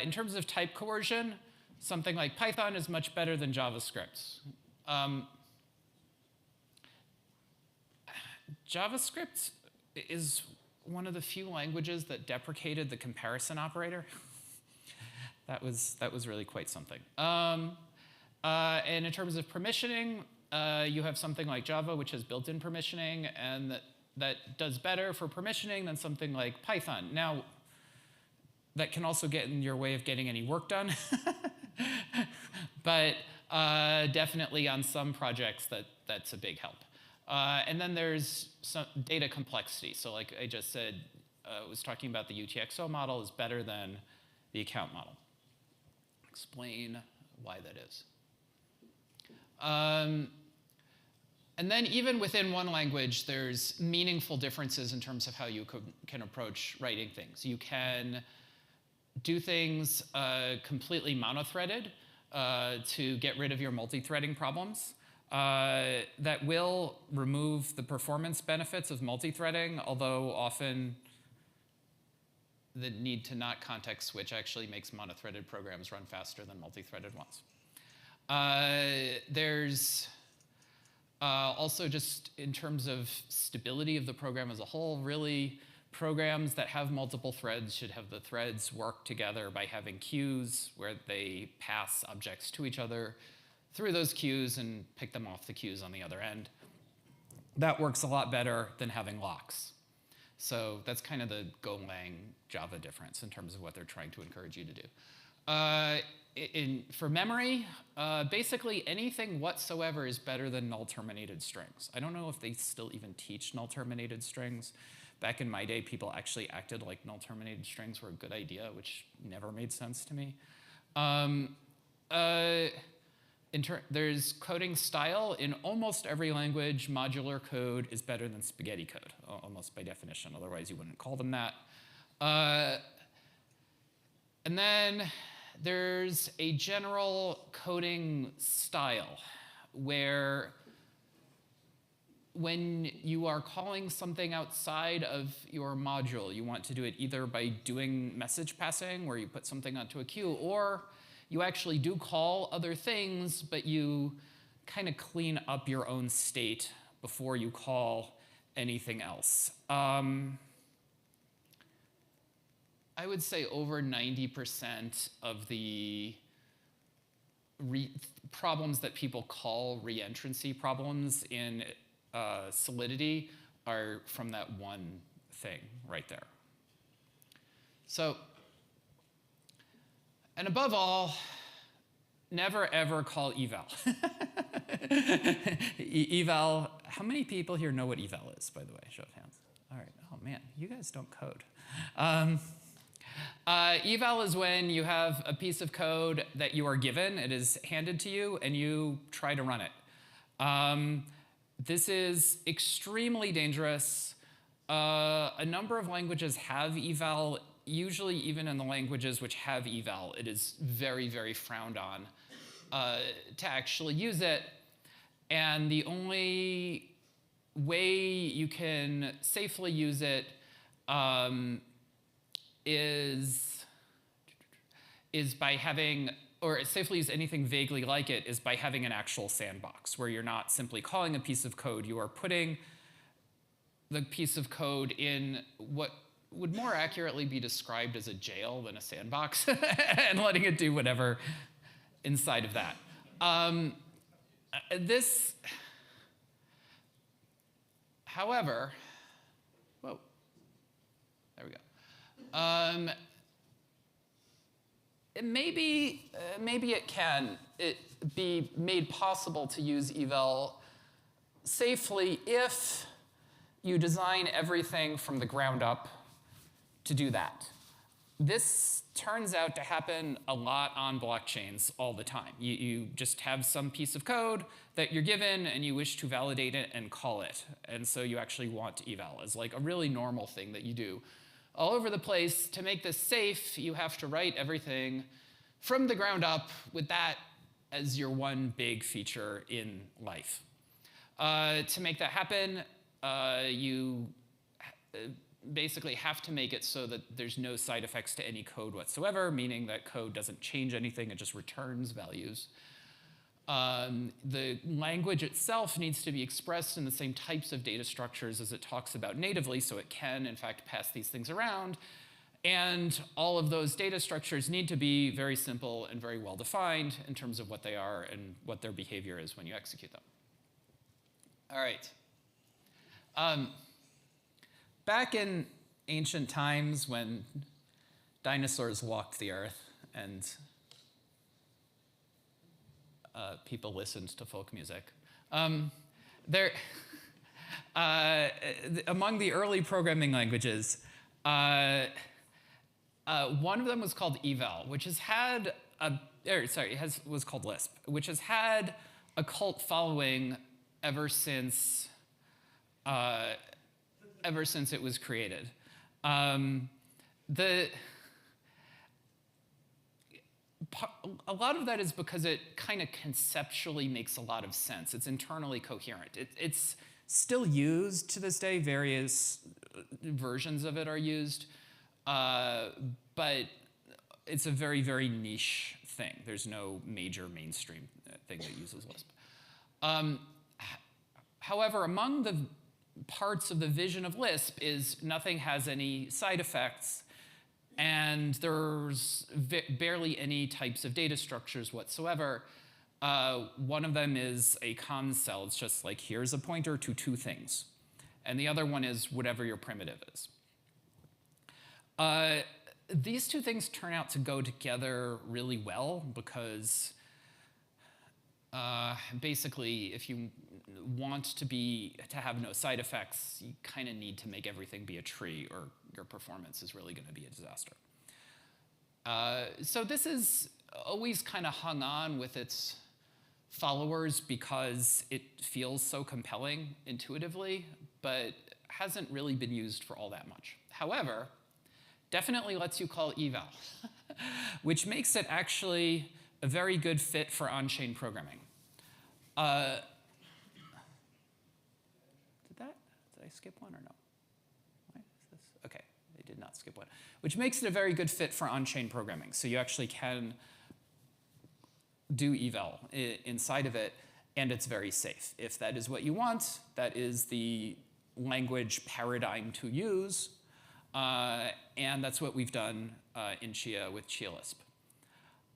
In terms of type coercion, something like Python is much better than JavaScript. JavaScript is one of the few languages that deprecated the comparison operator. That was really quite something. And in terms of permissioning, you have something like Java, which has built-in permissioning, and that does better for permissioning than something like Python. Now, that can also get in your way of getting any work done. But definitely on some projects, that's a big help. And then there's some data complexity. So like I just said, I was talking about the UTXO model is better than the account model. Explain why that is. And then even within one language, there's meaningful differences in terms of how you can approach writing things. You can do things completely monothreaded to get rid of your multi-threading problems. That will remove the performance benefits of multi-threading, although often the need to not context switch actually makes monothreaded programs run faster than multi-threaded ones. There's also just in terms of stability of the program as a whole, really programs that have multiple threads should have the threads work together by having queues where they pass objects to each other through those queues and pick them off the queues on the other end. That works a lot better than having locks. So that's kind of the Golang Java difference in terms of what they're trying to encourage you to do. For memory, basically anything whatsoever is better than null terminated strings. I don't know if they still even teach null terminated strings. Back in my day, people actually acted like null terminated strings were a good idea, which never made sense to me. There's coding style. In almost every language, modular code is better than spaghetti code, almost by definition. Otherwise, you wouldn't call them that. And then there's a general coding style where when you are calling something outside of your module, you want to do it either by doing message passing, where you put something onto a queue, or you actually do call other things, but you kind of clean up your own state before you call anything else. I would say over 90% of the problems that people call reentrancy problems in Solidity are from that one thing right there. So, and above all, never ever call eval. Eval, how many people here know what eval is, by the way? Show of hands. All right, oh man, you guys don't code. Eval is when you have a piece of code that you are given, it is handed to you, and you try to run it. This is extremely dangerous. A number of languages have eval. Usually, even in the languages which have eval, it is very, very frowned on to actually use it. And the only way you can safely use it is is by having, or safely use anything vaguely like it, is by having an actual sandbox where you're not simply calling a piece of code, you are putting the piece of code in what would more accurately be described as a jail than a sandbox and letting it do whatever inside of that. However, whoa, there we go. Maybe it can be made possible to use eval safely if you design everything from the ground up to do that. This turns out to happen a lot on blockchains all the time. You just have some piece of code that you're given and you wish to validate it and call it. And so you actually want eval as like a really normal thing that you do all over the place. To make this safe, you have to write everything from the ground up with that as your one big feature in life. To make that happen, you basically have to make it so that there's no side effects to any code whatsoever, meaning that code doesn't change anything, it just returns values. The language itself needs to be expressed in the same types of data structures as it talks about natively, so it can, in fact, pass these things around. And all of those data structures need to be very simple and very well defined in terms of what they are and what their behavior is when you execute them. All right. Back in ancient times when dinosaurs walked the earth and people listened to folk music, among the early programming languages, one of them was called eval, which has had was called Lisp, which has had a cult following ever since it was created. A lot of that is because it kind of conceptually makes a lot of sense. It's internally coherent. It's still used to this day. Various versions of it are used, but it's a very, very niche thing. There's no major mainstream thing that uses Lisp. However, among the parts of the vision of Lisp is nothing has any side effects, and there's barely any types of data structures whatsoever. One of them is a cons cell. It's just like, here's a pointer to two things. And the other one is whatever your primitive is. These two things turn out to go together really well because basically, if you want to have no side effects, you kind of need to make everything be a tree, or your performance is really going to be a disaster. So this is always kind of hung on with its followers because it feels so compelling intuitively, but hasn't really been used for all that much. However, definitely lets you call eval, which makes it actually a very good fit for on-chain programming. Did I skip one or no? Why is this? Okay, I did not skip one. Which makes it a very good fit for on-chain programming. So you actually can do eval inside of it, and it's very safe. If that is what you want, that is the language paradigm to use, and that's what we've done in Chia with Chia Lisp.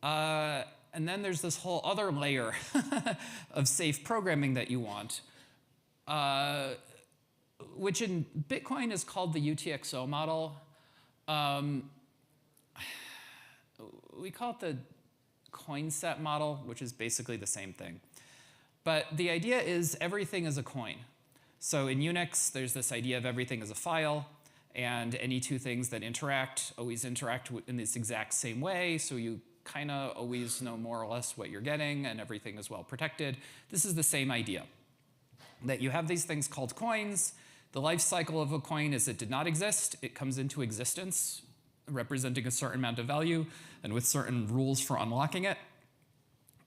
And then there's this whole other layer of safe programming that you want, which in Bitcoin is called the UTXO model. We call it the coin set model, which is basically the same thing. But the idea is everything is a coin. So in Unix, there's this idea of everything as a file, and any two things that always interact in this exact same way, so you kind of always know more or less what you're getting, and everything is well protected. This is the same idea, that you have these things called coins. The life cycle of a coin is it did not exist. It comes into existence, representing a certain amount of value, and with certain rules for unlocking it.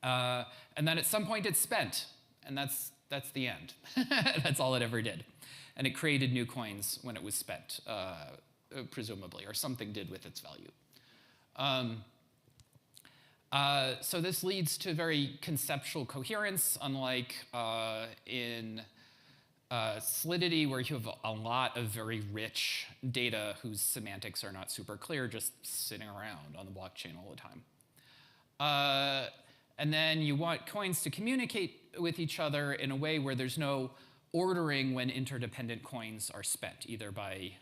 And then at some point it's spent, and that's the end. That's all it ever did. And it created new coins when it was spent, presumably, or something did with its value. So this leads to very conceptual coherence, unlike in Solidity, where you have a lot of very rich data whose semantics are not super clear, just sitting around on the blockchain all the time. And then you want coins to communicate with each other in a way where there's no ordering when interdependent coins are spent, either by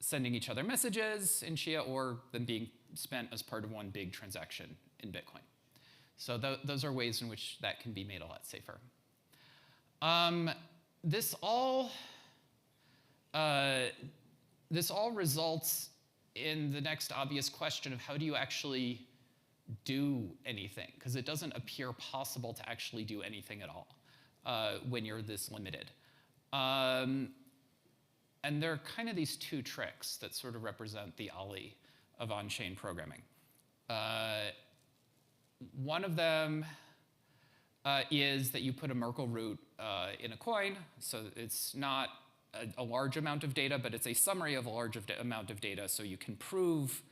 sending each other messages in Chia or them being spent as part of one big transaction in Bitcoin. So those are ways in which that can be made a lot safer. This all results in the next obvious question of how do you actually do anything? Because it doesn't appear possible to actually do anything at all when you're this limited. And there are kind of these two tricks that sort of represent the Ali of on-chain programming. One of them is that you put a Merkle root in a coin, so it's not a large amount of data, but it's a summary of a large amount of data, so you can prove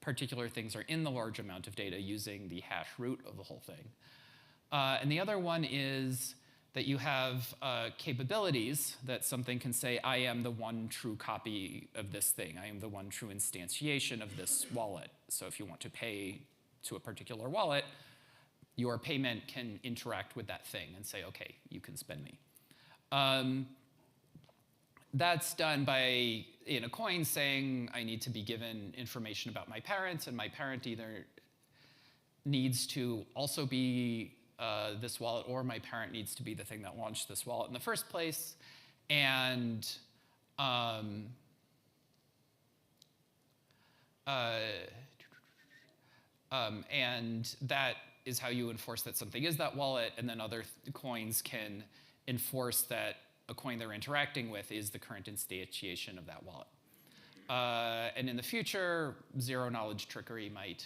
particular things are in the large amount of data using the hash root of the whole thing. And the other one is that you have capabilities that something can say, I am the one true copy of this thing. I am the one true instantiation of this wallet. So if you want to pay to a particular wallet, your payment can interact with that thing and say, okay, you can spend me. That's done by, in a coin, saying I need to be given information about my parents, and my parent either needs to also be this wallet, or my parent needs to be the thing that launched this wallet in the first place. And that is how you enforce that something is that wallet, and then other coins can enforce that a coin they're interacting with is the current instantiation of that wallet. And in the future, zero-knowledge trickery might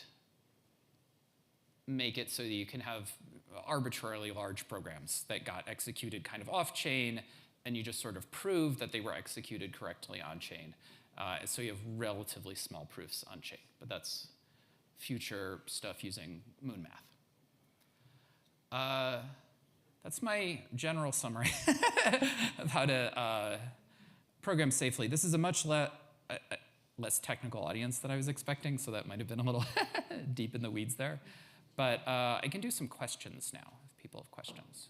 make it so that you can have arbitrarily large programs that got executed kind of off-chain, and you just sort of prove that they were executed correctly on-chain. So you have relatively small proofs on-chain, but that's future stuff using moon math. That's my general summary of how to program safely. This is a much less technical audience than I was expecting, so that might have been a little deep in the weeds there. But I can do some questions now, if people have questions.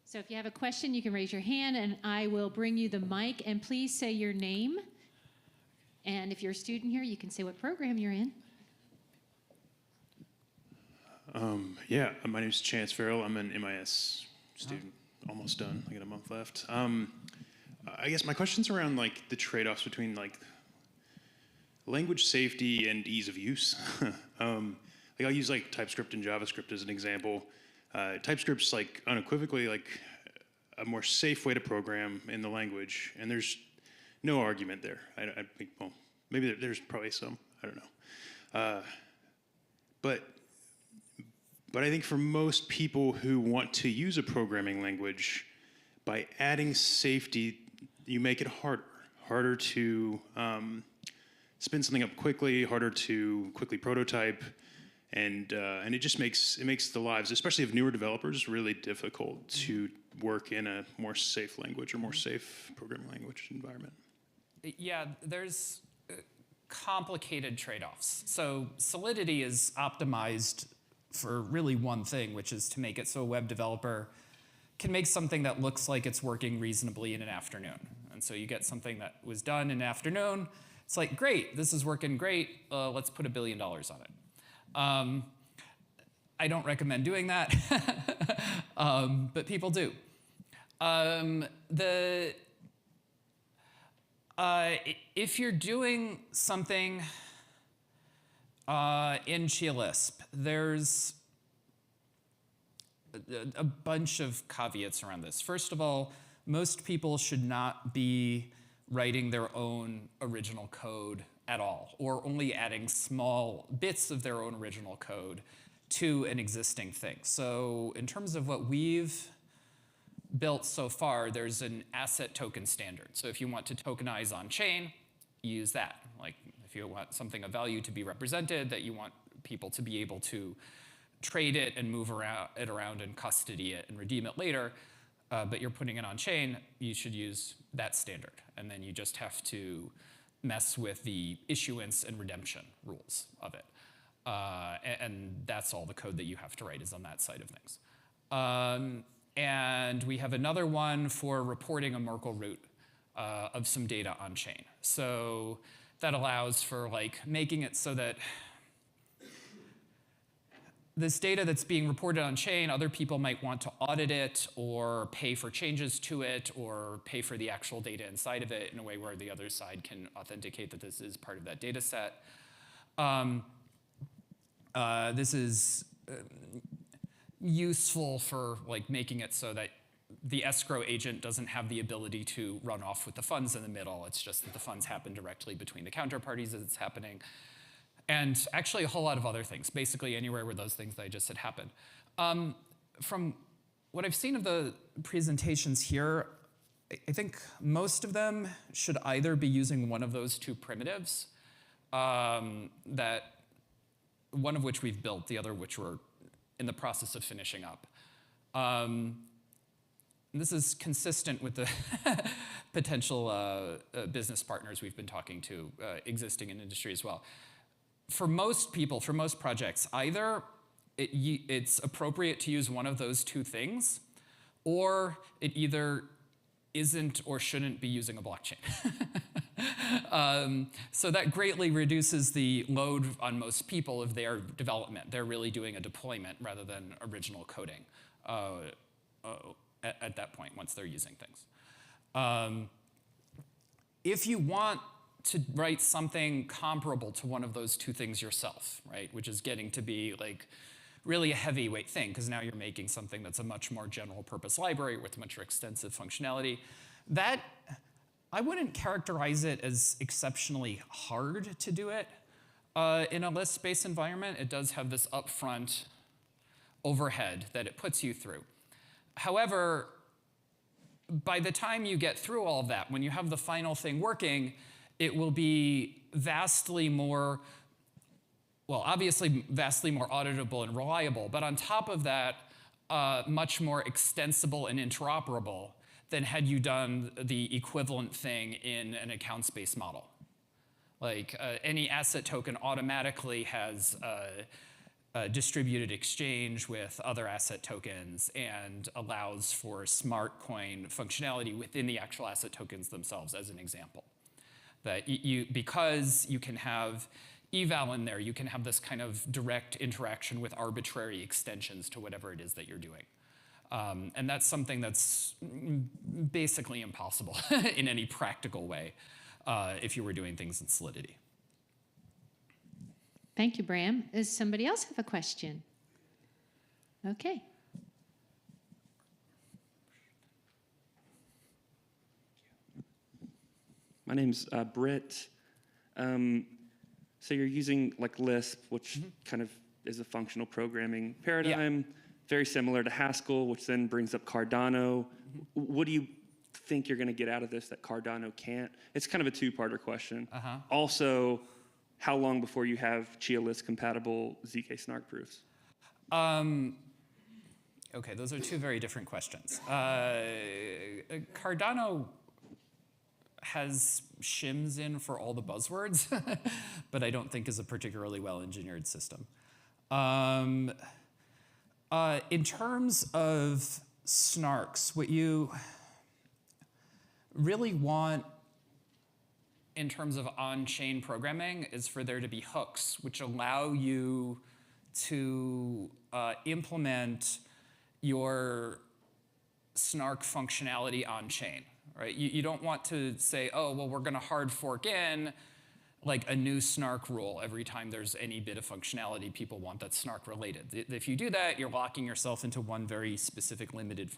So if you have a question, you can raise your hand, and I will bring you the mic. And please say your name. And if you're a student here, you can say what program you're in. Yeah, my name is Chance Farrell. I'm an MIS student, almost done. I got a month left. I guess my question's around like the trade-offs between like language safety and ease of use. Like I'll use like TypeScript and JavaScript as an example. TypeScript's like unequivocally like a more safe way to program in the language, and there's no argument there. I think, well, maybe there's probably some. I don't know. But I think for most people who want to use a programming language, by adding safety, you make it harder to spin something up quickly, harder to quickly prototype, and it just makes the lives, especially of newer developers, really difficult to work in a more safe language or more safe programming language environment. Yeah, there's complicated trade-offs. So Solidity is optimized for really one thing, which is to make it so a web developer can make something that looks like it's working reasonably in an afternoon. And so you get something that was done in an afternoon. It's like, great, this is working great. Let's put $1 billion on it. I don't recommend doing that, but people do. If you're doing something in GLisp, there's a bunch of caveats around this. First of all, most people should not be writing their own original code at all, or only adding small bits of their own original code to an existing thing. So in terms of what we've built so far, there's an asset token standard. So if you want to tokenize on chain, you use that. Like if you want something of value to be represented, that you want people to be able to trade it and move it around and custody it and redeem it later, but you're putting it on chain, you should use that standard. And then you just have to mess with the issuance and redemption rules of it. And that's all the code that you have to write is on that side of things. And we have another one for reporting a Merkle root of some data on chain. So that allows for like making it so that this data that's being reported on chain, other people might want to audit it or pay for changes to it or pay for the actual data inside of it in a way where the other side can authenticate that this is part of that data set. This is useful for like making it so that the escrow agent doesn't have the ability to run off with the funds in the middle. It's just that the funds happen directly between the counterparties as it's happening. And actually a whole lot of other things, basically anywhere where those things that I just said happen. From what I've seen of the presentations here, I think most of them should either be using one of those two primitives, that one of which we've built, the other of which we're in the process of finishing up. And this is consistent with the potential business partners we've been talking to, existing in industry as well. For most people, for most projects, either it's appropriate to use one of those two things, or it either isn't or shouldn't be using a blockchain. So that greatly reduces the load on most people of their development. They're really doing a deployment rather than original coding at that point once they're using things. If you want to write something comparable to one of those two things yourself, right, which is getting to be like really a heavyweight thing, because now you're making something that's a much more general purpose library with much more extensive functionality, that I wouldn't characterize it as exceptionally hard to do it in a list-based environment. It does have this upfront overhead that it puts you through. However, by the time you get through all of that, when you have the final thing working, it will be vastly more, well, obviously vastly more auditable and reliable, but on top of that, much more extensible and interoperable than had you done the equivalent thing in an accounts-based model. Like any asset token automatically has a distributed exchange with other asset tokens and allows for smart coin functionality within the actual asset tokens themselves, as an example. That because you can have eval in there, you can have this kind of direct interaction with arbitrary extensions to whatever it is that you're doing. And that's something that's basically impossible in any practical way if you were doing things in Solidity. Thank you, Bram. Does somebody else have a question? Okay. My name's Britt. So you're using like Lisp, which kind of is a functional programming paradigm, very similar to Haskell, which then brings up Cardano. What do you think you're going to get out of this that Cardano can't? It's kind of a two-parter question. Also, how long before you have Chia List compatible ZK snark proofs? Okay, those are two very different questions. Cardano has shims in for all the buzzwords, but I don't think is a particularly well-engineered system. In terms of snarks, what you really want in terms of on-chain programming is for there to be hooks which allow you to implement your snark functionality on-chain. Right? You don't want to say, oh, well, we're going to hard fork in like a new snark rule every time there's any bit of functionality people want that's snark related. If you do that, you're locking yourself into one very specific limited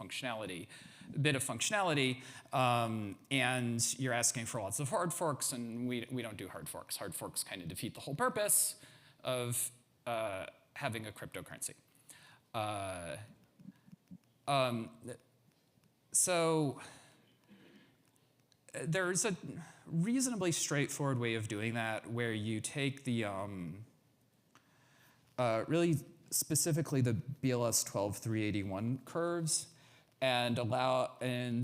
bit of functionality, and you're asking for lots of hard forks, and we don't do hard forks. Hard forks kind of defeat the whole purpose of having a cryptocurrency. So there's a reasonably straightforward way of doing that where you take the, really specifically the BLS 12381 curves and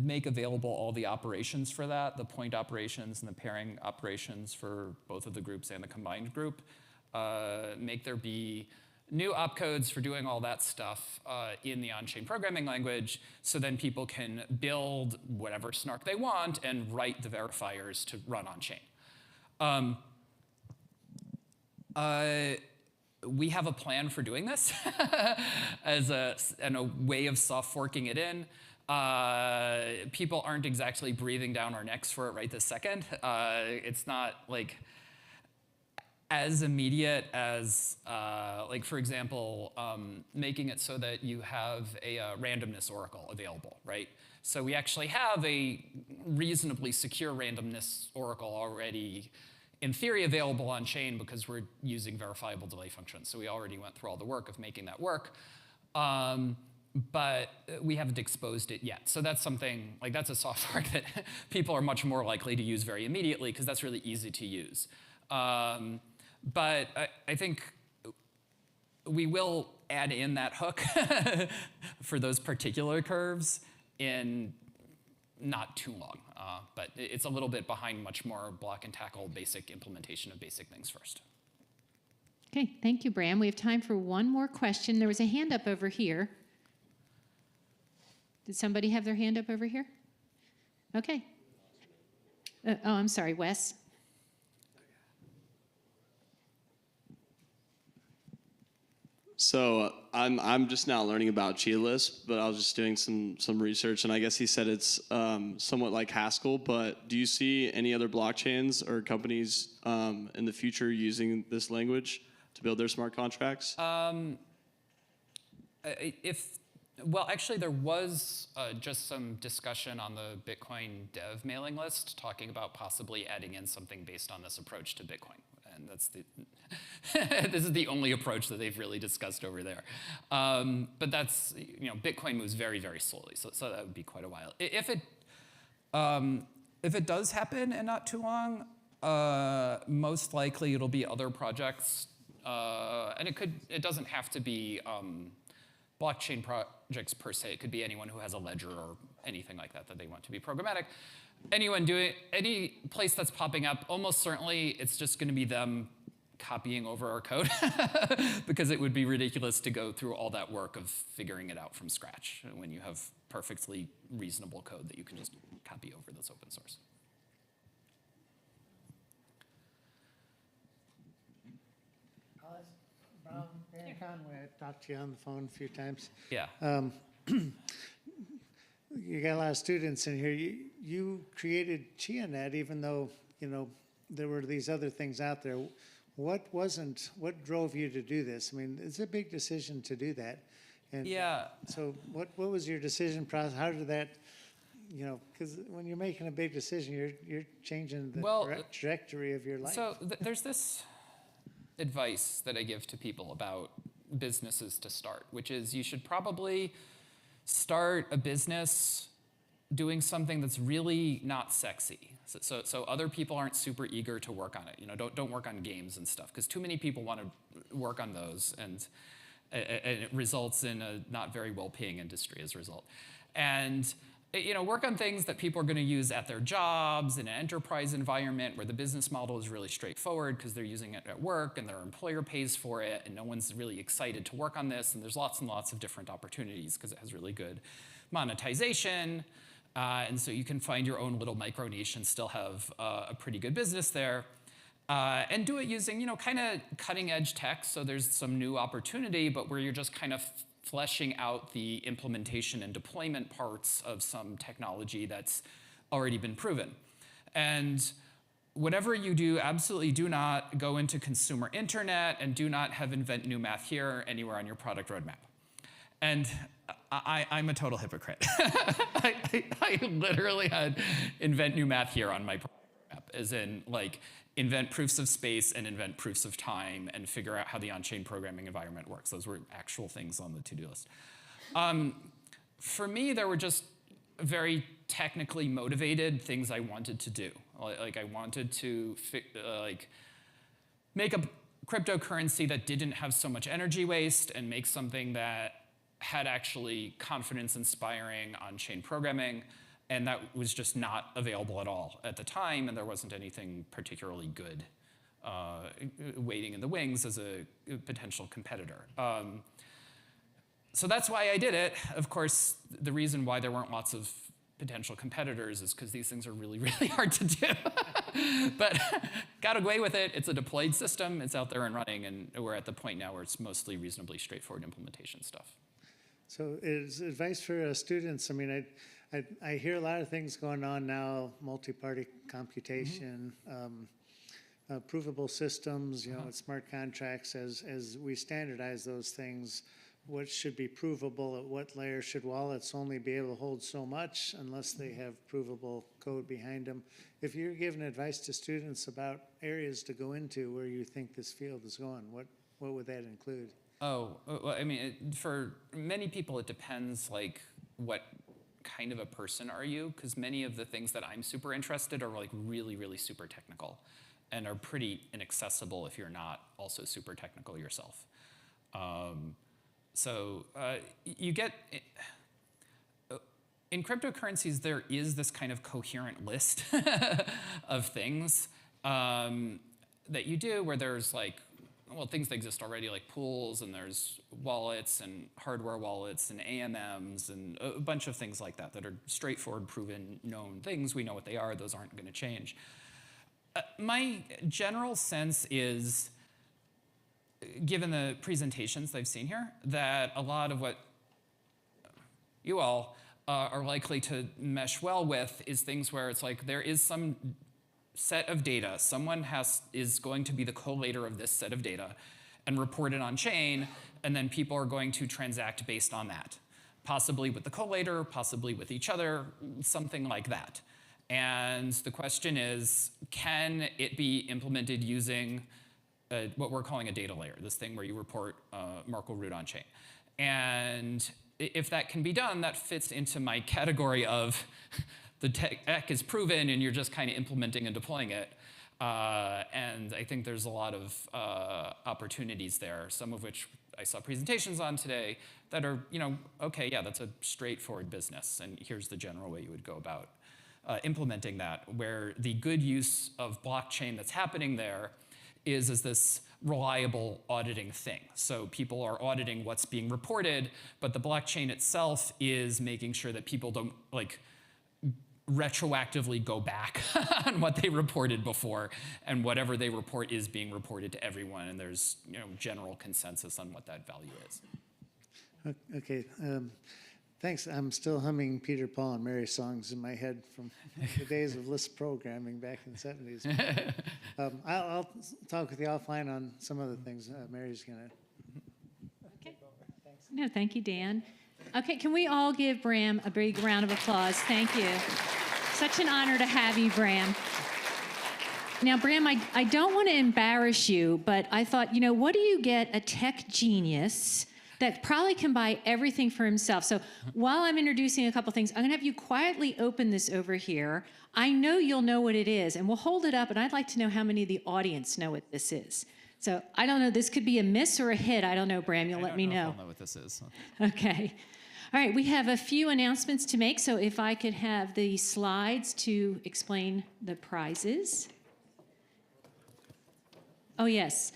make available all the operations for that, the point operations and the pairing operations for both of the groups and the combined group. Make there be new opcodes for doing all that stuff in the on-chain programming language, so then people can build whatever snark they want and write the verifiers to run on-chain. We have a plan for doing this and a way of soft forking it in. People aren't exactly breathing down our necks for it right this second. It's not like as immediate as, like for example, making it so that you have a randomness oracle available, right? So we actually have a reasonably secure randomness oracle already, in theory, available on chain because we're using verifiable delay functions. So we already went through all the work of making that work. But we haven't exposed it yet. So that's something, like that's a soft fork that people are much more likely to use very immediately because that's really easy to use. But I think we will add in that hook for those particular curves in not too long. But it's a little bit behind much more block and tackle basic implementation of basic things first. Okay, thank you, Bram. We have time for one more question. There was a hand up over here. Did somebody have their hand up over here? Okay. Oh, I'm sorry, Wes. So I'm just now learning about GList, but I was just doing some research, and I guess he said it's somewhat like Haskell. But do you see any other blockchains or companies in the future using this language to build their smart contracts? Well, actually, there was just some discussion on the Bitcoin dev mailing list talking about possibly adding in something based on this approach to Bitcoin. And that's this is the only approach that they've really discussed over there. But that's, Bitcoin moves very, very slowly, so that would be quite a while. If it does happen in not too long, most likely it'll be other projects, and it doesn't have to be blockchain projects per se. It could be anyone who has a ledger or anything like that they want to be programmatic. Anyone doing any place that's popping up, almost certainly it's just going to be them copying over our code because it would be ridiculous to go through all that work of figuring it out from scratch when you have perfectly reasonable code that you can just copy over that's open source. Brown, Aaron Conway, I talked to you on the phone a few times. Yeah. You got a lot of students in here. You created ChiaNet, even though there were these other things out there. What drove you to do this? I mean, it's a big decision to do that. And yeah. So what was your decision process? How did that? Because when you're making a big decision, you're changing the trajectory of your life. So there's this advice that I give to people about businesses to start, which is you should probably start a business doing something that's really not sexy. So other people aren't super eager to work on it. Don't work on games and stuff, because too many people want to work on those, and it results in a not very well-paying industry as a result. And work on things that people are going to use at their jobs in an enterprise environment where the business model is really straightforward because they're using it at work and their employer pays for it and no one's really excited to work on this, and there's lots and lots of different opportunities because it has really good monetization. And so you can find your own little micronation, still have a pretty good business there. And do it using, kind of cutting edge tech, so there's some new opportunity, but where you're just kind of fleshing out the implementation and deployment parts of some technology that's already been proven. And whatever you do, absolutely do not go into consumer internet and do not have invent new math here anywhere on your product roadmap. And I'm a total hypocrite. I literally had invent new math here on my product roadmap, as in invent proofs of space and invent proofs of time and figure out how the on-chain programming environment works. Those were actual things on the to-do list. For me, there were just very technically motivated things I wanted to do. Like I wanted to make a cryptocurrency that didn't have so much energy waste and make something that had actually confidence-inspiring on-chain programming, and that was just not available at all at the time, and there wasn't anything particularly good waiting in the wings as a potential competitor. So that's why I did it. Of course, the reason why there weren't lots of potential competitors is because these things are really, really hard to do. But got away with it. It's a deployed system. It's out there and running, and we're at the point now where it's mostly reasonably straightforward implementation stuff. So is advice for students, I mean, I hear a lot of things going on now, multi-party computation, provable systems, you know, with smart contracts. As we standardize those things, what should be provable at what layer? Should wallets only be able to hold so much unless they have provable code behind them? If you're giving advice to students about areas to go into where you think this field is going, what would that include? Oh, well, I mean, for many people, it depends, like, what kind of a person are you? Because many of the things that I'm super interested are, like, really, really super technical and are pretty inaccessible if you're not also super technical yourself. So you get, in cryptocurrencies, there is this kind of coherent list of things that you do where there's like, well, things that exist already, like pools, and there's wallets and hardware wallets and AMMs and a bunch of things like that that are straightforward, proven, known things. We know what they are. Those aren't going to change. My general sense is, given the presentations I've seen here, that a lot of what you all are likely to mesh well with is things where it's like there is some set of data. Someone is going to be the collator of this set of data and report it on chain, and then people are going to transact based on that. Possibly with the collator, possibly with each other, something like that. And the question is, can it be implemented using what we're calling a data layer, this thing where you report Merkle root on chain? And if that can be done, that fits into my category of the tech is proven and you're just kind of implementing and deploying it. And I think there's a lot of opportunities there, some of which I saw presentations on today that are, you know, okay, yeah, that's a straightforward business, and here's the general way you would go about implementing that, where the good use of blockchain that's happening there is this reliable auditing thing. So people are auditing what's being reported, but the blockchain itself is making sure that people don't like retroactively go back on what they reported before, and whatever they report is being reported to everyone, and there's, you know, general consensus on what that value is. Okay, thanks. I'm still humming Peter, Paul, and Mary songs in my head from the days of Lisp programming back in the 70s. I'll talk with you offline on some other things. Mary's gonna. Okay. No, thank you, Dan. Okay, can we all give Bram a big round of applause? Thank you. Such an honor to have you, Bram. Now, Bram, I don't want to embarrass you, but I thought, you know, what do you get a tech genius that probably can buy everything for himself? So while I'm introducing a couple things, I'm going to have you quietly open this over here. I know you'll know what it is, and we'll hold it up, and I'd like to know how many of the audience know what this is. So I don't know, this could be a miss or a hit. I don't know, Bram, you'll let me know. I don't know what this is. Okay. All right, we have a few announcements to make, so if I could have the slides to explain the prizes. Oh, yes.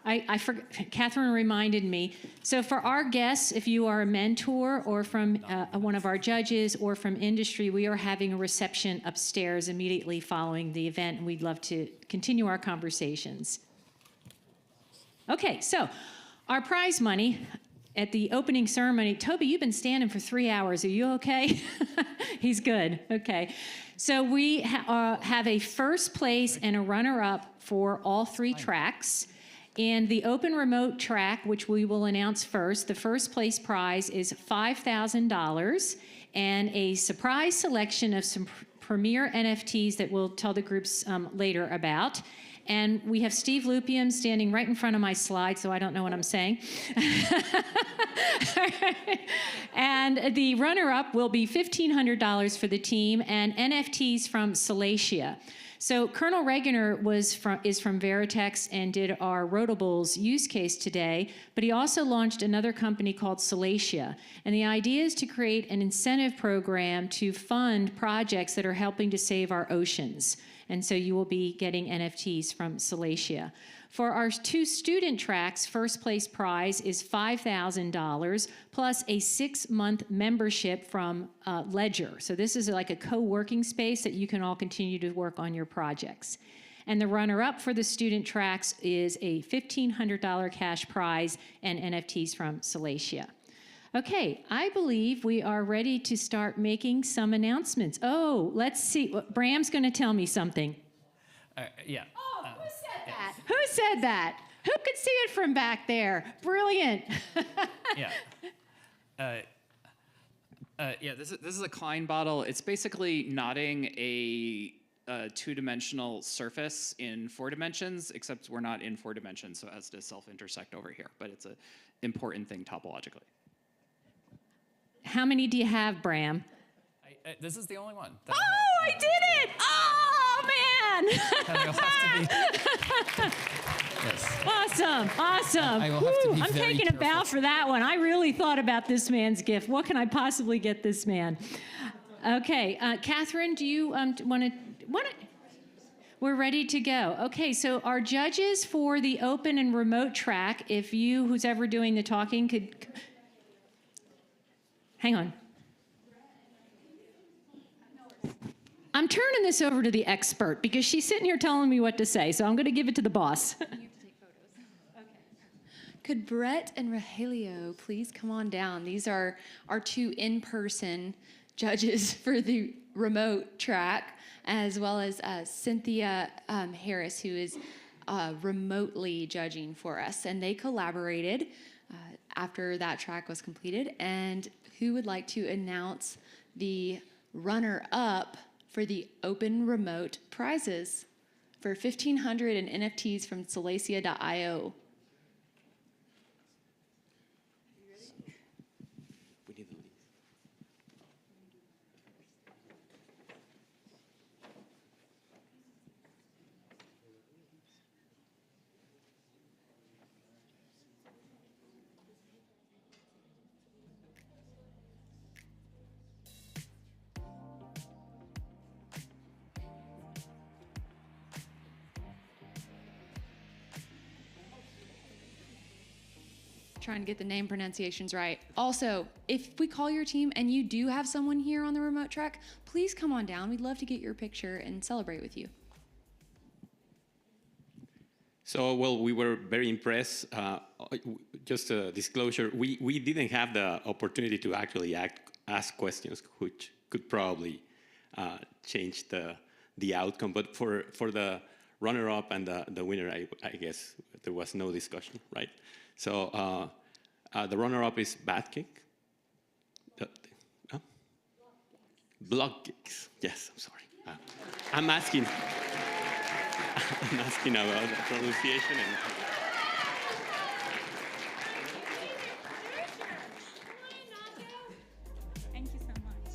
I forgot, Catherine reminded me. So for our guests, if you are a mentor or from one of our judges or from industry, we are having a reception upstairs immediately following the event, and we'd love to continue our conversations. Okay, so our prize money at the opening ceremony. Toby, you've been standing for 3 hours. Are you okay? He's good. Okay. So we have a first place and a runner-up for all three tracks. And the open remote track, which we will announce first, the first place prize is $5,000 and a surprise selection of some premier NFTs that we'll tell the groups later about. And we have Steve Lupium standing right in front of my slide, so I don't know what I'm saying. And the runner-up will be $1,500 for the team and NFTs from Salacia. So Colonel Regener is from Veritex and did our Rotables use case today, but he also launched another company called Salacia. And the idea is to create an incentive program to fund projects that are helping to save our oceans. And so you will be getting NFTs from Salacia. For our 2 student tracks, first place prize is $5,000 plus a 6-month membership from Ledger. So this is like a co-working space that you can all continue to work on your projects. And the runner-up for the student tracks is a $1,500 cash prize and NFTs from Salacia. Okay, I believe we are ready to start making some announcements. Oh, let's see. Bram's going to tell me something. Yeah. Oh, who said that? Who said that? Who could see it from back there? Brilliant. Yeah. This is a Klein bottle. It's basically knotting a 2-dimensional surface in 4 dimensions, except we're not in 4 dimensions, so it has to self-intersect over here. But it's an important thing topologically. How many do you have, Bram? This is the only one. I did it! Oh, man! Yes. Awesome. I will have to be I'm very taking a bow for that one. I really thought about this man's gift. What can I possibly get this man? Okay, Catherine, do you want to? We're ready to go. Okay, so our judges for the open and remote track, if you, who's ever doing the talking, could... Hang on. I'm turning this over to the expert because she's sitting here telling me what to say, so I'm going to give it to the boss. Could Brett and Rogelio please come on down? These are our 2 in-person judges for the remote track, as well as Cynthia Harris, who is remotely judging for us. And they collaborated after that track was completed. And who would like to announce the runner-up for the open remote prizes for 1,500 in NFTs from Salacia.io? Trying to get the name pronunciations right. Also, if we call your team and you do have someone here on the remote track, please come on down. We'd love to get your picture and celebrate with you. So, well, we were very impressed. Just a disclosure, we didn't have the opportunity to actually ask questions, which could probably change the outcome. But for the runner-up and the winner, I guess there was no discussion, right? So the runner-up is Bad Cake. Block Cakes. Yes, I'm sorry. I'm asking about the pronunciation. Thank you so much.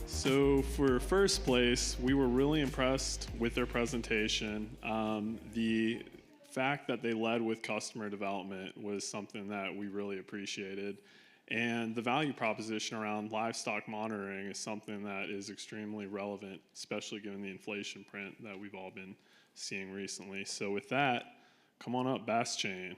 So for first place, we were really impressed with their presentation. The fact that they led with customer development was something that we really appreciated. And the value proposition around livestock monitoring is something that is extremely relevant, especially given the inflation print that we've all been seeing recently. So with that, come on up, Bass Chain.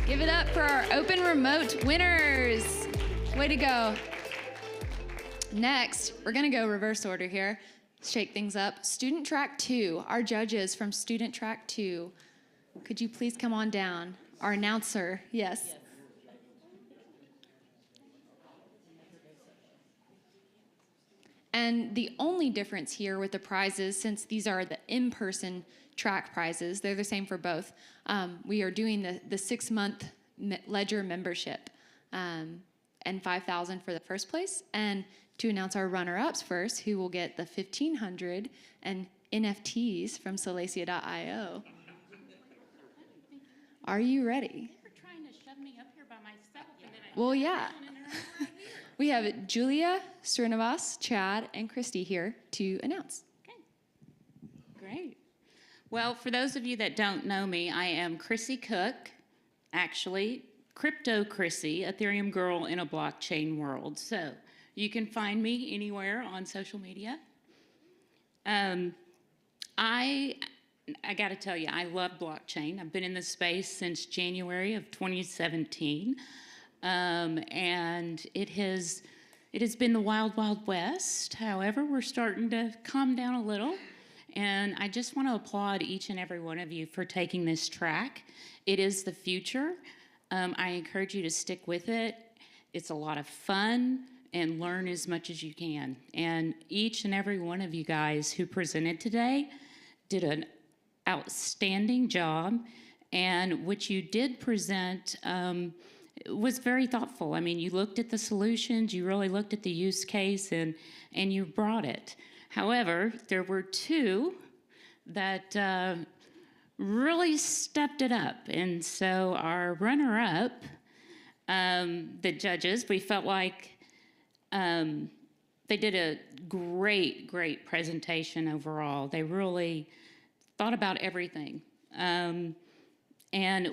Give it up for our open remote winners. Way to go. Next, we're gonna go reverse order here. Shake things up. Student Track 2, our judges from Student Track 2. Could you please come on down? Our announcer, yes. And the only difference here with the prizes, since these are the in-person track prizes, they're the same for both. We are doing the 6-month Ledger membership and $5,000 for the first place. And to announce our runner-ups first, who will get the 1,500 and NFTs from Silesia.io. Are you ready? You're trying to shove me up here by myself, and then Well, yeah. We have Julia, Srinivas, Chad, and Christy here to announce. Great. Well, for those of you that don't know me, I am Chrissy Cook, actually, Crypto Chrissy, Ethereum girl in a blockchain world. So you can find me anywhere on social media. I got to tell you, I love blockchain. I've been in this space since January of 2017. And it has been the wild, wild west. However, we're starting to calm down a little. And I just want to applaud each and every one of you for taking this track. It is the future. I encourage you to stick with it. It's a lot of fun, and learn as much as you can. And each and every one of you guys who presented today did an outstanding job. And what you did present was very thoughtful. I mean, you looked at the solutions, you really looked at the use case, and you brought it. However, there were two that really stepped it up. And so our runner-up, the judges, we felt like they did a great, great presentation overall. They really thought about everything. And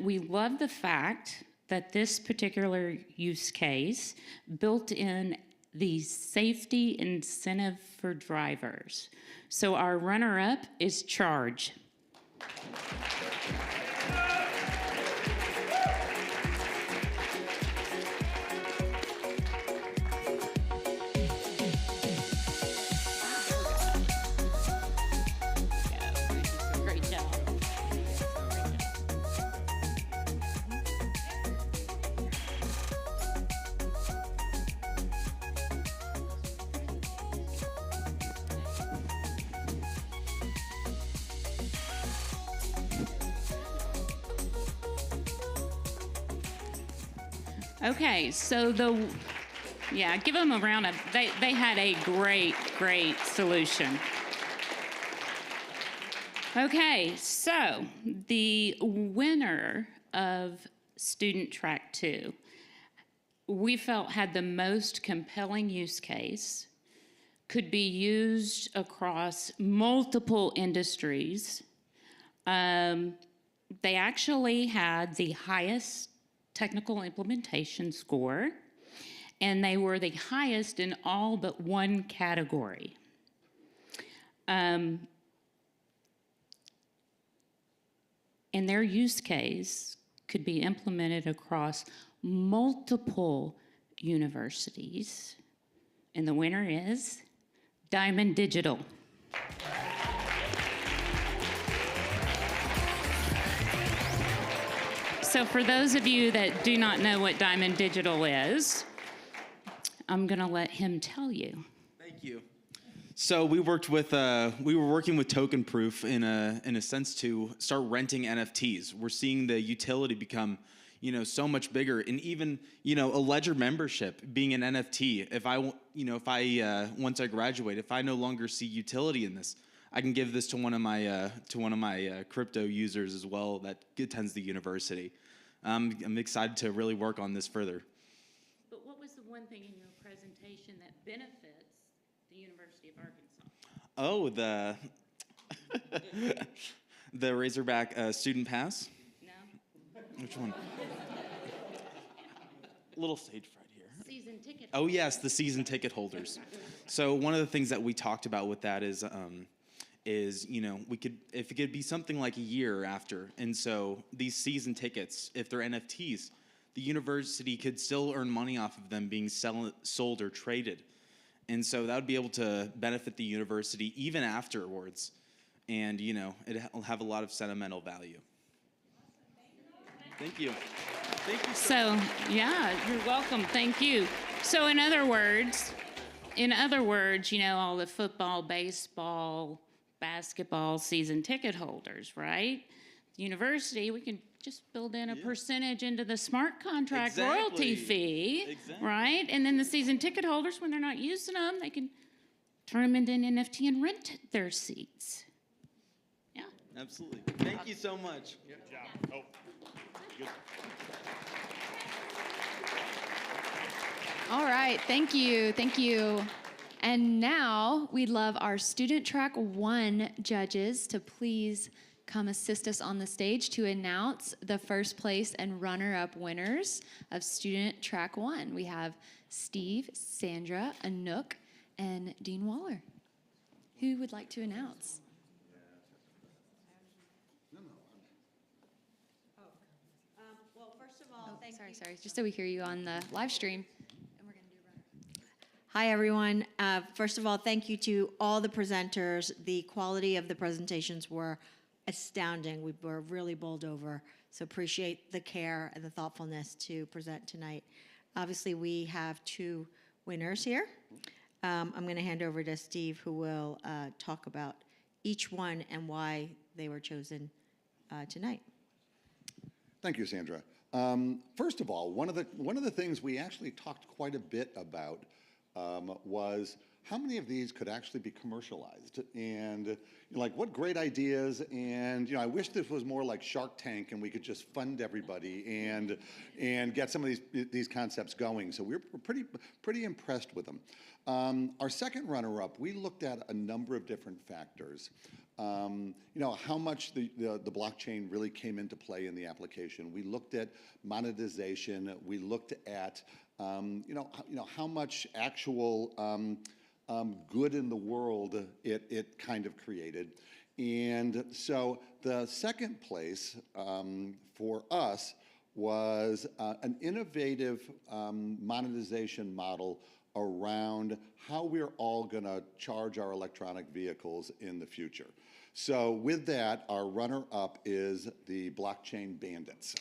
we love the fact that this particular use case built in the safety incentive for drivers. So our runner-up is Charge. Great job. Okay, so give them a round of, they had a great, great solution. Okay, so the winner of Student Track 2, we felt had the most compelling use case, could be used across multiple industries. They actually had the highest technical implementation score, and they were the highest in all but one category. And their use case could be implemented across multiple universities. And the winner is Diamond Digital. So for those of you that do not know what Diamond Digital is, I'm gonna let him tell you. Thank you. So we were working with Token Proof in a sense to start renting NFTs. We're seeing the utility become, so much bigger, and even, a Ledger membership being an NFT. If I once I graduate, if I no longer see utility in this, I can give this to one of my crypto users as well that attends the university. I'm excited to really work on this further. But what was the one thing in your presentation that benefits the University of Arkansas? Oh, the RZRback student pass? No. Which one? Little stage fright here. Season ticket. Oh yes, the season ticket holders. So one of the things that we talked about with that is is, if it could be something like a year after, and so these season tickets, if they're NFTs, the university could still earn money off of them being sold or traded. And so that would be able to benefit the university even afterwards. And, it'll have a lot of sentimental value. Thank you. Thank you So, yeah, you're welcome. Thank you. So in other words, all the football, baseball, basketball season ticket holders, right? The university, we can just build in a percentage into the smart contract royalty fee, right? And then the season ticket holders, when they're not using them, they can turn them into an NFT and rent their seats. Yeah. Absolutely. Thank you so much. Good job. Oh, good. All right, thank you, thank you. And now we'd love our Student Track 1 judges to please come assist us on the stage to announce the first place and runner-up winners of Student Track 1. We have Steve, Sandra, Anouk, and Dean Waller. Who would like to announce? Well, first of all, Sorry, just so we hear you on the live stream. Hi, everyone. First of all, thank you to all the presenters. The quality of the presentations were astounding. We were really bowled over, so appreciate the care and the thoughtfulness to present tonight. Obviously, we have 2 winners here. I'm going to hand over to Steve, who will talk about each one and why they were chosen tonight. Thank you, Sandra. First of all, one of the things we actually talked quite a bit about was how many of these could actually be commercialized, and what great ideas. And I wish this was more like Shark Tank, and we could just fund everybody and get some of these concepts going. So we're pretty impressed with them. Our second runner-up, we looked at a number of different factors. How much the blockchain really came into play in the application. We looked at monetization. We looked at how much actual good in the world it kind of created. And so the second place for us was an innovative monetization model around how we're all going to charge our electronic vehicles in the future. So with that, our runner-up is the Blockchain Bandits.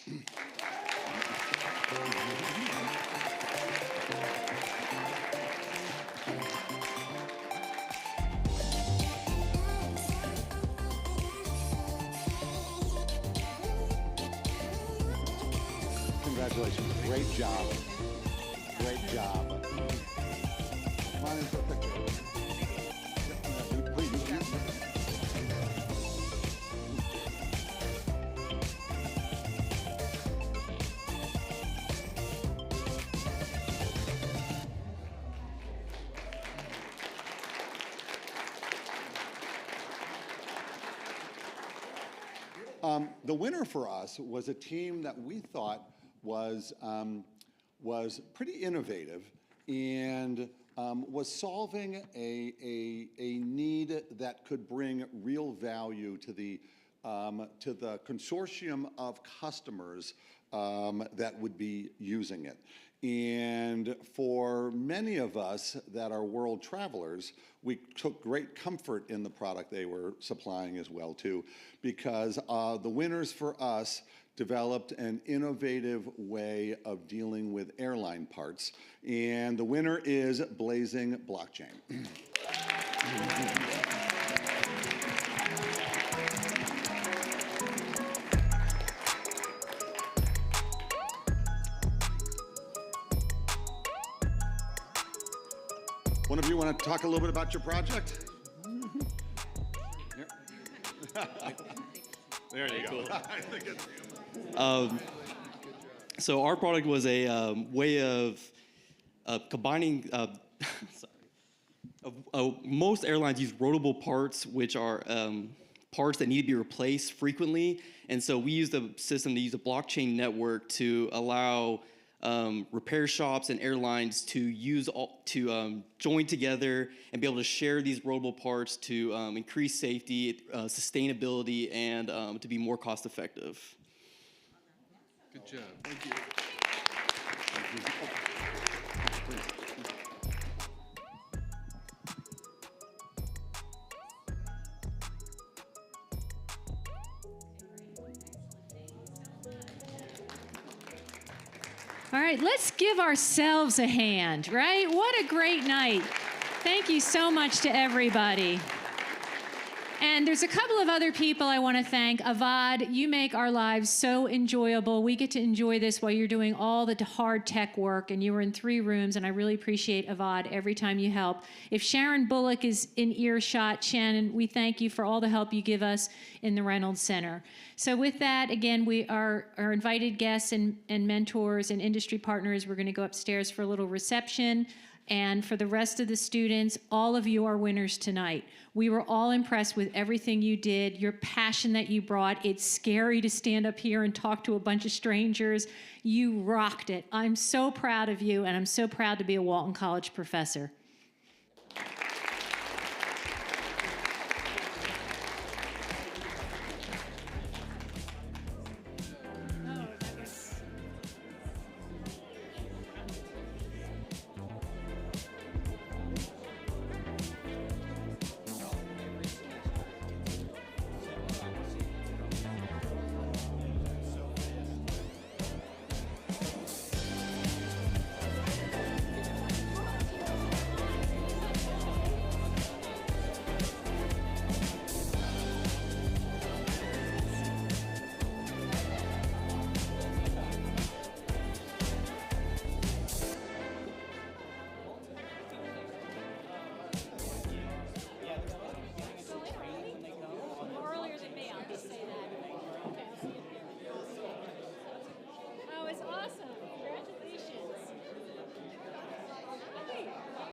Congratulations. Great job. Great job. Come on in for a picture. Please. The winner for us was a team that we thought was pretty innovative and was solving a need that could bring real value to the consortium of customers that would be using it. And for many of us that are world travelers, we took great comfort in the product they were supplying as well too, because the winners for us developed an innovative way of dealing with airline parts, and the winner is Blazing Blockchain. One of you want to talk a little bit about your project? There you go. So our product was a way of combining. Most airlines use rotable parts, which are parts that need to be replaced frequently, and so we used a system to use a blockchain network to allow repair shops and airlines to join together and be able to share these rollable parts to increase safety, sustainability, and to be more cost effective. Good job. Thank you. All right, let's give ourselves a hand, right? What a great night. Thank you so much to everybody. And there's a couple of other people I want to thank. Avad, you make our lives so enjoyable. We get to enjoy this while you're doing all the hard tech work, and you were in 3 rooms, and I really appreciate Avad every time you help. If Sharon Bullock is in earshot, Shannon, we thank you for all the help you give us in the Reynolds Center. So with that, again, we are our invited guests and mentors and industry partners. We're going to go upstairs for a little reception. And for the rest of the students, all of you are winners tonight. We were all impressed with everything you did, your passion that you brought. It's scary to stand up here and talk to a bunch of strangers. You rocked it. I'm so proud of you, and I'm so proud to be a Walton College professor.